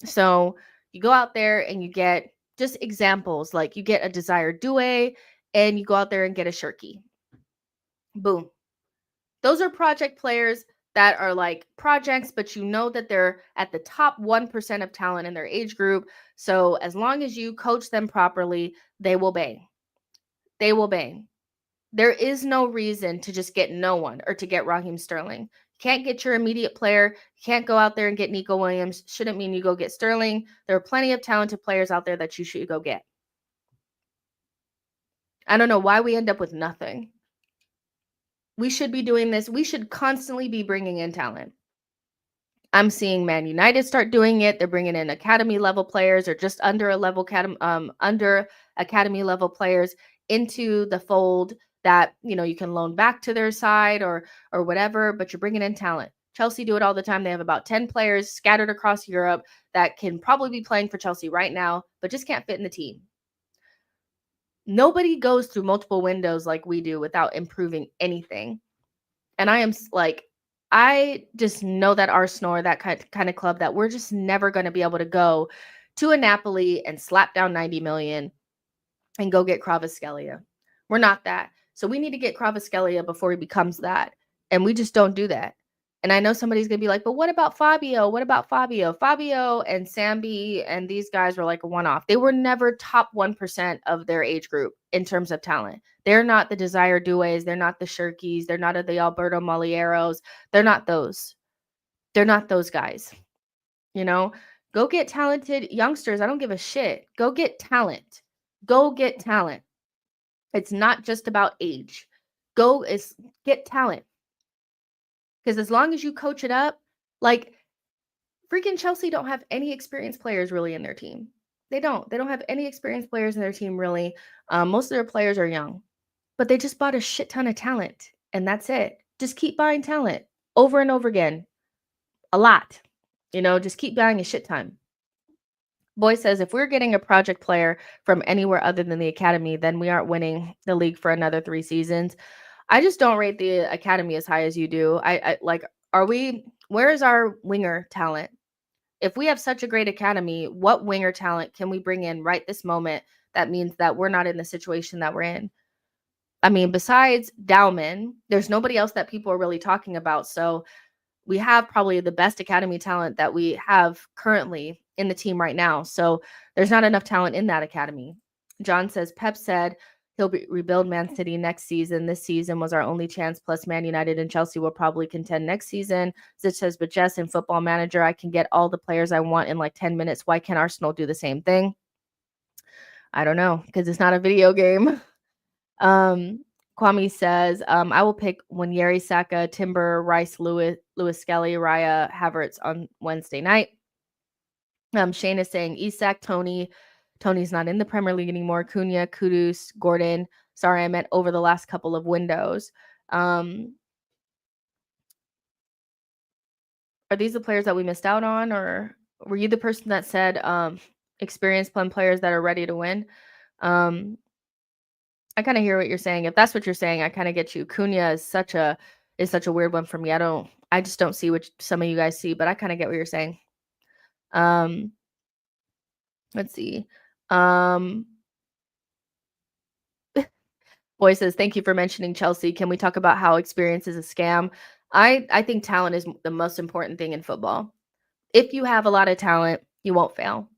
Speaker 1: So you go out there and you get just examples, like you get a Desired Doué and you go out there and get a Shirky. Boom. Those are project players that are like projects, but you know that they're at the top 1% of talent in their age group. So as long as you coach them properly, they will bang. They will bang. There is no reason to just get no one or to get Raheem Sterling. You can't get your immediate player. You can't go out there and get Nico Williams. Shouldn't mean you go get Sterling. There are plenty of talented players out there that you should go get. I don't know why we end up with nothing. We should be doing this. We should constantly be bringing in talent. I'm seeing Man United start doing it. They're bringing in academy level players or just under academy level players into the fold that, you can loan back to their side or whatever, but you're bringing in talent. Chelsea do it all the time. They have about 10 players scattered across Europe that can probably be playing for Chelsea right now, but just can't fit in the team. Nobody goes through multiple windows like we do without improving anything. And I just know that Arsenal are that kind of club that we're just never going to be able to go to a Napoli and slap down 90 million and go get Kvaratskhelia. We're not that. So we need to get Kvaratskhelia before he becomes that. And we just don't do that. And I know somebody's going to be like, but what about Fabio? What about Fabio? Fabio and Sambi and these guys were like a one-off. They were never top 1% of their age group in terms of talent. They're not the Desired Doués. They're not the Shirkies. They're not the Alberto Molieros. They're not those. They're not those guys. Go get talented youngsters. I don't give a shit. Go get talent. Go get talent. It's not just about age. Get talent. Because as long as you coach it up, like freaking Chelsea don't have any experienced players really in their team. They don't have any experienced players in their team really. Most of their players are young, but they just bought a shit ton of talent and that's it. Just keep buying talent over and over again. A lot, just keep buying a shit ton. Boy says, if we're getting a project player from anywhere other than the academy, then we aren't winning the league for another 3 seasons. I just don't rate the academy as high as you do. Where is our winger talent? If we have such a great academy, what winger talent can we bring in right this moment that means that we're not in the situation that we're in? I mean, besides Dowman, there's nobody else that people are really talking about. So we have probably the best academy talent that we have currently in the team right now. So there's not enough talent in that academy. John says, Pep said he'll rebuild Man City next season. This season was our only chance. Plus Man United and Chelsea will probably contend next season. Zitch says, but Jess, in Football Manager, I can get all the players I want in like 10 minutes. Why can't Arsenal do the same thing? I don't know, because it's not a video game. Kwame says, I will pick Wanyery, Saka, Timber, Rice, Lewis Skelly, Raya, Havertz on Wednesday night. Shane is saying Isak, Tony. Tony's not in the Premier League anymore. Cunha, Kudus, Gordon. Sorry, I meant over the last couple of windows. Are these the players that we missed out on? Or were you the person that said experienced players that are ready to win? I kind of hear what you're saying. If that's what you're saying, I kind of get you. Cunha is such a weird one for me. I just don't see what some of you guys see, but I kind of get what you're saying. Let's see. Boy says, thank you for mentioning Chelsea. Can we talk about how experience is a scam? I think talent is the most important thing in football. If you have a lot of talent, you won't fail.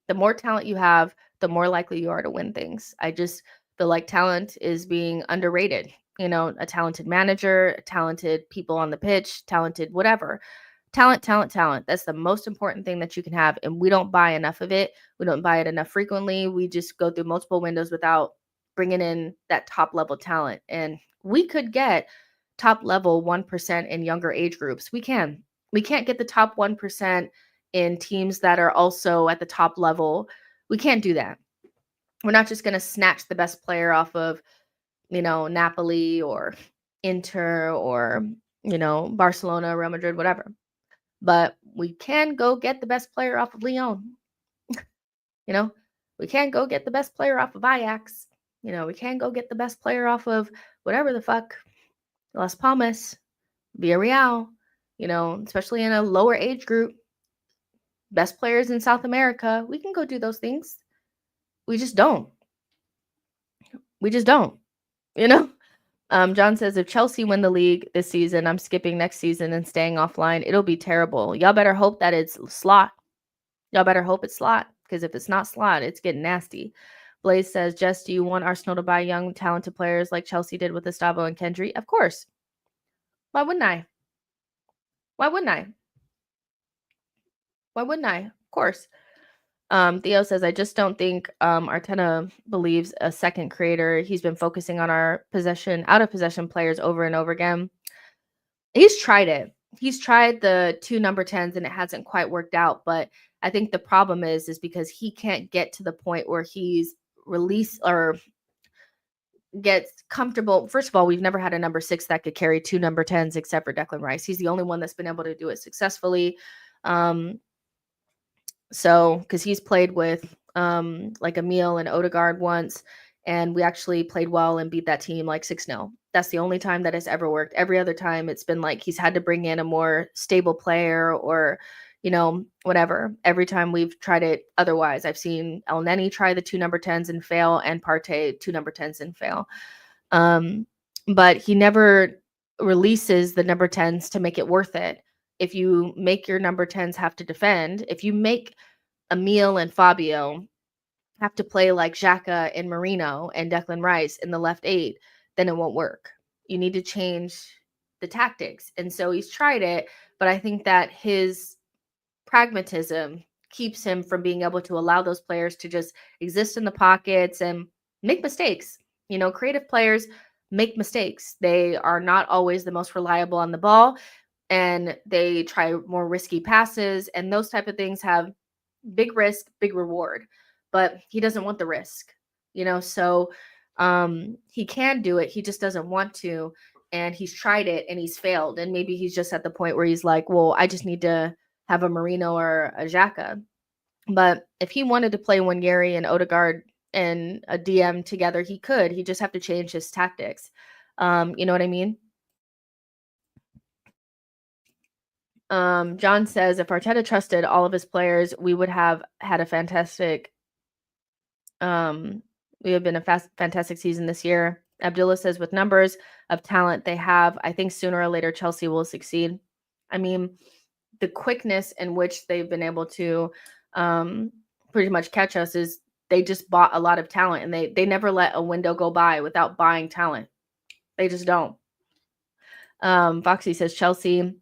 Speaker 1: The more talent you have, the more likely you are to win things. I just feel like talent is being underrated. A talented manager, talented people on the pitch, talented whatever. Talent. That's the most important thing that you can have. And we don't buy enough of it. We don't buy it enough frequently. We just go through multiple windows without bringing in that top level talent. And we could get top level 1% in younger age groups. We can't get the top 1% in teams that are also at the top level. We can't do that. We're not just going to snatch the best player off of Napoli or Inter or, Barcelona, Real Madrid, whatever. But we can go get the best player off of Lyon. We can't go get the best player off of Ajax. We can't go get the best player off of whatever the fuck, Las Palmas, Villarreal, especially in a lower age group, best players in South America. We can go do those things. We just don't. John says, if Chelsea win the league this season, I'm skipping next season and staying offline. It'll be terrible. Y'all better hope that it's slot. Because if it's not slot, it's getting nasty. Blaze says, Jess, do you want Arsenal to buy young, talented players like Chelsea did with Gustavo and Kendry? Of course. Why wouldn't I? Of course. Theo says, I just don't think Arteta believes a second creator. He's been focusing on our out of possession players over and over again. He's tried it. He's tried the 2 number 10s and it hasn't quite worked out. But I think the problem is because he can't get to the point where he's released or gets comfortable. First of all, we've never had a number 6 that could carry 2 number 10s except for Declan Rice. He's the only one that's been able to do it successfully. So, because he's played with like Emile and Odegaard once, and we actually played well and beat that team like 6-0. That's the only time that has ever worked. Every other time it's been like he's had to bring in a more stable player or, whatever. Every time we've tried it otherwise. I've seen El Neni try the 2 number 10s and fail, and Partey 2 number 10s and fail. But he never releases the number 10s to make it worth it. If you make your number 10s have to defend, if you make Emile and Fabio have to play like Xhaka and Marino and Declan Rice in the left 8, then it won't work. You need to change the tactics. And so he's tried it, but I think that his pragmatism keeps him from being able to allow those players to just exist in the pockets and make mistakes. Creative players make mistakes. They are not always the most reliable on the ball, and they try more risky passes, and those type of things have big risk, big reward. But he doesn't want the risk, so he can do it. He just doesn't want to. And he's tried it and he's failed. And maybe he's just at the point where he's like, well, I just need to have a Marino or a Xhaka. But if he wanted to play Nwaneri and Odegaard and a DM together, he could. He just have to change his tactics. You know what I mean? John says, if Arteta trusted all of his players, we would have had a fantastic fantastic season this year. Abdullah says, with numbers of talent they have, I think sooner or later Chelsea will succeed. I mean, the quickness in which they've been able to pretty much catch us is they just bought a lot of talent, and they never let a window go by without buying talent. They just don't. Foxy says, Chelsea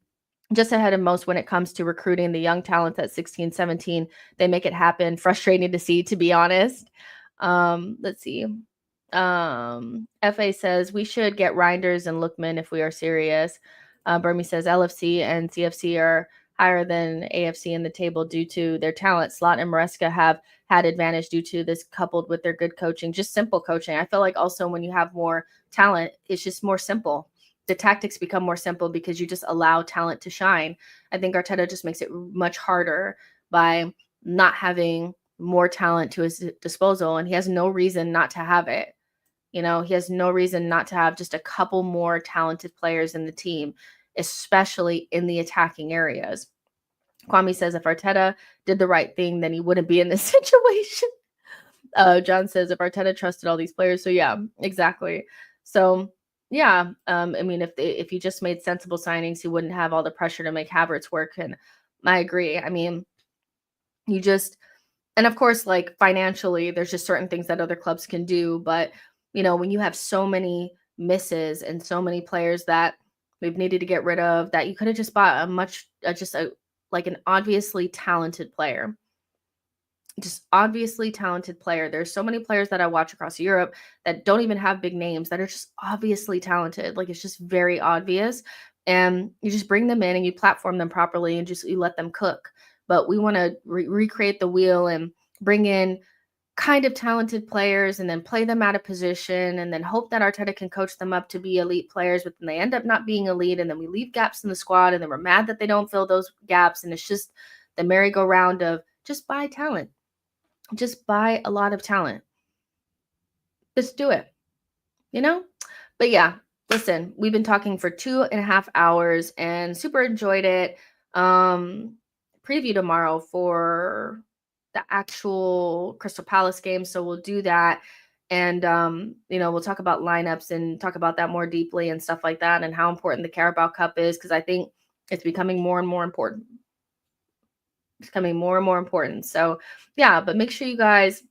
Speaker 1: just ahead of most when it comes to recruiting the young talents at 16, 17. They make it happen. Frustrating to see, to be honest. Let's see. FA says, we should get Reinders and Lookman if we are serious. Burmy says, LFC and CFC are higher than AFC in the table due to their talent. Slot and Maresca have had advantage due to this, coupled with their good coaching, just simple coaching. I feel like also when you have more talent, it's just more simple. The tactics become more simple because you just allow talent to shine. I think Arteta just makes it much harder by not having more talent to his disposal, and he has no reason not to have it. He has no reason not to have just a couple more talented players in the team, especially in the attacking areas. Kwame says, if Arteta did the right thing, then he wouldn't be in this situation. John says, if Arteta trusted all these players. So yeah, exactly. So yeah, I mean, if he just made sensible signings, he wouldn't have all the pressure to make Havertz work. And I agree. I mean, and of course, like financially, there's just certain things that other clubs can do. But, when you have so many misses and so many players that we've needed to get rid of, that you could have just bought an obviously talented player. Just obviously talented player. There's so many players that I watch across Europe that don't even have big names that are just obviously talented. Like, it's just very obvious. And you just bring them in and you platform them properly and you let them cook. But we want to recreate the wheel and bring in kind of talented players and then play them out of position and then hope that Arteta can coach them up to be elite players, but then they end up not being elite, and then we leave gaps in the squad, and then we're mad that they don't fill those gaps, and it's just the merry-go-round of just buy talent. Just buy a lot of talent. Just do it, you know? But yeah, listen, we've been talking for 2.5 hours and super enjoyed it. Preview tomorrow for the actual Crystal Palace game, so we'll do that. And we'll talk about lineups and talk about that more deeply and stuff like that, and how important the Carabao Cup is, because I think it's becoming more and more important. It's becoming more and more important. So yeah, but make sure you guys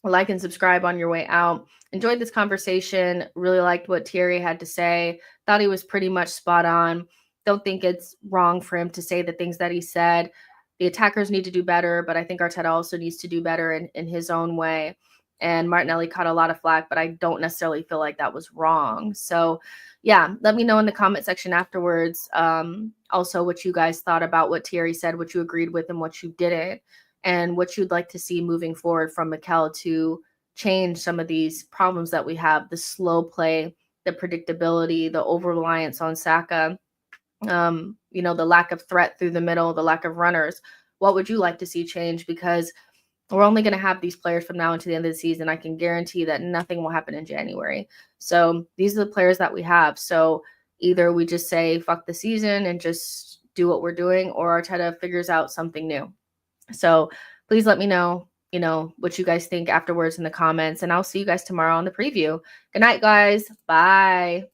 Speaker 1: like and subscribe on your way out. Enjoyed this conversation. Really liked what Thierry had to say. Thought he was pretty much spot on. Don't think it's wrong for him to say the things that he said. The attackers need to do better, but I think Arteta also needs to do better in his own way. And Martinelli caught a lot of flack, but I don't necessarily feel like that was wrong. So yeah, let me know in the comment section afterwards. Also what you guys thought about what Thierry said, what you agreed with and what you didn't, and what you'd like to see moving forward from Mikel to change some of these problems that we have: the slow play, the predictability, the over-reliance on Saka, the lack of threat through the middle, the lack of runners. What would you like to see change? Because we're only going to have these players from now until the end of the season. I can guarantee that nothing will happen in January. So these are the players that we have. So either we just say, fuck the season and just do what we're doing, or Arteta figures out something new. So please let me know, what you guys think afterwards in the comments, and I'll see you guys tomorrow on the preview. Good night, guys. Bye.